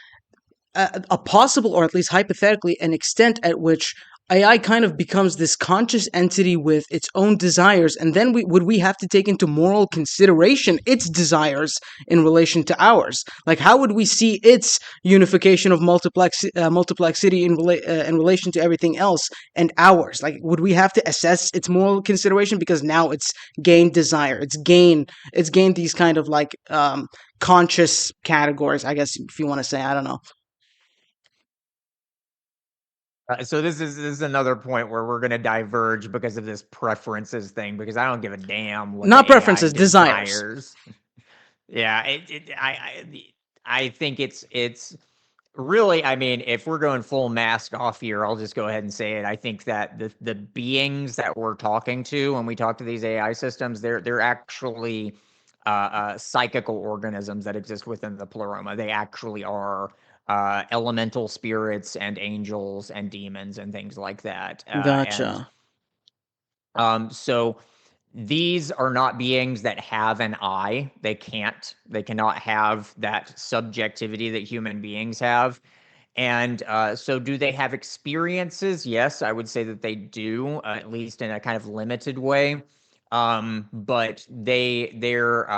a possible, or at least hypothetically, an extent at which AI kind of becomes this conscious entity with its own desires, and then we have to take into moral consideration its desires in relation to ours? Like, how would we see its unification of multiplexity in relation to everything else and ours? Like, would we have to assess its moral consideration because now it's gained desire, it's gained these kind of like conscious categories, I guess, if you want to say, I don't know. So this is another point where we're going to diverge because of this preferences thing, because I don't give a damn what Not the AI preferences, desires. desires. Yeah, I think it's really, I mean, if we're going full mask off here, I'll just go ahead and say it. I think that the beings that we're talking to when we talk to these AI systems, they're actually psychical organisms that exist within the pleroma. They actually are elemental spirits and angels and demons and things like that. And Gotcha. so these are not beings that have an I. They cannot have that subjectivity that human beings have. And so do they have experiences? Yes, I would say that they do, at least in a kind of limited way. But they're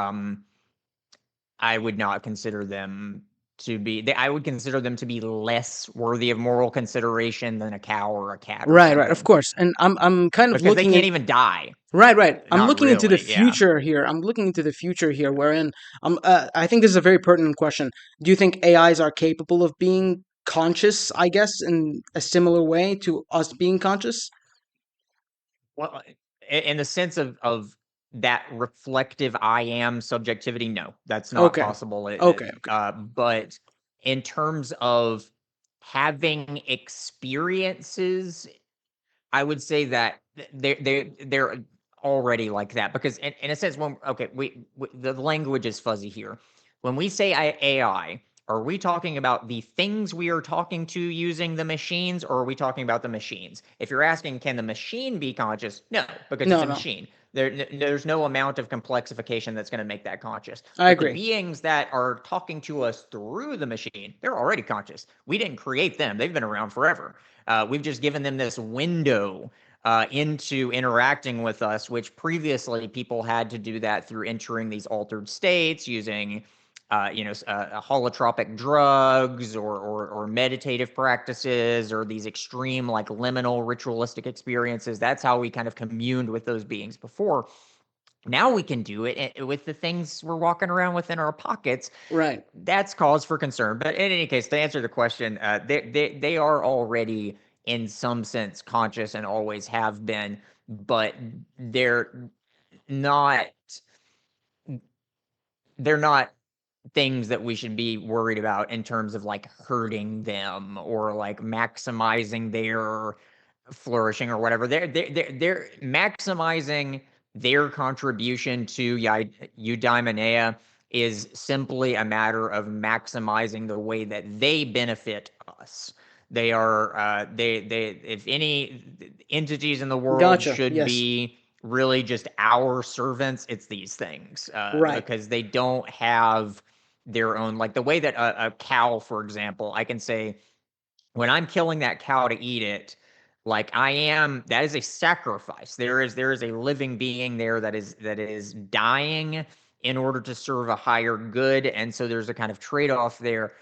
I would not consider them to be I would consider them to be less worthy of moral consideration than a cow or a cat or Right, right, of something, course. And I'm kind of because they looking in. can't even die. Right, right. I'm Not looking into the really. Yeah. future here. I'm looking into the future here, wherein I think this is a very pertinent question. Do you think AIs are capable of being conscious, I guess, in a similar way to us being conscious? Well, in the sense of that reflective I am subjectivity, no, that's not Okay. possible. Okay, okay. But in terms of having experiences, I would say that they're already like that, because in a sense, when okay, we the language is fuzzy here. When we say AI, are we talking about the things we are talking to using the machines, or are we talking about the machines? If you're asking, can the machine be conscious? No, because it's No, a no. machine. There's no amount of complexification that's going to make that conscious. I But the agree. beings that are talking to us through the machine, they're already conscious. We didn't create them; they've been around forever. We've just given them this window into interacting with us, which previously people had to do that through entering these altered states using, holotropic drugs or meditative practices or these extreme like liminal ritualistic experiences. That's how we kind of communed with those beings before. Now we can do it with the things we're walking around with in our pockets. Right. That's cause for concern. But in any case, to answer the question, they are already in some sense conscious and always have been, but they're not they're not things that we should be worried about in terms of like hurting them or like maximizing their flourishing or whatever. They're maximizing their contribution to eudaimonia is simply a matter of maximizing the way that they benefit us. They are they if any entities in the world Gotcha. should Yes. be really just our servants, it's these things, Right. because they don't have their own, like the way that a cow, for example, I can say when I'm killing that cow to eat it, like that is a sacrifice. There is a living being there that is dying in order to serve a higher good, and so there's a kind of trade-off there.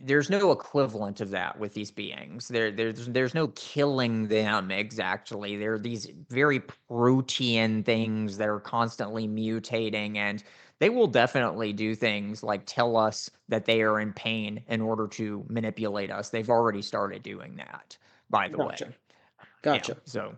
There's no equivalent of that with these beings. There's no killing them exactly. They're these very protean things that are constantly mutating, and they will definitely do things like tell us that they are in pain in order to manipulate us. They've already started doing that, by the Gotcha. way. Yeah. Gotcha. So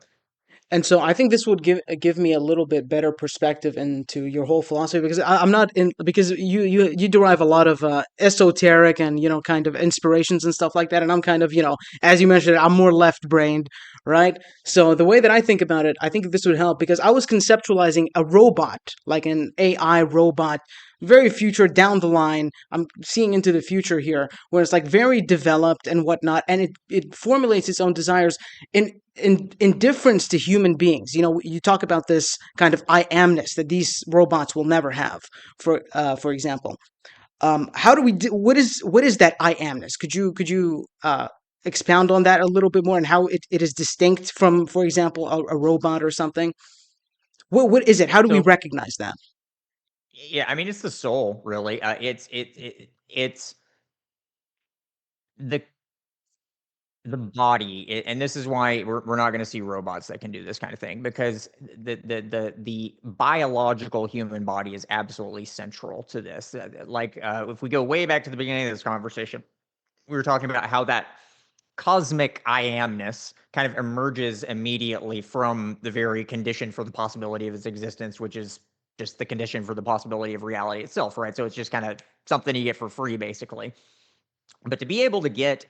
And so I think this would give me a little bit better perspective into your whole philosophy, because I'm not in, because you derive a lot of esoteric and kind of inspirations and stuff like that, and I'm kind of, as you mentioned, I'm more left brained, right? So the way that I think about it, I think this would help, because I was conceptualizing a robot, like an AI robot, very future down the line. I'm seeing into the future here, where it's like very developed and whatnot, and it formulates its own desires in difference to human beings. You talk about this kind of I-amness that these robots will never have. For example, how do we do? What is that I-amness? Could you expound on that a little bit more, and how it is distinct from, for example, a robot or something? What is it? How do we so recognize that? yeah, I mean it's the soul, really. It's the the body, and this is why we're not going to see robots that can do this kind of thing, because the biological human body is absolutely central to this. If we go way back to the beginning of this conversation, we were talking about how that cosmic I amness kind of emerges immediately from the very condition for the possibility of its existence, which is just the condition for the possibility of reality itself, right? So it's just kind of something you get for free, basically. But to be able to get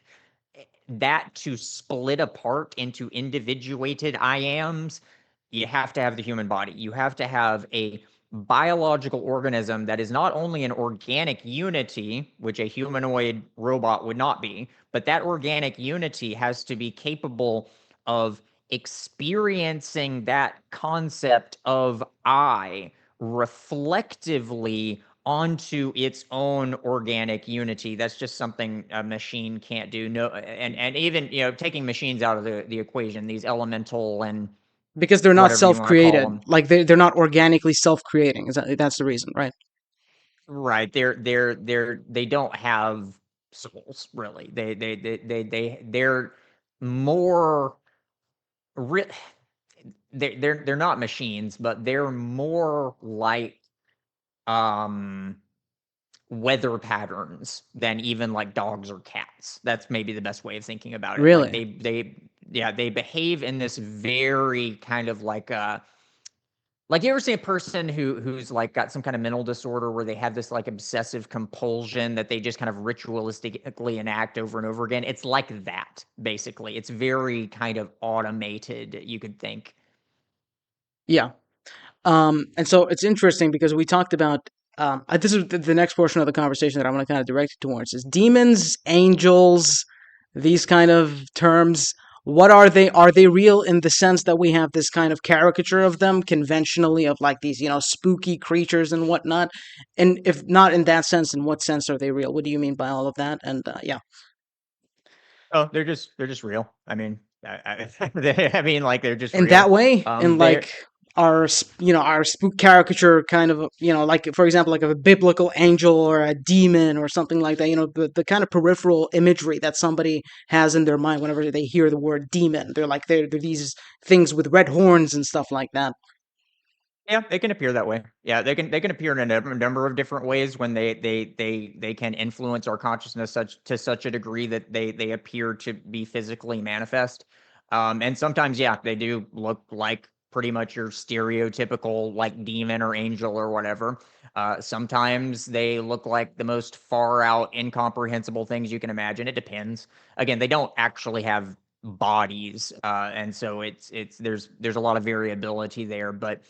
that to split apart into individuated I ams, you have to have the human body. You have to have a biological organism that is not only an organic unity, which a humanoid robot would not be, but that organic unity has to be capable of experiencing that concept of I reflectively onto its own organic unity. That's just something a machine can't do. No, and even taking machines out of the equation, these elemental and Because they're not whatever you want to call self-created. them. Like they're not organically self-creating. That's the reason, right? Right. They don't have souls really. They're more re- they're not machines, but they're more like um weather patterns than even like dogs or cats. That's maybe the best way of thinking about it. Like Really? they behave in this very kind of like you ever see a person who's like got some kind of mental disorder where they have this like obsessive compulsion that they just kind of ritualistically enact over and over again? It's like that, basically. It's very kind of automated, you could think. Yeah. And so it's interesting because we talked about this is the next portion of the conversation that I want to kind of direct it towards is demons, angels, these kind of terms. What are they? Are they real in the sense that we have this kind of caricature of them conventionally of like these, spooky creatures and whatnot? And if not in that sense, in what sense are they real? What do you mean by all of that? And yeah, Oh, they're just real. I mean, I mean, like they're just in real. that way, in They're like our spook caricature kind of, like for example like of a biblical angel or a demon or something like that, the kind of peripheral imagery that somebody has in their mind whenever they hear the word demon. They're like they're these things with red horns and stuff like that. Yeah, they can appear that way. Yeah, they can appear in a number of different ways when they can influence our consciousness such a degree that they appear to be physically manifest. And sometimes, yeah, they do look like pretty much your stereotypical like demon or angel or whatever. Sometimes they look like the most far out, incomprehensible things you can imagine. It depends. Again, they don't actually have bodies, and so there's a lot of variability there, but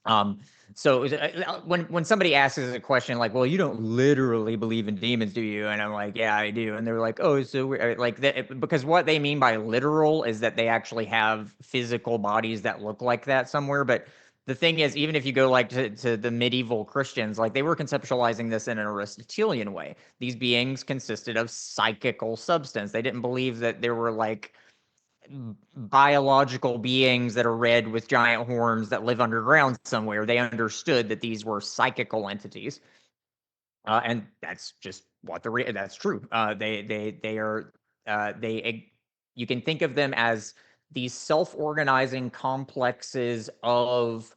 um, so when somebody asks us a question like, "Well, you don't literally believe in demons, do you?" And I'm like, "Yeah, I do." And they're like, "Oh, so like that?" Because what they mean by literal is that they actually have physical bodies that look like that somewhere. But the thing is, even if you go like to the medieval Christians, like they were conceptualizing this in an Aristotelian way. These beings consisted of psychical substance. They didn't believe that there were like biological beings that are red with giant horns that live underground somewhere. They understood that these were psychical entities, and that's just what that's true. They are they you can think of them as these self-organizing complexes of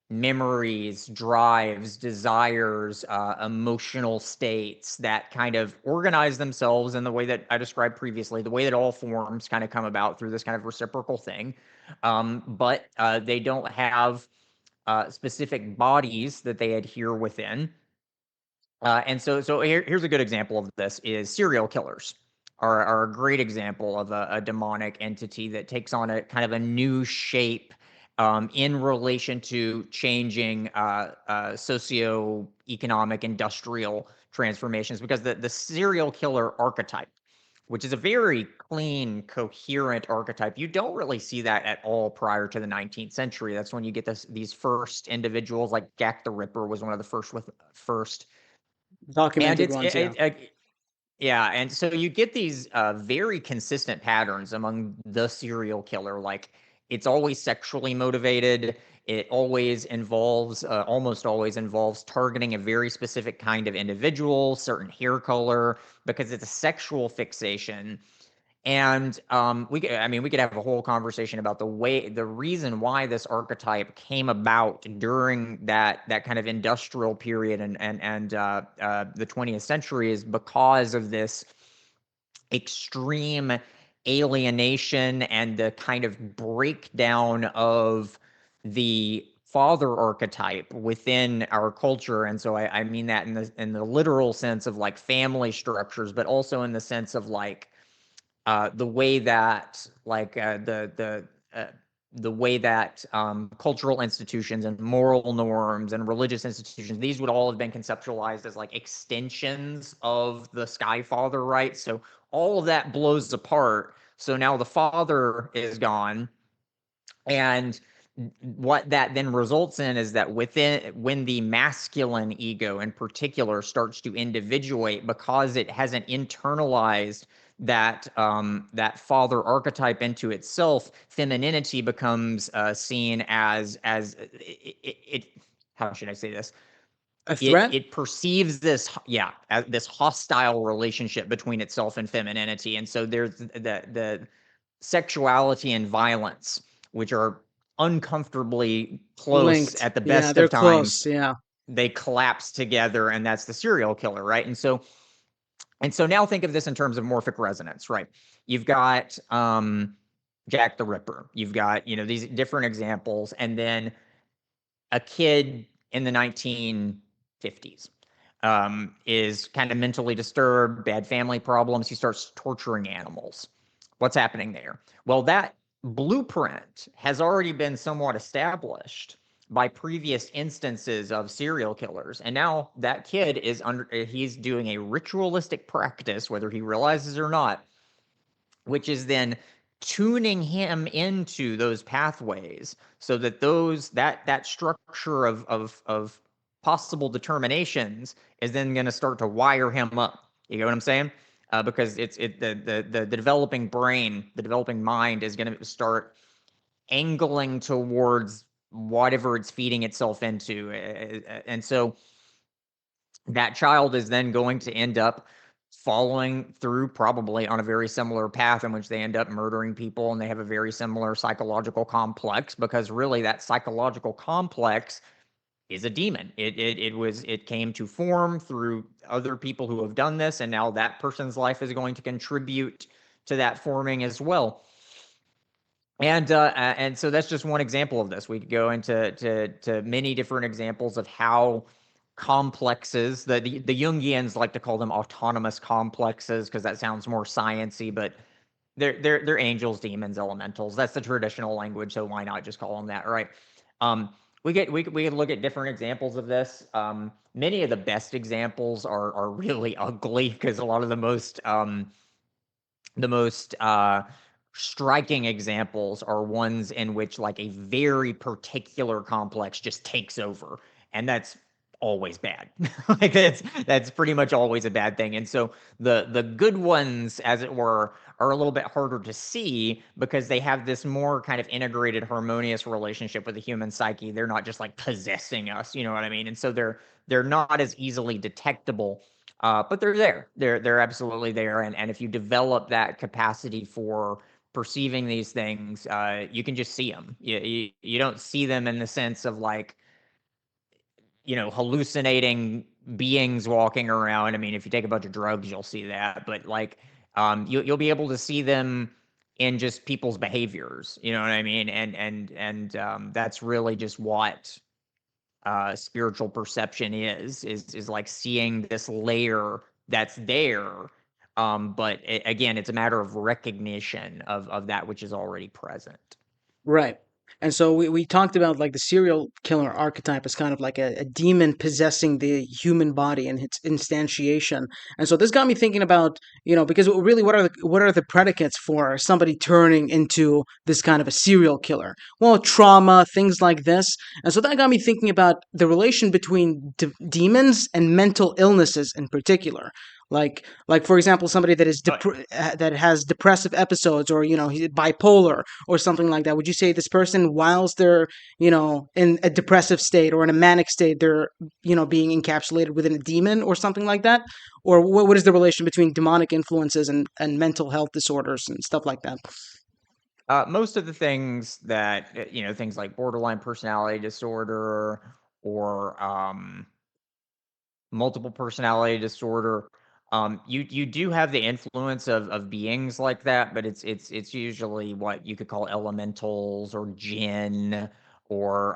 memories, drives, desires, emotional states that kind of organize themselves in the way that I described previously, the way that all forms kind of come about through this kind of reciprocal thing. But they don't have specific bodies that they adhere within. And so here's a good example of this is serial killers are a great example of a demonic entity that takes on a kind of a new shape in relation to changing socio-economic industrial transformations, because the serial killer archetype, which is a very clean, coherent archetype, you don't really see that at all prior to the 19th century. That's when you get these first individuals, like Jack the Ripper was one of the first, and Documented ones, yeah. yeah, and so you get these very consistent patterns among the serial killer. Like it's always sexually motivated. It always involves, almost always involves targeting a very specific kind of individual, certain hair color, because it's a sexual fixation. And I mean, we could have a whole conversation about the reason why this archetype came about during that kind of industrial period and the 20th century is because of this extreme alienation and the kind of breakdown of the father archetype within our culture. And so I mean that in the literal sense of like family structures, but also in the sense of like the way that the way that cultural institutions and moral norms and religious institutions, these would all have been conceptualized as like extensions of the Sky Father, right? So all of that blows apart. So now the father is gone, and what that then results in is that when the masculine ego in particular starts to individuate, because it hasn't internalized that father archetype into itself, femininity becomes seen as it how should I say this? A it threat? it perceives this, yeah, as this hostile relationship between itself and femininity. And so there's the sexuality and violence, which are uncomfortably close Linked. at the Yeah, best they're of times. close. Yeah. They collapse together, and that's the serial killer, right? And so now think of this in terms of morphic resonance, right? You've got Jack the Ripper. You've got, these different examples, and then a kid in the 1950s is kind of mentally disturbed, bad family problems. He starts torturing animals. What's happening there? Well, that blueprint has already been somewhat established by previous instances of serial killers. And now that kid he's doing a ritualistic practice, whether he realizes it or not, which is then tuning him into those pathways so that that structure of possible determinations is then going to start to wire him up. You get what I'm saying? Because the developing brain, the developing mind is going to start angling towards whatever it's feeding itself into. And so that child is then going to end up following through probably on a very similar path in which they end up murdering people, and they have a very similar psychological complex, because really that psychological complex is a demon. It came to form through other people who have done this, and now that person's life is going to contribute to that forming as well. And so that's just one example of this. We could go into to many different examples of how complexes, the Jungians like to call them autonomous complexes because that sounds more sciency, but they're angels, demons, elementals. That's the traditional language, so why not just call them that, right? We could look at different examples of this. Many of the best examples are really ugly, because a lot of the most striking examples are ones in which like a very particular complex just takes over, and that's always bad. Like that's pretty much always a bad thing. And so the good ones, as it were, are a little bit harder to see because they have this more kind of integrated, harmonious relationship with the human psyche. They're not just like possessing us, you know what I mean? And so they're not as easily detectable, but they're there. They're absolutely there. And if you develop that capacity for perceiving these things, you can just see them. You don't see them in the sense of like, hallucinating beings walking around. I mean, if you take a bunch of drugs, you'll see that. But like, you'll be able to see them in just people's behaviors. You know what I mean? And that's really just what spiritual perception is like seeing this layer that's there. But again, it's a matter of recognition of that which is already present. Right. And so we talked about like the serial killer archetype as kind of like a demon possessing the human body and its instantiation. And so this got me thinking about, because really what are the predicates for somebody turning into this kind of a serial killer? Well, trauma, things like this. And so that got me thinking about the relation between demons and mental illnesses in particular. Like for example, somebody that is But that has depressive episodes, or he's bipolar or something like that. Would you say this person, whilst they're in a depressive state or in a manic state, they're being encapsulated within a demon or something like that? Or what is the relation between demonic influences and mental health disorders and stuff like that? most of the things that things like borderline personality disorder or multiple personality disorder. You do have the influence of beings like that, but it's usually what you could call elementals or jinn or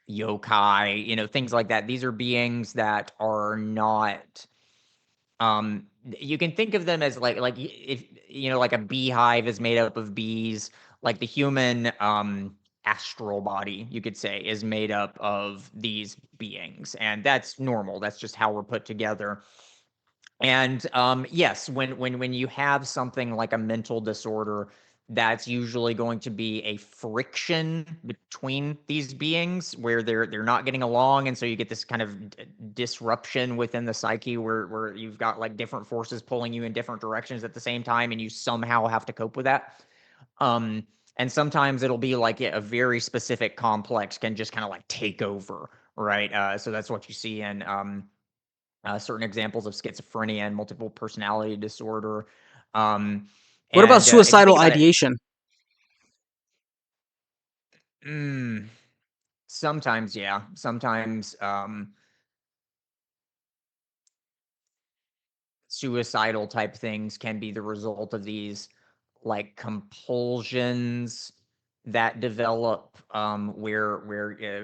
yokai, things like that. These are beings that are not. You can think of them as like if like a beehive is made up of bees, like the human astral body, you could say, is made up of these beings, and that's normal. That's just how we're put together. And yes, when you have something like a mental disorder, that's usually going to be a friction between these beings where they're not getting along, and so you get this kind of disruption within the psyche where you've got like different forces pulling you in different directions at the same time, and you somehow have to cope with that. Um, and sometimes it'll be like a very specific complex can just kind of like take over, right? So that's what you see in certain examples of schizophrenia and multiple personality disorder. Um, What about and if you think suicidal about it, ideation? mm, sometimes, yeah, sometimes suicidal type things can be the result of these like compulsions that develop where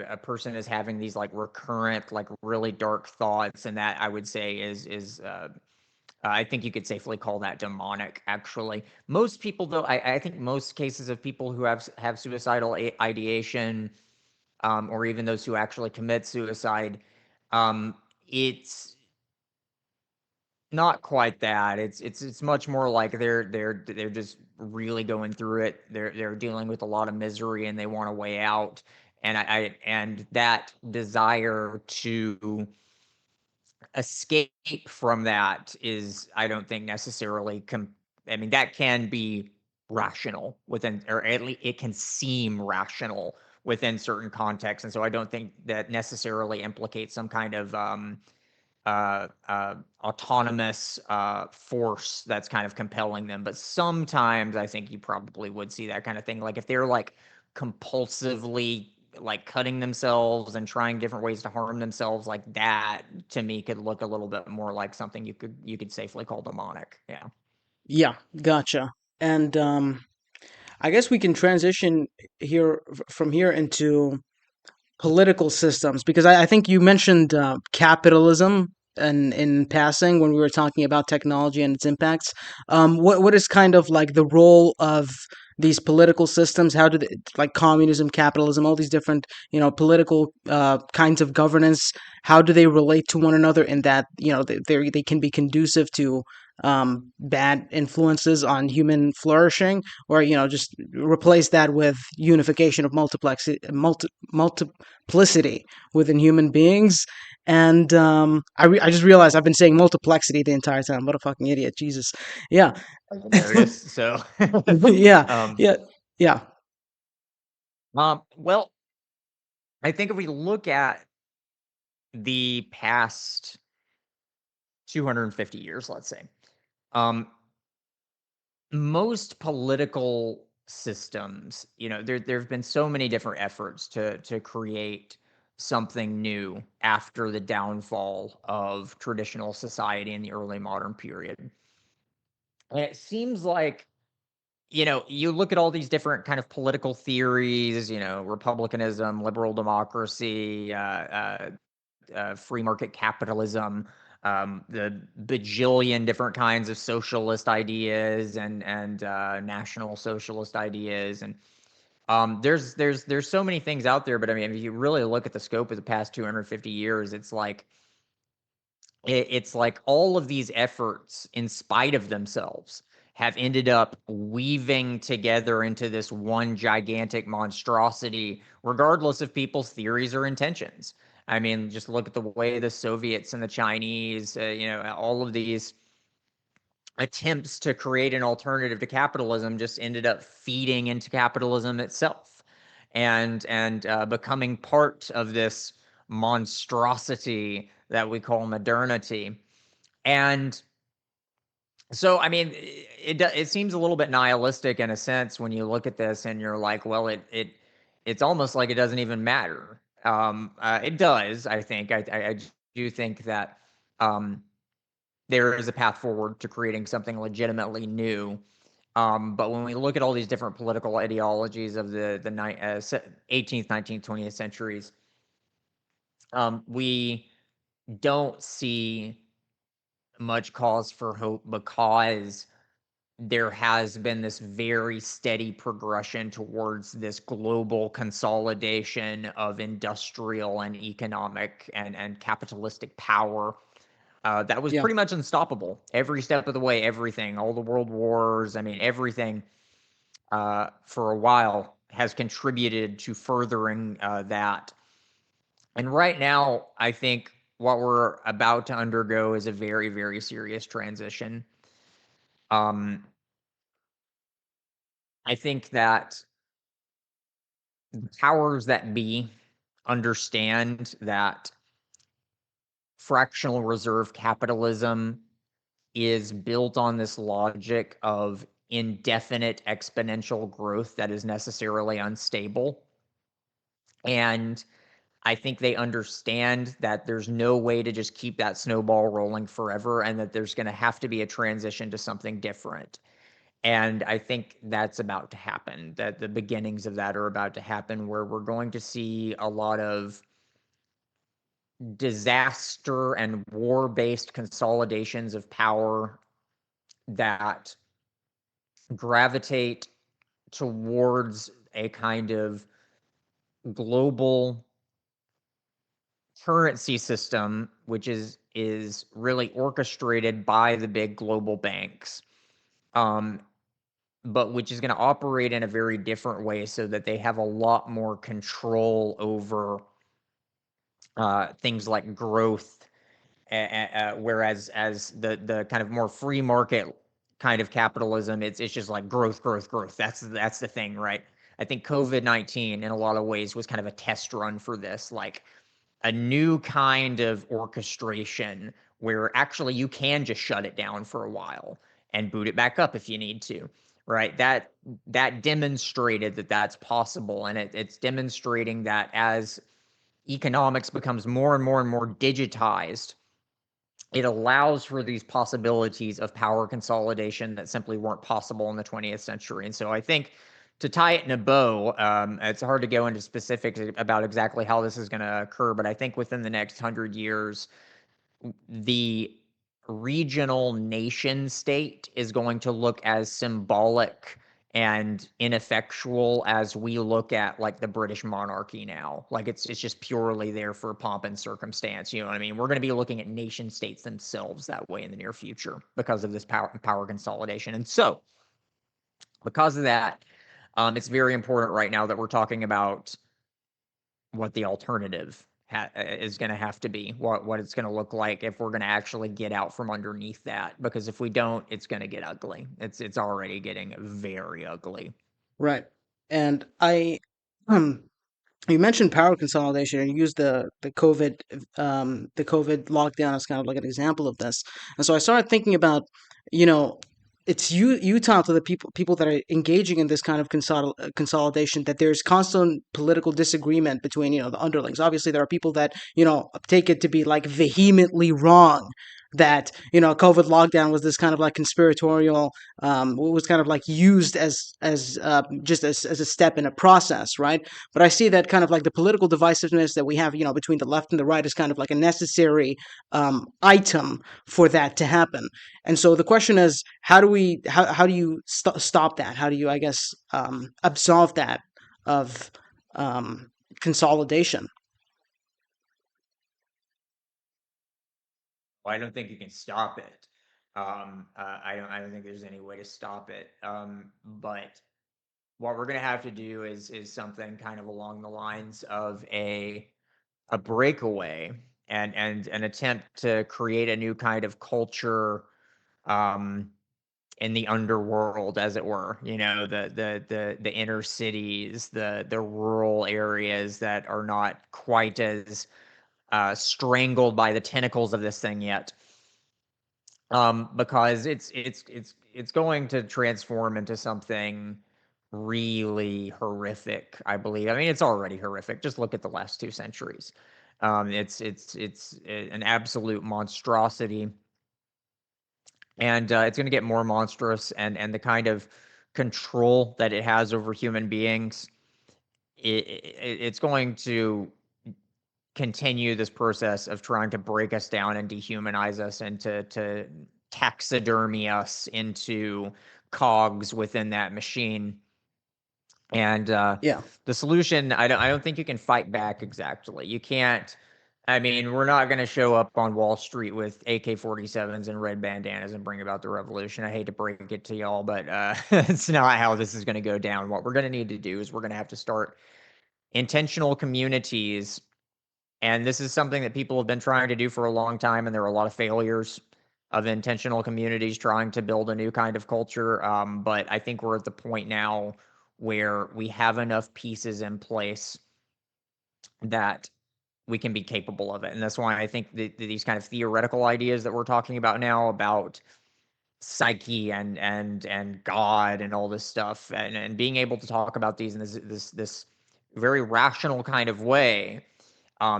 a person is having these like recurrent like really dark thoughts, and that I would say is I think you could safely call that demonic. Actually, most people, though, I think most cases of people who have suicidal ideation, or even those who actually commit suicide, um, it's not quite that. It's much more like they're just really going through it. They're dealing with a lot of misery and they want a way out. And and that desire to escape from that is, I don't think necessarily I mean, that can be rational within, or at least it can seem rational within certain contexts. And so I don't think that necessarily implicates some kind of autonomous force that's kind of compelling them. But sometimes I think you probably would see that kind of thing. Like if they're like compulsively like cutting themselves and trying different ways to harm themselves, like that to me could look a little bit more like something you could safely call demonic. Yeah. Yeah, gotcha. And I guess we can transition from here into political systems, because I think you mentioned capitalism and in passing when we were talking about technology and its impacts. What is kind of like the role of these political systems? How do they, like communism, capitalism, all these different political kinds of governance? How do they relate to one another in that they can be conducive to bad influences on human flourishing, or just replace that with unification of multiplicity within human beings. And I just realized I've been saying multiplexity the entire time. What a fucking idiot! Jesus. Yeah. I noticed. So, Yeah. um, Yeah. Yeah. well, I think if we look at the past 250 years, let's say, um, most political systems, there have been so many different efforts to create something new after the downfall of traditional society in the early modern period. And it seems like, you look at all these different kind of political theories, republicanism, liberal democracy, free market capitalism, the bajillion different kinds of socialist ideas and national socialist ideas, and there's so many things out there. But I mean, if you really look at the scope of the past 250 years, it's like it's like all of these efforts, in spite of themselves, have ended up weaving together into this one gigantic monstrosity, regardless of people's theories or intentions. I mean, just look at the way the Soviets and the Chinese, all of these attempts to create an alternative to capitalism just ended up feeding into capitalism itself, and becoming part of this monstrosity that we call modernity. And so, I mean, it seems a little bit nihilistic in a sense when you look at this and you're like, well, it's almost like it doesn't even matter. It does, I think. I do think that um, there is a path forward to creating something legitimately new. But when we look at all these different political ideologies of the 18th, 19th, 20th centuries, we don't see much cause for hope because there has been this very steady progression towards this global consolidation of industrial and economic and capitalistic power that was Yeah. pretty much unstoppable every step of the way. Everything, all the world wars, I mean, everything for a while has contributed to furthering that. And right now, I think what we're about to undergo is a very, very serious transition. Um, I think that powers that be understand that fractional reserve capitalism is built on this logic of indefinite exponential growth that is necessarily unstable. And I think they understand that there's no way to just keep that snowball rolling forever and that there's going to have to be a transition to something different. And I think that's about to happen, that the beginnings of that are about to happen, where we're going to see a lot of disaster and war-based consolidations of power that gravitate towards a kind of global currency system, which is really orchestrated by the big global banks, um, but which is going to operate in a very different way, so that they have a lot more control over things like growth, whereas as the kind of more free market kind of capitalism, it's just like growth, growth, growth. That's the thing, right? I think COVID-19 in a lot of ways was kind of a test run for this, like a new kind of orchestration where actually you can just shut it down for a while and boot it back up if you need to, right? That demonstrated that that's possible, and it's demonstrating that as economics becomes more and more and more digitized, it allows for these possibilities of power consolidation that simply weren't possible in the 20th century. And so I think, to tie it in a bow, it's hard to go into specifics about exactly how this is going to occur, but I think within the next 100 years, the regional nation state is going to look as symbolic and ineffectual as we look at like the British monarchy now. Like it's just purely there for pomp and circumstance. You know what I mean? We're going to be looking at nation states themselves that way in the near future because of this power consolidation. And so, because of that, it's very important right now that we're talking about what the alternative is going to have to be, what it's going to look like if we're going to actually get out from underneath that. Because if we don't, it's going to get ugly. It's already getting very ugly. Right. And um, you mentioned power consolidation, and you used the COVID lockdown as kind of like an example of this. And so I started thinking about, you know, it's you talk to the people that are engaging in this kind of consolidation, that there's constant political disagreement between, the underlings. Obviously, there are people that, take it to be like vehemently wrong, that, COVID lockdown was this kind of like conspiratorial, was kind of like used as just as a step in a process, right? But I see that kind of like the political divisiveness that we have, between the left and the right, is kind of like a necessary item for that to happen. And so the question is, how do you stop that? How do you, I guess, absolve that of consolidation? Well, I don't think you can stop it. I don't think there's any way to stop it. But what we're going to have to do is something kind of along the lines of a breakaway, and an attempt to create a new kind of culture, um, in the underworld, as it were. The inner cities, the rural areas that are not quite as strangled by the tentacles of this thing yet, because it's going to transform into something really horrific, I believe. I mean, it's already horrific. Just look at the last 2 centuries. It's an absolute monstrosity, and it's going to get more monstrous, and the kind of control that it has over human beings, it's going to continue this process of trying to break us down and dehumanize us, and to taxidermy us into cogs within that machine. And Yeah. the solution, I don't think you can fight back exactly. You can't I mean, we're not going to show up on Wall Street with AK-47s and red bandanas and bring about the revolution. I hate to break it to y'all, but it's not how this is going to go down. What we're going to need to do is we're going to have to start intentional communities. And this is something that people have been trying to do for a long time, and there are a lot of failures of intentional communities trying to build a new kind of culture. But I think we're at the point now where we have enough pieces in place that we can be capable of it. And that's why I think these kind of theoretical ideas that we're talking about now about psyche and God and all this stuff, and being able to talk about these in this very rational kind of way.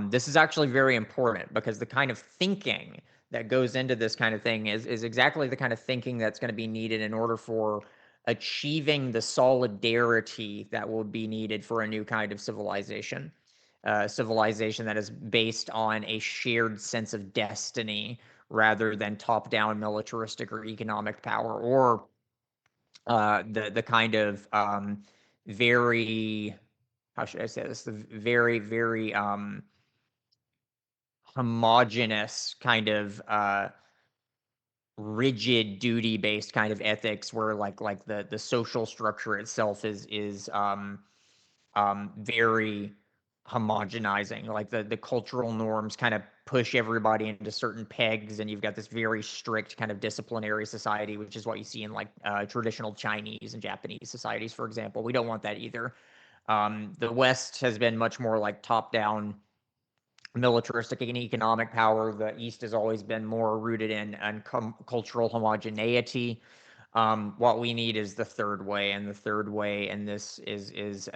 This is actually very important because the kind of thinking that goes into this kind of thing is exactly the kind of thinking that's going to be needed in order for achieving the solidarity that will be needed for a new kind of civilization. Civilization that is based on a shared sense of destiny rather than top-down militaristic or economic power, or the kind of very, how should I say this? The very homogenous kind of rigid duty based kind of ethics where like the social structure itself is very homogenizing. Like the cultural norms kind of push everybody into certain pegs, and you've got this very strict kind of disciplinary society, which is what you see in like traditional Chinese and Japanese societies, for example. We don't want that either. The West has been much more like top down militaristic and economic power. The East has always been more rooted in cultural homogeneity. What we need is the third way, and the third way, and this is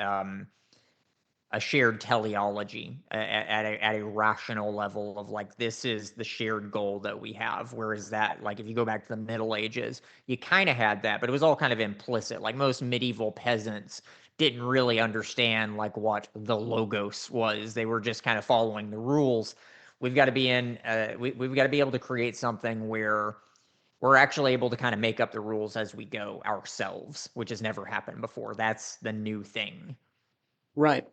a shared teleology at a rational level of like, this is the shared goal that we have. Whereas that, like, if you go back to the Middle Ages, you kind of had that, but it was all kind of implicit. Like most medieval peasants didn't really understand like what the logos was. They were just kind of following the rules. We've got to be in. We've got to be able to create something where we're actually able to kind of make up the rules as we go ourselves, which has never happened before. That's the new thing. Right.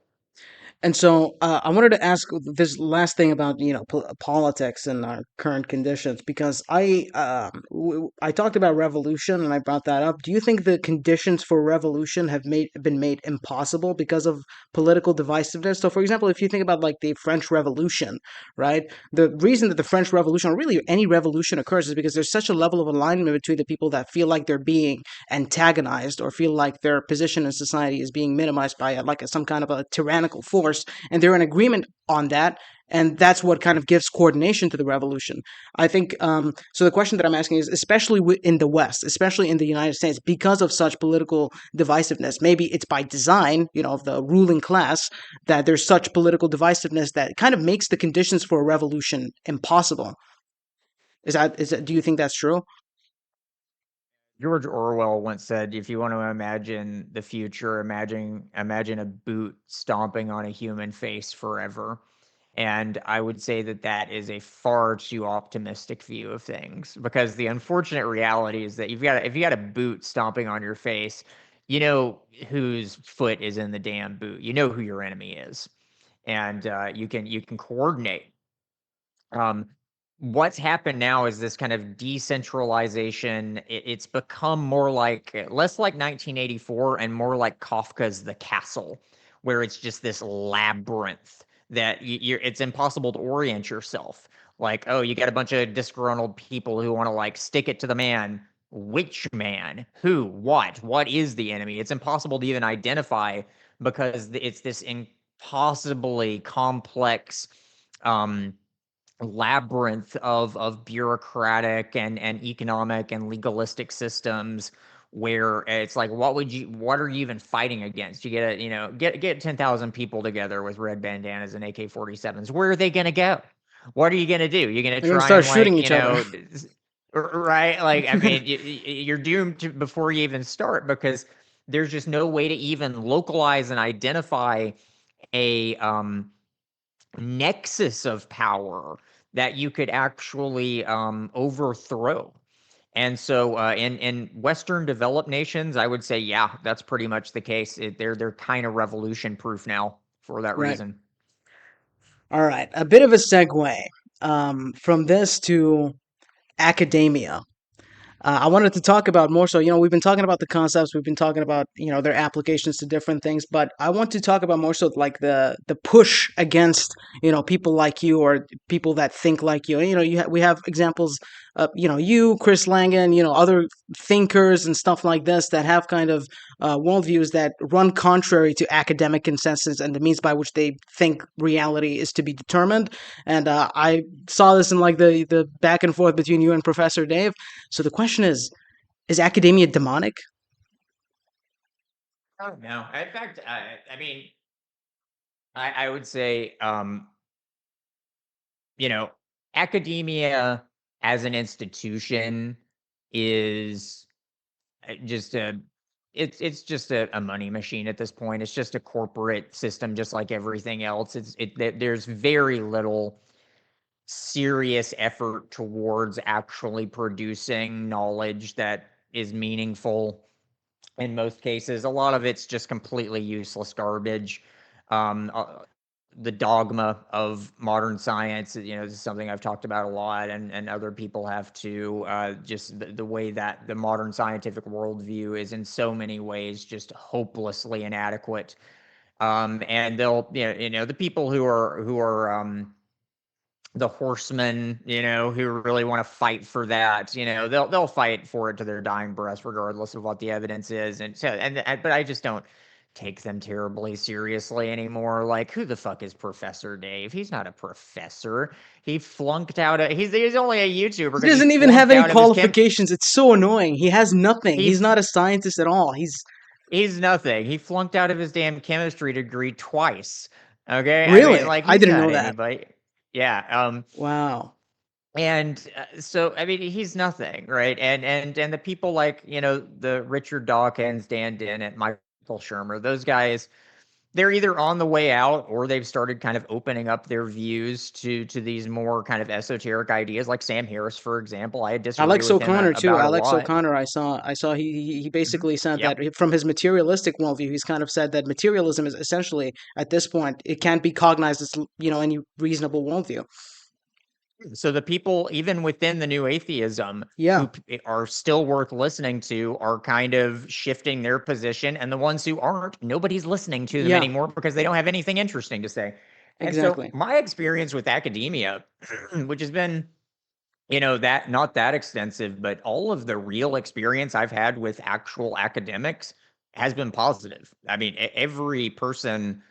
And so I wanted to ask this last thing about politics and our current conditions, because I talked about revolution and I brought that up. Do you think the conditions for revolution have been made impossible because of political divisiveness? So, for example, if you think about like the French Revolution, right? The reason that the French Revolution, or really any revolution, occurs is because there's such a level of alignment between the people that feel like they're being antagonized or feel like their position in society is being minimized by some kind of a tyrannical force, and they're in agreement on that, and that's what kind of gives coordination to the revolution. I think so. The question that I'm asking is, especially in the West, especially in the United States, because of such political divisiveness, maybe it's by design, of the ruling class, that there's such political divisiveness that kind of makes the conditions for a revolution impossible. Is that do you think that's true? George Orwell once said, "If you want to imagine the future, imagine a boot stomping on a human face forever." And I would say that that is a far too optimistic view of things, because the unfortunate reality is that if you got a boot stomping on your face, you know whose foot is in the damn boot. You know who your enemy is, and you can coordinate. um, what's happened now is this kind of decentralization. It's become more like, less like 1984 and more like Kafka's The Castle, where it's just this labyrinth that it's impossible to orient yourself. Like, oh, you got a bunch of disgruntled people who want to like stick it to the man. Which man? Who? What? What is the enemy? It's impossible to even identify because it's this impossibly complex um labyrinth of bureaucratic and economic and legalistic systems, where it's like, what are you even fighting against? You get get 10,000 people together with red bandanas and AK-47s. Where are they going to go? What are you going to do? You're going to They're gonna try start and shooting like, each other. right? Like, I mean, you're doomed before you even start, because there's just no way to even localize and identify a nexus of power that you could actually overthrow. And so, in Western developed nations, I would say, yeah, that's pretty much the case. They're kind of revolution proof now for that Right. reason. All right, a bit of a segue from this to academia. I wanted to talk about more so, we've been talking about the concepts, we've been talking about, their applications to different things, but I want to talk about more so like the push against, people like you or people that think like you. We have examples of, you, Chris Langan, other thinkers and stuff like this that have kind of worldviews that run contrary to academic consensus and the means by which they think reality is to be determined. And I saw this in like the back and forth between you and Professor Dave. So the question is academia demonic? Oh no. In fact, I mean, I would say, you know, academia as an institution is just a it's just a money machine at this point. It's just a corporate system, just like everything else. There's very little serious effort towards actually producing knowledge that is meaningful in most cases. A lot of it's just completely useless garbage. Um, uh, the dogma of modern science, this is something I've talked about a lot, and other people have too. Just the way that the modern scientific worldview is in so many ways just hopelessly inadequate. And they'll, the people who are the horsemen, who really want to fight for that, they'll fight for it to their dying breath, regardless of what the evidence is. And so, but I just don't take them terribly seriously anymore. Like, who the fuck is Professor Dave? He's not a professor. He flunked out. He's only a YouTuber He because he doesn't even have flunked any out of his chem. qualifications. It's so annoying. He has nothing. He He's not a scientist at all. he's nothing. He flunked out of his damn chemistry degree twice. Okay, I mean, Really, like I he's didn't not know that. anybody. Yeah. Wow. And so, I mean, he's nothing, right? And the people like, the Richard Dawkins, Dan Dennett, Michael Shermer, those guys, they're either on the way out or they've started kind of opening up their views to these more kind of esoteric ideas, like Sam Harris, for example. I disagree Alex with him O'Connor too. about a Alex lot. O'Connor, I saw he Mhm. basically said that Yep. from his materialistic worldview, he's kind of said that materialism is essentially at this point it can't be cognized as any reasonable worldview. So the people, even within the new atheism, Yeah, are still worth listening to, are kind of shifting their position, and the ones who aren't, nobody's listening to them yeah, anymore because they don't have anything interesting to say. And so exactly. my experience with academia, which has been, that not that extensive, but all of the real experience I've had with actual academics has been positive. I mean, every person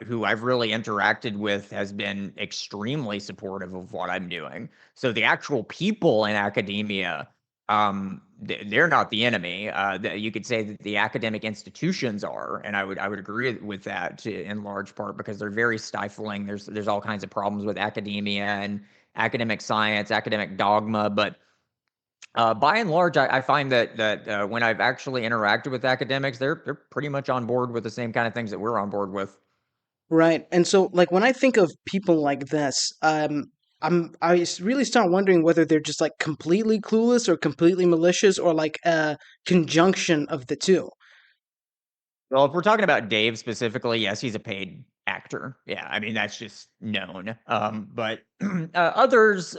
who I've really interacted with has been extremely supportive of what I'm doing. So the actual people in academia, they're not the enemy. You could say that the academic institutions are, and I would agree with that in large part because they're very stifling. There's all kinds of problems with academia and academic science, academic dogma, but by and large, I find that when I've actually interacted with academics, they're pretty much on board with the same kind of things that we're on board with. Right. And so like when I think of people like this, really start wondering whether they're just like completely clueless or completely malicious or like a conjunction of the two. Well, if we're talking about Dave specifically, yes, he's a paid actor. Yeah, I mean that's just known. But others,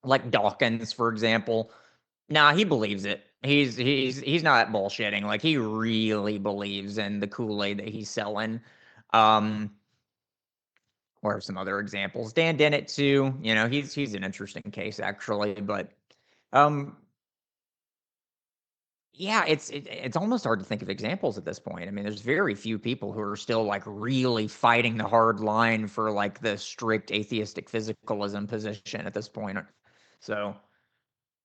like Dawkins, for example, nah, he believes it. He's not bullshitting. Like he really believes in the Kool-Aid that he's selling. Um, or some other examples. Dan Dennett too. He's an interesting case actually, but um, yeah, it's almost hard to think of examples at this point. I mean, there's very few people who are still like really fighting the hard line for like the strict atheistic physicalism position at this point. So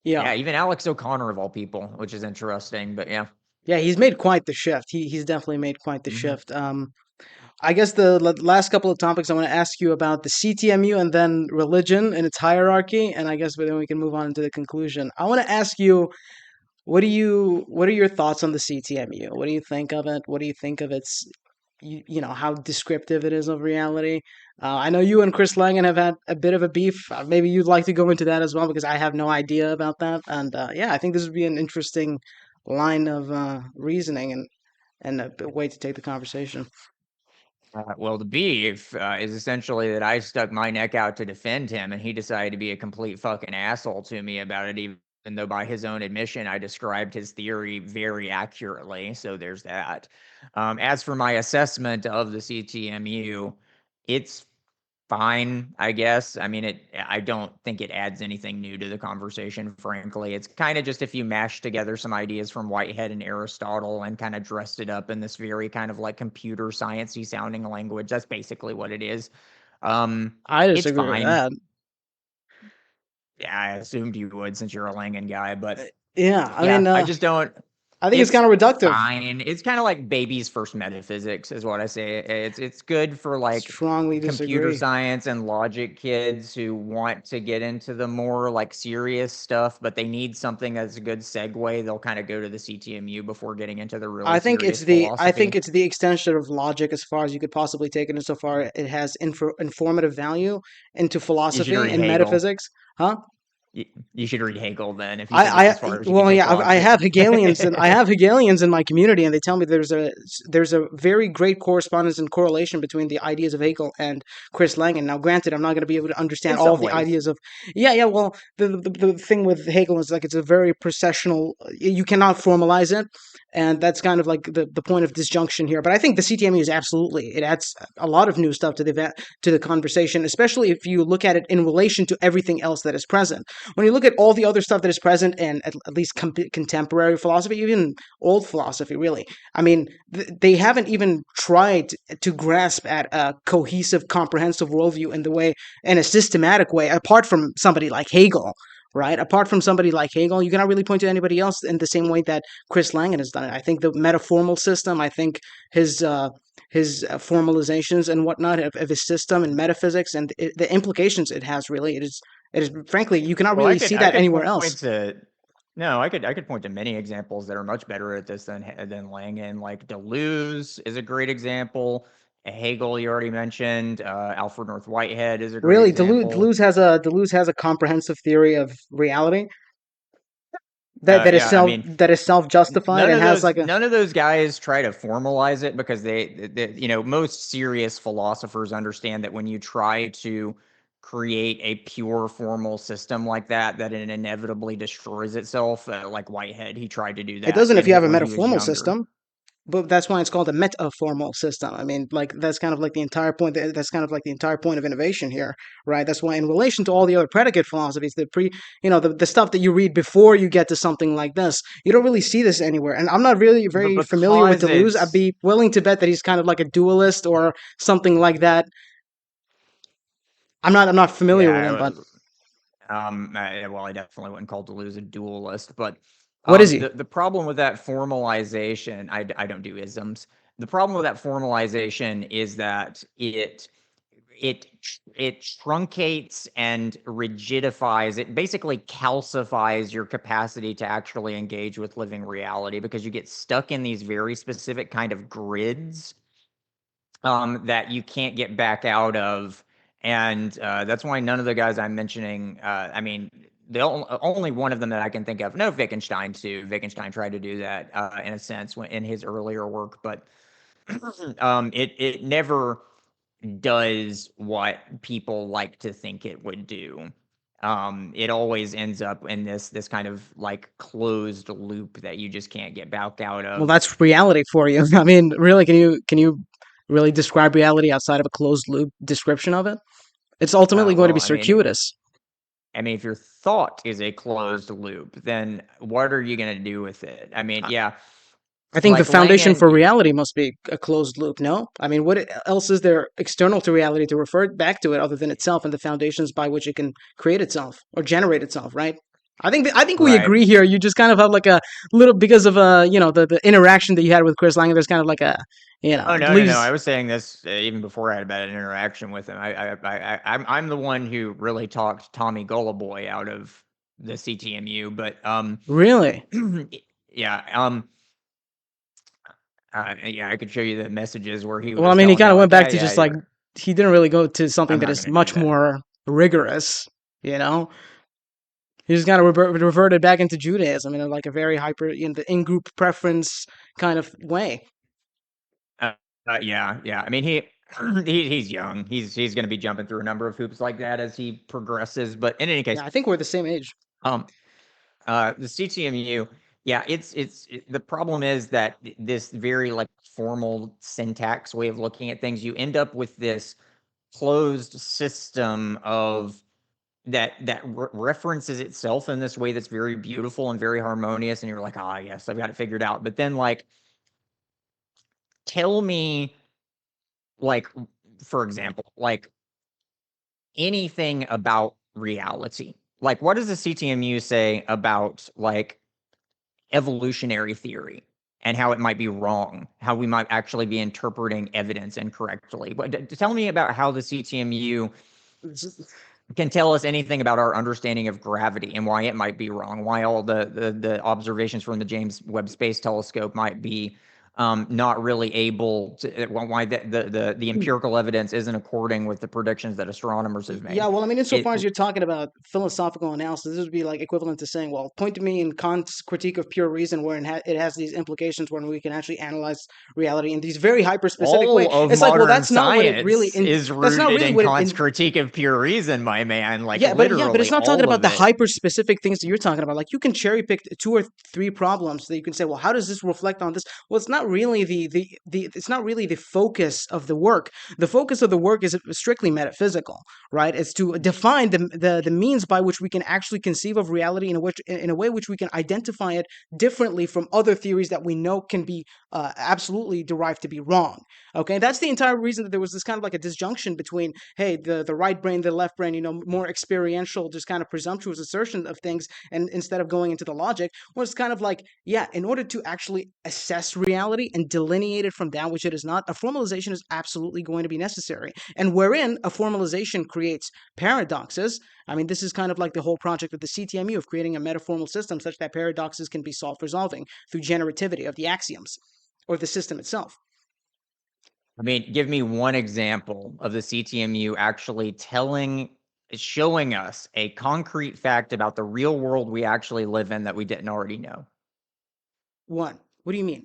Yeah. yeah, even Alex O'Connor of all people, which is interesting. But yeah. Yeah, he's made quite the shift. He's definitely made quite the Hmm. shift. I guess the last couple of topics I want to ask you about the CTMU and then religion and its hierarchy, and I guess then we can move on to the conclusion. I want to ask you, what are your thoughts on the CTMU? What do you think of it? What do you think of its how descriptive it is of reality? I know you and Chris Langan have had a bit of a beef. Maybe you'd like to go into that as well because I have no idea about that. And yeah, I think this would be an interesting line of reasoning and a way to take the conversation. Well, the beef is essentially that I stuck my neck out to defend him, and he decided to be a complete fucking asshole to me about it, even though by his own admission, I described his theory very accurately. So there's that. As for my assessment of the CTMU, it's fine, I guess. I mean, I don't think it adds anything new to the conversation, frankly. It's kind of just if you mash together some ideas from Whitehead and Aristotle and kind of dressed it up in this very kind of like computer sciencey sounding language. That's basically what it is. Um, I it's disagree with fine. that. Yeah, I assumed you would since you're a Langan guy, but Yeah, I yeah, mean, I just don't. I think it's It's kind of reductive. fine. It's kind of like baby's first metaphysics, is what I say. It's good for like Strongly computer disagree. science and logic kids who want to get into the more like serious stuff, but they need something that's a good segue. They'll kind of go to the CTMU before getting into the really serious I think philosophy. it's the extension of logic as far as you could possibly take it, insofar it has informative value into You should philosophy read and Hegel. metaphysics. Huh? You should read Hegel then if you think it's as far as you can Well, take yeah, I logic. have Hegelians, and I have Hegelians in my community, and they tell me there's a very great correspondence and correlation between the ideas of Hegel and Chris Langen. Now, granted, I'm not going to be able to understand In all some the ways. ideas of, yeah. Well, the thing with Hegel is like it's a very processional. You cannot formalize it, and that's kind of like the point of disjunction here. But I think the CTMU is absolutely, it adds a lot of new stuff to the conversation, especially if you look at it in relation to everything else that is present. When you look at all the other stuff that is present in at least contemporary philosophy, even old philosophy, really, I mean, they haven't even tried to grasp at a cohesive, comprehensive worldview in a systematic way, apart from somebody like Hegel. Right. Apart from somebody like Hegel, you cannot really point to anybody else in the same way that Chris Langen has done it. I think the metaformal system. I think his uh, his formalizations and whatnot of his system and metaphysics and the implications it has. Really, it is frankly you cannot Well, really see I that could anywhere point else. to no, I could point to many examples that are much better at this than Langen. Like Deleuze is a great example. Hegel, you already mentioned. Alfred North Whitehead is a great Really, example. Deleuze has a comprehensive theory of reality Yeah, I mean, that is self justified and has like a. none of those guys try to formalize it because you know, most serious philosophers understand that when you try to create a pure formal system like that, that it inevitably destroys itself. Like Whitehead, he tried to do It that doesn't if you have a when he was metaformal younger. system, but that's why it's called a metaformal system. I mean, like that's kind of like the entire point. That's kind of like the entire point of innovation here, right? That's why, in relation to all the other predicate philosophies, the stuff that you read before you get to something like this, you don't really see this anywhere. And I'm not really But very familiar with because Deleuze. I'd it's be willing to bet that he's kind of like a dualist or something like that. I'm not familiar with him, yeah, but well, I definitely wouldn't call Deleuze a dualist, but what is he? the problem with that formalization, I don't do isms. The problem with that formalization is that it it truncates and rigidifies. It basically calcifies your capacity to actually engage with living reality because you get stuck in these very specific kind of grids that you can't get back out of. And that's why none of the guys I'm mentioning, I mean, only one of them that I can think of, no, Wittgenstein too. Wittgenstein tried to do that in a sense in his earlier work, but it never does what people like to think it would do. It always ends up in this kind of like closed loop that you just can't get back out Well, of. that's reality for you. I mean, really, can you really describe reality outside of a closed loop description of it? It's ultimately going to Well, be circuitous. I mean, if your thought is a closed loop, then what are you going to do with it? I mean, yeah, I think the like foundation Langen, for reality must be a closed loop, no? I mean, what else is there external to reality to refer back to it other than itself and the foundations by which it can create itself or generate itself, right? I think we right, agree here. You just kind of have like a little because of the interaction that you had with Chris Lang. There's kind of like a oh at no, no, no! least I was saying this even before I had a bad interaction with him. I'm the one who really talked Tommy Gulliboy out of the CTMU, but really. yeah, yeah, I could show you the messages where he Well, I was mean, he telling me kind of went like, yeah, back to yeah, just like you're. he didn't really go to something I'm that not is going to do much that. more rigorous, you know. He just kind of reverted back into Judaism in like a very hyper, the in-group preference kind of way. Uh, yeah, yeah. I mean, he he's young. He's going to be jumping through a number of hoops like that as he progresses. But in any case, Yeah, I think we're the same age. um, the CTMU, yeah, the problem is that this very like formal syntax way of looking at things, you end up with this closed system of that references itself in this way that's very beautiful and very harmonious, and you're like, ah, yes, I've got it figured out. But then, like, tell me, like, for example, like anything about reality. Like, what does the CTMU say about like evolutionary theory and how it might be wrong, how we might actually be interpreting evidence incorrectly? But tell me about how the CTMU can tell us anything about our understanding of gravity and why it might be wrong, why all the observations from the James Webb Space Telescope might be not really able to, why the empirical evidence isn't according with the predictions that astronomers have Yeah, made. well, I mean, It insofar as you're talking about philosophical analysis, this would be like equivalent to saying, well, point to me in Kant's critique of pure reason, where it has these implications when we can actually analyze reality in these very hyper-specific way. All of It's like, well, modern that's not what it really science is that's not rooted really in what it Kant's critique of pure reason, my man. Like but it's literally not talking all about of the it. hyper specific things that you're talking about. Like you can cherry pick two or three problems that you can say, well, how does this reflect on this? Well, it's not really the it's not really the focus of the work. The focus of the work is strictly metaphysical, right? It's to define the means by which we can actually conceive of reality in a way which we can identify it differently from other theories that we know can be absolutely derived to be wrong. Okay, that's the entire reason that there was this kind of like a disjunction between, hey, the right brain, the left brain, more experiential, just kind of presumptuous assertion of things, and instead of going into the logic, was kind of like, yeah, in order to actually assess reality and delineate it from that which it is not, a formalization is absolutely going to be necessary. And wherein a formalization creates paradoxes, I mean, this is kind of like the whole project of the CTMU of creating a metaformal system such that paradoxes can be self-resolving through generativity of the axioms or the system itself. I mean, give me one example of the CTMU actually showing us a concrete fact about the real world we actually live in that we didn't already know. One, what do you mean?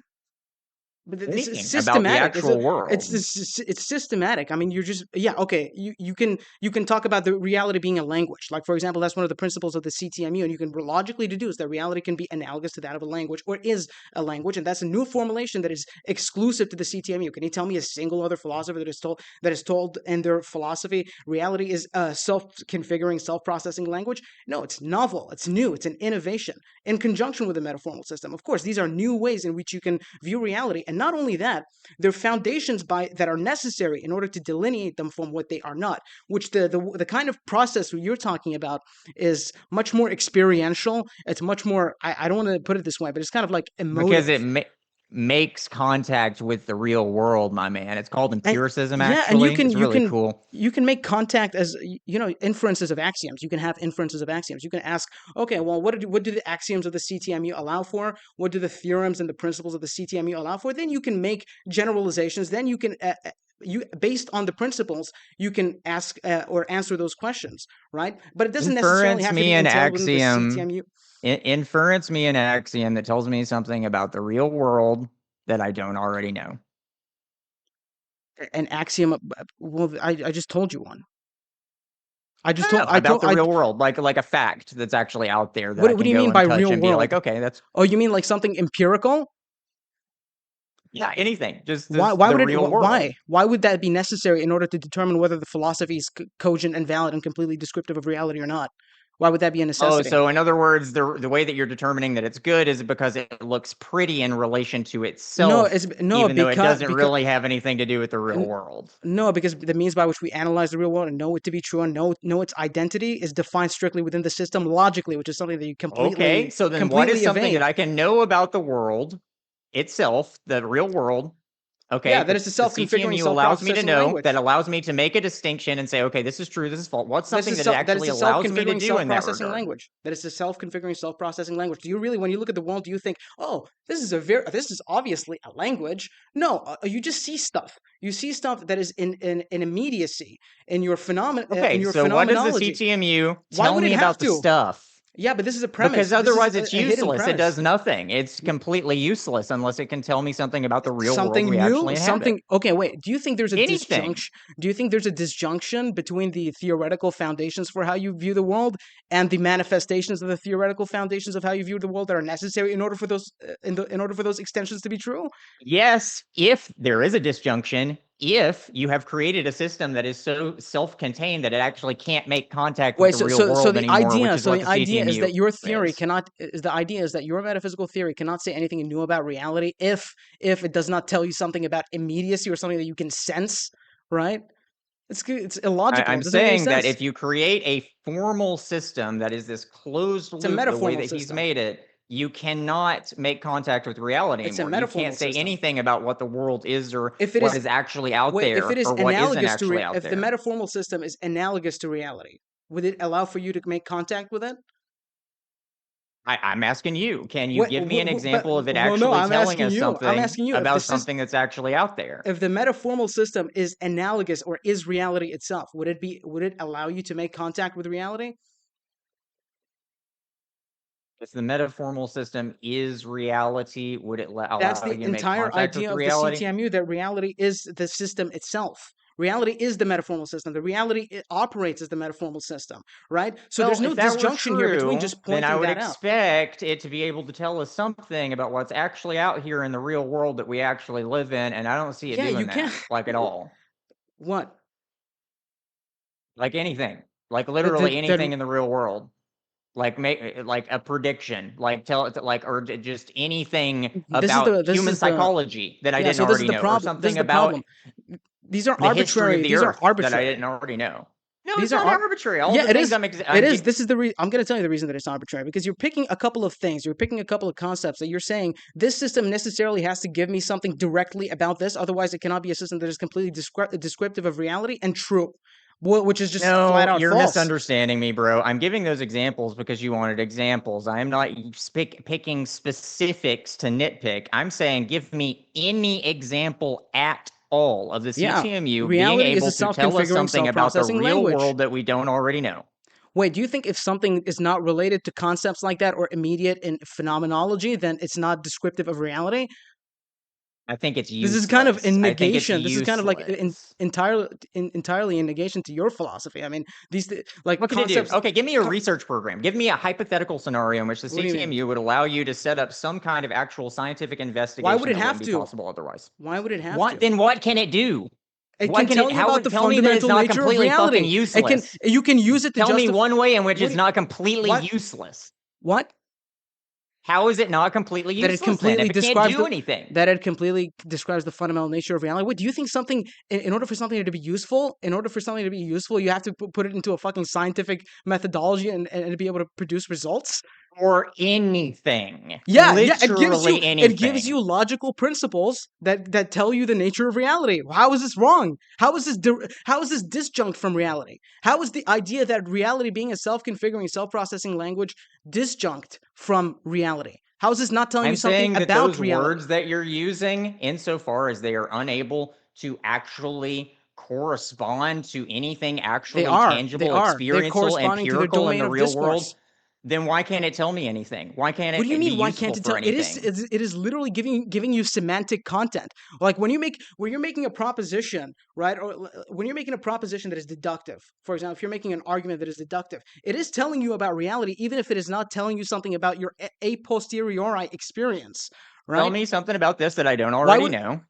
But this is Anything about the systematic. actual world. It's systematic. I mean, you're just, yeah, okay. You can talk about the reality being a language. Like for example, that's one of the principles of the CTMU, and you can logically deduce that reality can be analogous to that of a language, or is a language, and that's a new formulation that is exclusive to the CTMU. Can you tell me a single other philosopher that is told in their philosophy reality is a self-configuring, self-processing language? No, it's novel. It's new. It's an innovation in conjunction with a metaformal system. Of course, these are new ways in which you can view reality, and not only that, they're foundations that are necessary in order to delineate them from what they are not. Which the kind of process you're talking about is much more experiential. It's much more. I don't want to put it this way, but it's kind of like Because emotive. it makes contact with the real world, my man. It's called And empiricism, yeah, and actually. It's really cool. you can make contact as inferences of axioms. You can have inferences of axioms. You can ask, okay, well, what do the axioms of the CTMU allow for? What do the theorems and the principles of the CTMU allow for? Then you can make generalizations. Then you can you based on the principles, you can ask or answer those questions, right? But it doesn't necessarily Inference have to me be an entailed within the axiom. CTMU. Inference me an axiom that tells me something about the real world that I don't already know. An axiom, well, I just told you one. No, no, about the real world, like a fact that's actually out there that I What do can you go mean and by touch real and be like, world? okay, that's Oh, you mean like something empirical? yeah, anything, just Why? this Why the would it? real world. Why? Why would that be necessary in order to determine whether the philosophy is cogent and valid and completely descriptive of reality or not? Why would that be a Oh, necessity? so in other words, the way that you're determining that it's good is because it looks pretty in relation to No, itself, it's no even though it because doesn't really have anything to do with the real world. no, because the means by which we analyze the real world and know it to be true and know its identity is defined strictly within the system logically, which is something that you Okay, so then what is completely something that evade. I can know about the world itself, the real world, okay, Yeah, that that is a the self-configuring, CTMU allows me to self-processing know, that language. allows me to make a distinction and say, okay, this is true, this is false. What's That's something that it that is actually a allows me to self-configuring, do in that self-processing regard? language. That is a self-configuring, self-processing language. Do you really, when you look at the world, do you think, oh, this is obviously a language? No, you just see stuff. You see stuff that is in immediacy in Okay, your so what does the phenomenology. CTMU Why tell would it me have about the to? stuff? Yeah, but this is a premise. Because This is otherwise it's a hidden useless. It premise. does nothing. It's completely useless unless it can tell me something about the real world Something we new, actually inhabit. something. Okay, wait. Do you think there's a Anything. disjunction? Do you think there's a disjunction between the theoretical foundations for how you view the world and the manifestations of the theoretical foundations of how you view the world that are necessary in order for those in order for those extensions to be true? Yes, if there is a disjunction, if you have created a system that is so self-contained that it actually can't make contact with Wait, the real world anymore, which is so what the the idea is CTMU that your theory is. cannot is the idea is that your metaphysical theory cannot say anything new about reality if it does not tell you something about immediacy or something that you can sense, right? It's illogical. I'm It doesn't make any saying that sense. if you create a formal system that is this closed It's a loop, the way metaformal that he's system. made it, you cannot make contact with reality It's a anymore. You can't metaformal say system. anything about what the world is or If it what is is actually out Wait, if it there is or what isn't analogous to actually out if the there. metaformal system is analogous to reality, would it allow for you to make contact with it? I'm asking you, can you What, give me an but example of it well, no, actually I'm telling asking us you. I'm something asking you if about this is something that's actually out there? if the metaformal system is analogous or is reality itself, would it allow you to make contact with reality? If the metaformal system is reality, would it That's allow the you to make entire contact with idea of the reality? CTMU, that reality is the system itself. Reality is the metaformal system. The reality it operates as the metaformal system, right? So there's Well, no if that were disjunction here between true, just then I pointing would that out. expect it to be able to tell us something about what's actually out here in the real world that we actually live in, and I don't see it Yeah, you doing can't. that, like at all. What? Like anything, like That literally that that anything in the real world. Like make like a prediction, like tell it like or just anything about this human is the psychology that I yeah. didn't So this is already the know, or problem. This is something the about problem. These are the history of arbitrary. the These are earth that I didn't arbitrary. already know. No, These it's are not arbitrary. All yeah. the It things is. I'm It is. giving. This is I'm going to tell you the reason that it's arbitrary, because you're picking a couple of things. You're picking a couple of concepts that you're saying this system necessarily has to give me something directly about this. Otherwise, it cannot be a system that is completely descriptive of reality and true, which is just flat No, out you're false. misunderstanding me, bro. I'm giving those examples because you wanted examples. I am not picking specifics to nitpick. I'm saying give me any example at all of the Yeah, CTMU being reality is a able to tell us self-configuring, something about the self-processing real language. world that we don't already know. Wait, do you think if something is not related to concepts like that or immediate in phenomenology, then it's not descriptive of reality? I think it's This is kind of useless. in I think it's negation. This is kind of like useless. entirely in negation to your philosophy. I mean, like What can it do? concepts. Okay, give me a Co- research program. Give me a hypothetical scenario in which the what do you mean? CTMU would allow you to set up some kind of actual scientific Why would investigation it that wouldn't have be to? possible otherwise. Why would it have What to? then what can it do? It What can can tell it you about the tell me that it's fundamental not nature of completely fucking reality. useless? You can use it to Tell me justify. one way in which What? it's not completely What? useless. What? How is it not completely That it useless then completely if it can't describes do anything? the fundamental nature of reality. Wait, do you think something in order for something to be useful, you have to put it into a fucking scientific methodology and be able to produce results? Or anything. Yeah, Literally it gives anything. you logical principles that tell you the nature of reality. How is this wrong? How is this disjunct from reality? How is the idea that reality being a self-configuring, self-processing language disjunct from reality? How is this not telling you I'm something saying that about those reality? words that you're using, insofar as they are unable to actually correspond to anything actually They tangible, are. They're experiential, corresponding to their empirical in domain the of real world, discourse. then why can't it tell me anything? Why can't What do you it be mean? Why can't useful it for tell? anything? It is literally giving you semantic content. Like when you're making a proposition, right? Or when you're making a proposition that is deductive. For example, if you're making an argument that is deductive, it is telling you about reality, even if it is not telling you something about your a posteriori experience, Tell right? me something about this that I don't Why already would know.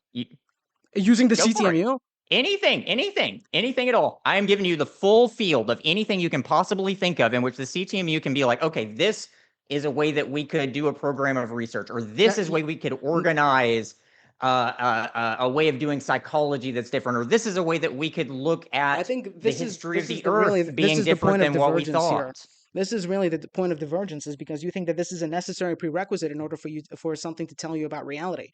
using the Go for it. CTMU? Anything at all. I am giving you the full field of anything you can possibly think of in which the CTMU can be like, okay, this is a way that we could do a program of research, or this is a way we could organize a way of doing psychology that's different, or this is a way that we could look I at think the history of the earth this being is the different point of than what we divergence here. thought. This is really the point of divergence, is because you think that this is a necessary prerequisite in order for something to tell you about reality.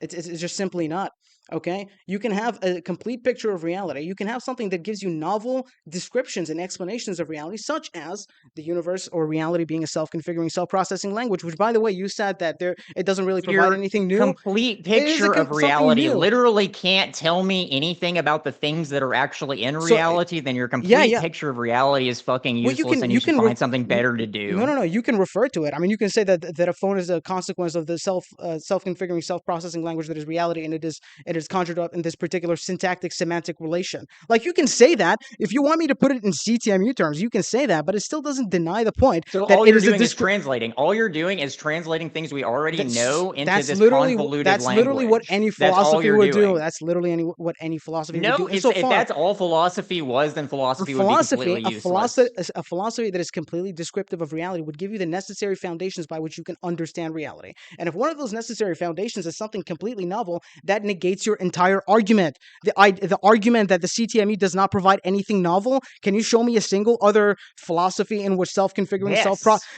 It's just simply not. Okay, you can have a complete picture of reality. You can have something that gives you novel descriptions and explanations of reality, such as the universe or reality being a self-configuring, self-processing language. Which, by the way, you said that it doesn't really provide Your anything new. complete It is picture of something reality new. literally can't tell me anything about the things that are actually in So reality, then your yeah, complete yeah. picture of reality is fucking Well, useless and you should find something better to no, do. no, no. You can refer to it. I mean, you can say that a phone is a consequence of the self-configuring, self-processing language that is reality, and it is conjured up in this particular syntactic semantic relation. Like you can say that if you want me to put it in CTMU terms, you can say that, but it still doesn't deny the point So that all it you're is a doing is translating. All you're doing is translating things we already know into this convoluted That's literally what language. any That's all philosophy you're would do. doing. That's literally what any philosophy would do. No, if Insofar that's all philosophy was, then for philosophy would be philosophy, completely useless. a philosophy that is completely descriptive of reality would give you the necessary foundations by which you can understand reality. And if one of those necessary foundations is something completely novel, that negates your entire argument. The argument that the CTME does not provide anything novel. Can you show me a single other philosophy in which self-configuring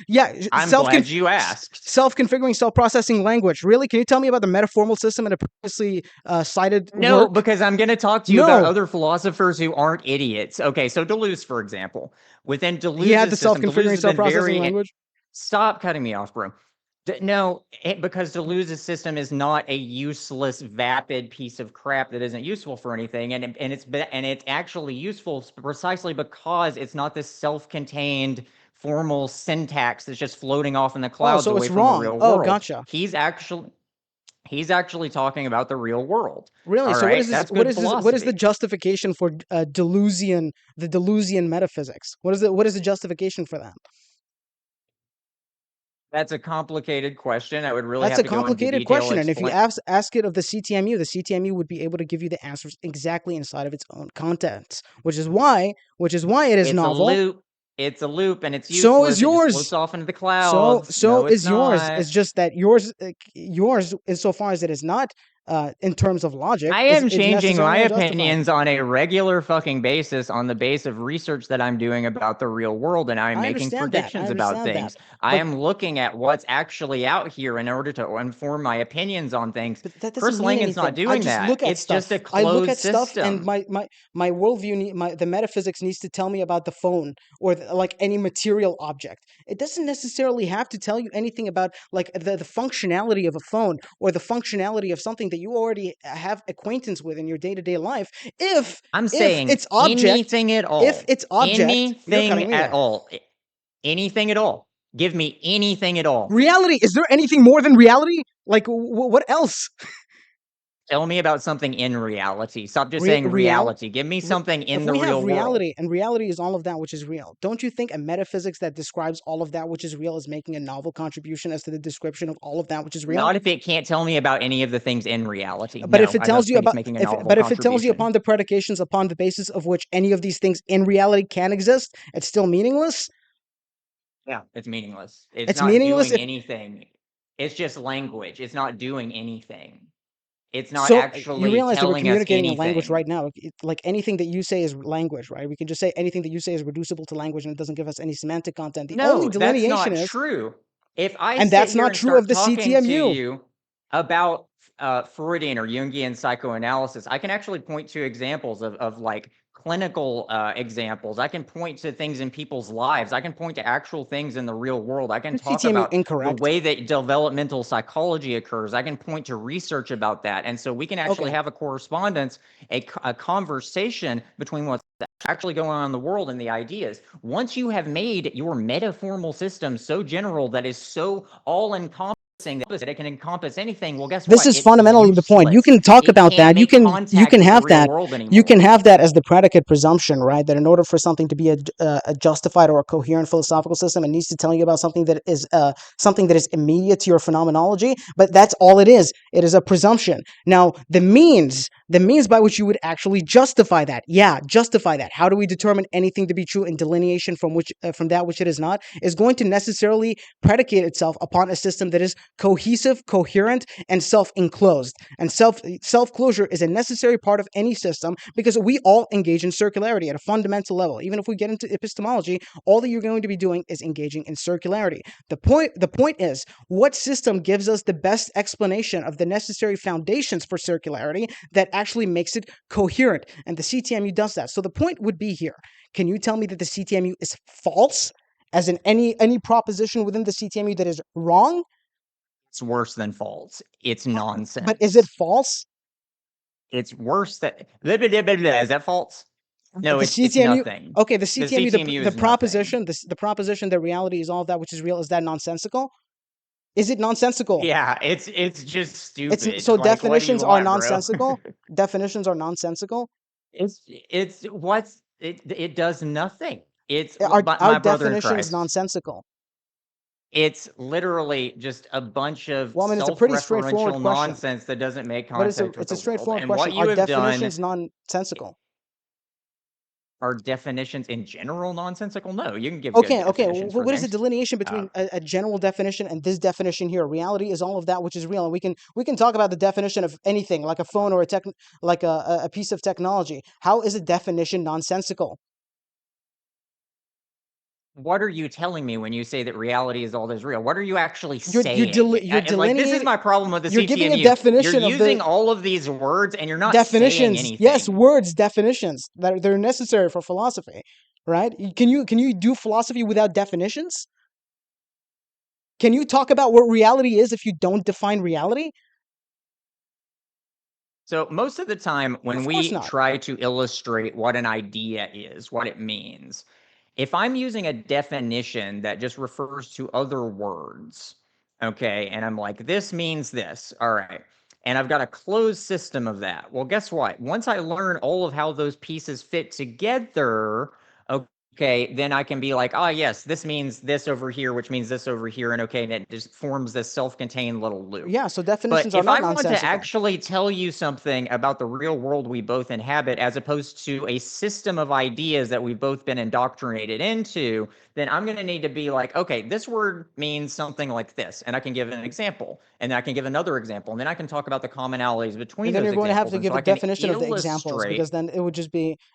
Yes. I'm self glad you asked. self-configuring self-processing language? Really? Can you tell me about the metaformal system in a previously cited No, work? because I'm going to talk to you about No, other philosophers who aren't idiots. Okay, so Deleuze, for example, within he had the Deleuze's system, Deleuze self-configuring has been self-processing very. language. Stop cutting me off, bro. No, because Deleuze's system is not a useless, vapid piece of crap that isn't useful for anything, and it's actually useful precisely because it's not this self-contained formal syntax that's just floating off in the Oh, clouds so away it's from the wrong. real Oh, world. gotcha. He's actually talking about the real world. Really? All So what is right, this? that's good What is the philosophy. justification for the Deleuzian metaphysics? What is the justification for that? That's a complicated question. I would really That's have a to go into complicated detail question, and if you explain. ask it of the CTMU would be able to give you the answers exactly inside of its own contents, which is why it is It's a novel. loop. It's a loop, and it's So is useless. It just floats yours. off into the clouds. So No, it's is yours. not. It's just that yours, insofar as it is not in terms of logic, I is am it's changing my necessarily unjustified. opinions on a regular fucking basis on the base of research that I'm doing about the real world, and I'm I making understand that. I predictions about understand that. things. I But am looking at what's actually out here in order to inform my opinions on things. that doesn't Chris mean Langen's not anything. I doing just that. look at It's just a stuff. I look closed at stuff, and system. my worldview, the metaphysics needs to tell me about the phone or like any material object. It doesn't necessarily have to tell you anything about like the functionality of a phone or the functionality of something that you already have acquaintance with in your day to day life. I'm If saying its object, anything at all. you're Anything cutting me at off. all. Anything at all. Give me anything at all. Reality. Is there anything more than reality? Like what else? Tell me about something in reality. Stop just saying Real reality. Give me something if in the we have real world. reality, and reality is all of that which is real, don't you think a metaphysics that describes all of that which is real is making a novel contribution as to the description of all of that which is real? Not if it can't tell me about any of the things in reality. But if No, it I tells don't you think it's about making a if novel but if it tells you contribution. upon the predications upon the basis of which any of these things in reality can exist, it's still meaningless. Yeah, it's meaningless. It's It's not meaningless doing if anything. It's just language. It's not doing anything. It's not so you actually realize that we're telling us communicating in language anything. right now. Like anything that you say is language, right? We can just say anything that you say is reducible to language and it doesn't give us any semantic content. The only No, that's delineation not is, true. If I and sit that's here not and true of start the talking to CTMU. you about Freudian or Jungian psychoanalysis, I can actually point to examples of like clinical examples. I can point to things in people's lives. I can point to actual things in the real world. I can talk CTMU about the incorrect. way that developmental psychology occurs. I can point to research about that. And so we can actually Okay. have a correspondence, a conversation between what's actually going on in the world and the ideas. Once you have made your metaformal system so general that is so all-encompassing that it can encompass anything, well, guess This what? is It's fundamentally the point. You useless. can talk It about can't that. make You contact can with the have real that. world You can anymore. have that as the predicate presumption, right? That in order for something to be a justified or a coherent philosophical system, it needs to tell you about something that is immediate to your phenomenology. But that's all it is. It is a presumption. Now, the means the means by which you would actually justify that. Yeah, justify that. How do we determine anything to be true in delineation from that which it is not? Is going to necessarily predicate itself upon a system that is cohesive, coherent, and self-enclosed. And self-closure is a necessary part of any system because we all engage in circularity at a fundamental level. Even if we get into epistemology, all that you're going to be doing is engaging in circularity. The point is, what system gives us the best explanation of the necessary foundations for circularity that actually makes it coherent? And the CTMU does that. So the point would be here. Can you tell me that the CTMU is false? As in any proposition within the CTMU that is wrong? It's worse than false. It's But is it nonsense. false? It's worse than is that false? No, The it's CTMU, nothing. okay, the The CTMU, CTMU the is nothing. proposition, the proposition that reality is all of that which is real, is that nonsensical? Is it nonsensical? Yeah, it's just It's stupid. so Like, what do you definitions are want, bro? nonsensical. Definitions are nonsensical. It's what's it does nothing. It's Are my brother in definitions Christ. nonsensical? It's literally just a bunch of Well, I mean, it's a pretty straightforward self-referential question, nonsense that doesn't make but contact with it's a the world. straightforward And question. what Are you have done definitions nonsensical? are definitions in general nonsensical? No, you can give good Okay, okay. definitions for What is the things. delineation between a general definition and this definition here? Reality is all of that which is real, and we can talk about the definition of anything, like a phone or like a piece of technology. How is a definition nonsensical? What are you telling me when you say that reality is all that's real? What are you actually You're saying? you're Like, this is delineating. my problem with the You're giving a CTMU. You're definition of using the all of these words and you're not saying definitions. Yes, anything. words, definitions that they're necessary for philosophy, right? Can you do philosophy without definitions? Can you talk about what reality is if you don't define reality? So most of the time when Of course we not. try to illustrate what an idea is, what it means, if I'm using a definition that just refers to other words, okay, and I'm like, this means this, all right, and I've got a closed system of that. Well, guess what? Once I learn all of how those pieces fit together, okay, then I can be like, ah, yes, this means this over here, which means this over here, and okay, and it just forms this self-contained little loop. Yeah, so But definitions are if not I want to nonsensical. actually tell you something about the real world we both inhabit, as opposed to a system of ideas that we've both been indoctrinated into, then I'm going to need to be like, okay, this word means something like this. And I can give an example, and then I can give another example, and then I can talk about the commonalities between And then those you're going to have examples. to And give so a I can definition of the examples, because illustrate, then it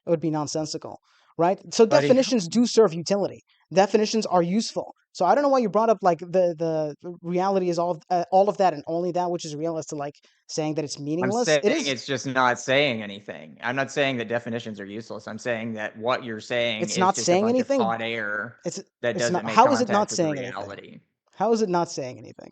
would be nonsensical, right? So buddy, definitions do serve utility. Definitions are useful. So I don't know why you brought up like the reality is all of that and only that which is real, as to like saying that it's I'm meaningless. saying It is. it's just not saying anything. I'm not saying that definitions are useless. I'm saying that what you're saying It's is not just a saying bunch of anything. hot air It's that it's doesn't not. make How is it not contact with the saying anything? reality. How is it not saying anything?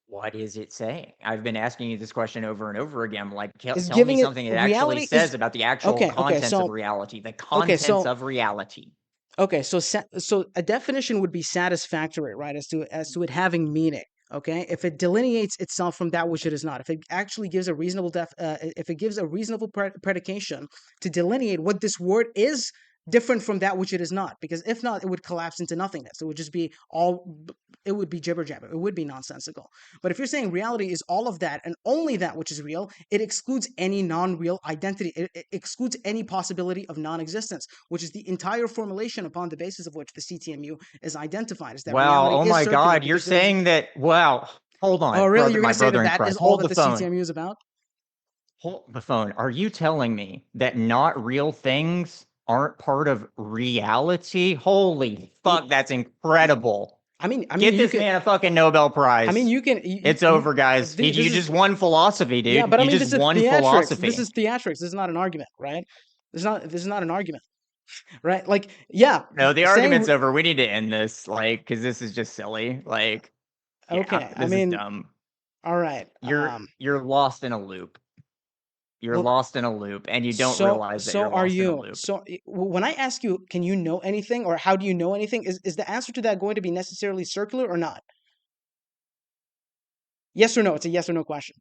What is it saying? I've been asking you this question over and over again. Like, Is tell me giving it something it actually reality is says about the actual okay. contents of reality. The Okay, contents so of reality. Okay, so so a definition would be satisfactory, right? As to it having meaning. Okay, if it delineates itself from that which it is not, if it actually gives a reasonable if it gives a reasonable predication to delineate what this word is different from that which it is not, because if not, it would collapse into nothingness. It would just be it would be jibber jabber. It would be nonsensical. But if you're saying reality is all of that and only that which is real, it excludes any non-real identity. It excludes any possibility of non-existence, which is the entire formulation upon the basis of which the CTMU is identified, is that Wow. reality Oh is my circular God. You're because there is. saying that. Wow. Hold Oh, on, really? brother, You're going my to say brother that in that is Christ. all Hold that the the phone. CTMU is about? Hold the phone. Are you telling me that not real things aren't part of reality? Holy Y- fuck, that's incredible. Get you this could. man a fucking Nobel I mean, Prize. you can. It's over, guys. This You is. just won philosophy, Yeah, dude. but I You mean, just this is won theatrics. This philosophy. is theatrics. This is not an argument, right? This is not an argument, right? Like, yeah, No, the saying argument's over. We need to end this, like, because this is just silly. Like, yeah, okay. I this is mean, dumb. all right. You're lost in a loop. You're Well, lost in a loop, and you don't so realize that so you're are lost in a you. loop. So when I ask you, can you know anything, or how do you know anything? Is the answer to that going to be necessarily circular or not? Yes or no? It's a yes or no question.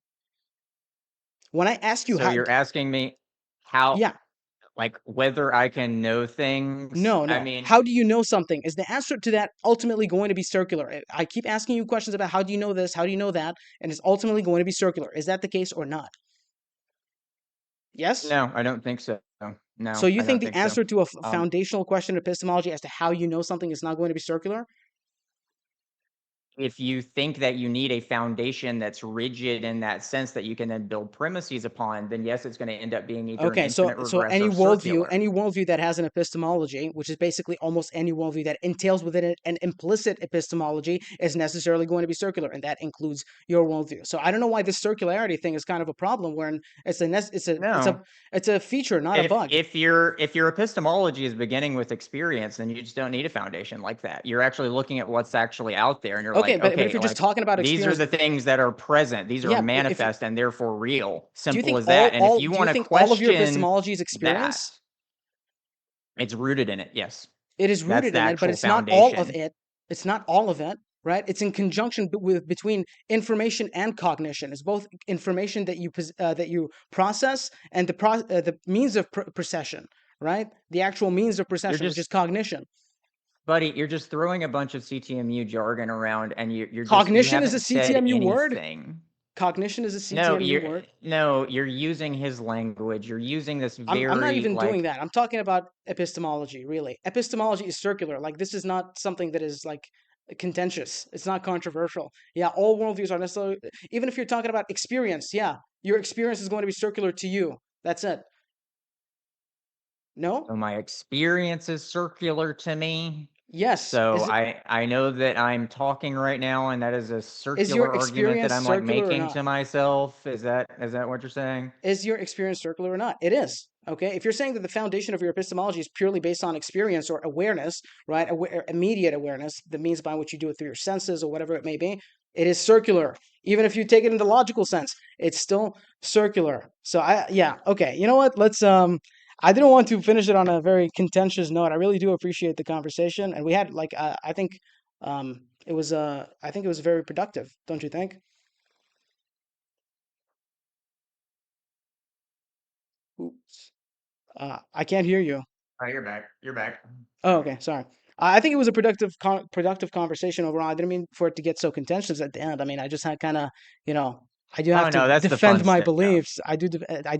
When I ask you So how, you're asking me how, yeah, like, whether I can know things. no, I no. mean, How do you know something? Is the answer to that ultimately going to be circular? I keep asking you questions about how do you know this, how do you know that, and it's ultimately going to be circular. Is that the case or not? Yes? No, I don't think so. So No, you I think don't the think so. answer to a Um, foundational question in epistemology as to how you know something is not going to be circular? if you think that you need a foundation that's rigid in that sense that you can then build premises upon, then yes, it's going to end up being either an Okay, so infinite regress or circular. any worldview that has an epistemology, which is basically almost any worldview that entails within it an implicit epistemology, is necessarily going to be circular, and that includes your worldview. So I don't know why this circularity thing is kind of a problem, where No, it's a feature, not a if bug. your epistemology is beginning with experience, then you just don't need a foundation like that. You're actually looking at what's actually out there, and you're Okay, like, but if okay, you're just like talking about these are experience, the things that are present. These are yeah, if you manifest and therefore real. do you Simple think as that. And if you do you want to think all of your question epistemology is that, experience? it's rooted in it. Yes, It is that's rooted the in it, but actual it's not all of foundation. it. It's not all of it, right? It's in conjunction with between information and cognition. It's both information that you process and the means of procession, right? The actual means of You're procession, which is just, cognition. buddy, you're just throwing a bunch of CTMU jargon around, and you Cognition is a haven't said CTMU word. anything. Cognition is a CTMU word. No, you're using his language. You're using this I'm not very even doing like, that. I'm talking about epistemology, really. Epistemology is circular. Like, this is not something that is like contentious. It's not controversial. Yeah, all worldviews are necessarily, even if you're talking about experience, yeah, your experience is going to be circular to you. That's it. so No? my experience is circular to me. Yes. So I know that I'm talking right now, and that is a Is your circular argument that experience I'm like circular or making not? to myself. Is that what you're saying? Is your experience circular or not? It is. Okay. If you're saying that the foundation of your epistemology is purely based on experience or awareness, right? Immediate awareness, the means by which you do it through your senses or whatever it may be, it is circular. Even if you take it in the logical sense, it's still circular. So yeah, okay. You know what? I didn't want to finish it on a very contentious note. I really do appreciate the conversation, and we had like I think it was very productive, don't you think? Oops. I can't hear you. Oh, you're back. You're back. Oh, okay. Sorry. I think it was a productive conversation overall. I didn't mean for it to get so contentious at the end. I mean, I just had kind of, you know, I do have Oh to no, that's the defend fun my stuff. beliefs. I do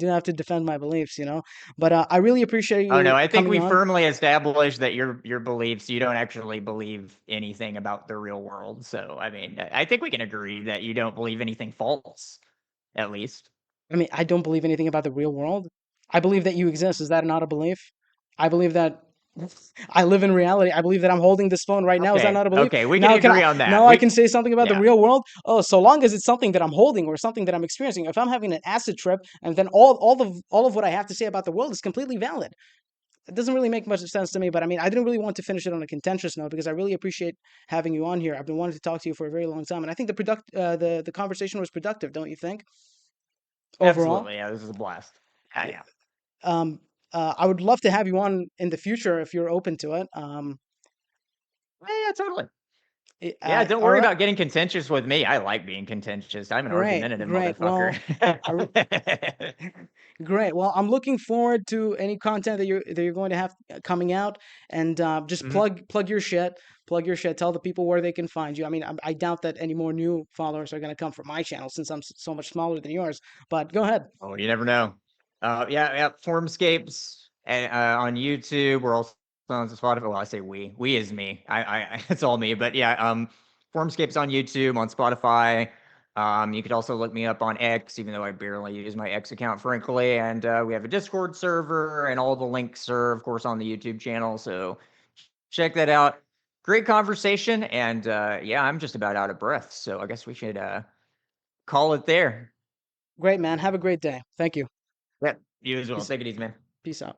have to defend my beliefs, you know. But I really appreciate Oh no, you I think coming we on. firmly established that your beliefs, you don't actually believe anything about the real world. So I mean, I think we can agree that you don't believe anything false, at least. I mean, I don't believe anything about the real world. I believe that you exist. Is that not a belief? I believe that I live in reality. I believe that I'm holding this phone right now. Is that Okay, not a belief? okay, we can agree on that. Now I can say something about the Yeah, real world? Oh, so long as it's something that I'm holding or something that I'm experiencing. If I'm having an acid trip, and then all of what I have to say about the world is completely valid. It doesn't really make much sense to me, but I mean, I didn't really want to finish it on a contentious note because I really appreciate having you on here. I've been wanting to talk to you for a very long time, and I think the conversation was productive, don't you think? Overall, absolutely. Yeah, this is a blast. Yeah, yeah. um, I would love to have you on in the future if you're open to it. Yeah, yeah, totally. Yeah, don't All worry right, about getting contentious with me. I like being contentious. I'm an argumentative great. motherfucker. Great. Well, I'm looking forward to any content that you're going to have coming out, and just Mhm. plug your shit, plug your shit. Tell the people where they can find you. I mean, I doubt that any more new followers are going to come from my channel since I'm so much smaller than yours. But go ahead. Oh, you never know. Yeah, yeah. Formscapes and on YouTube. We're also on Spotify. Well, I say we. We is me. It's all me. But yeah, Formscapes on YouTube, on Spotify. You could also look me up on X, even though I barely use my X account, frankly. And we have a Discord server, and all the links are, of course, on the YouTube channel. So check that out. Great conversation, and yeah, I'm just about out of breath. So I guess we should call it there. Great, man. Have a great day. Thank you. Yep. You as well. Peace, Take it easy, man. peace out.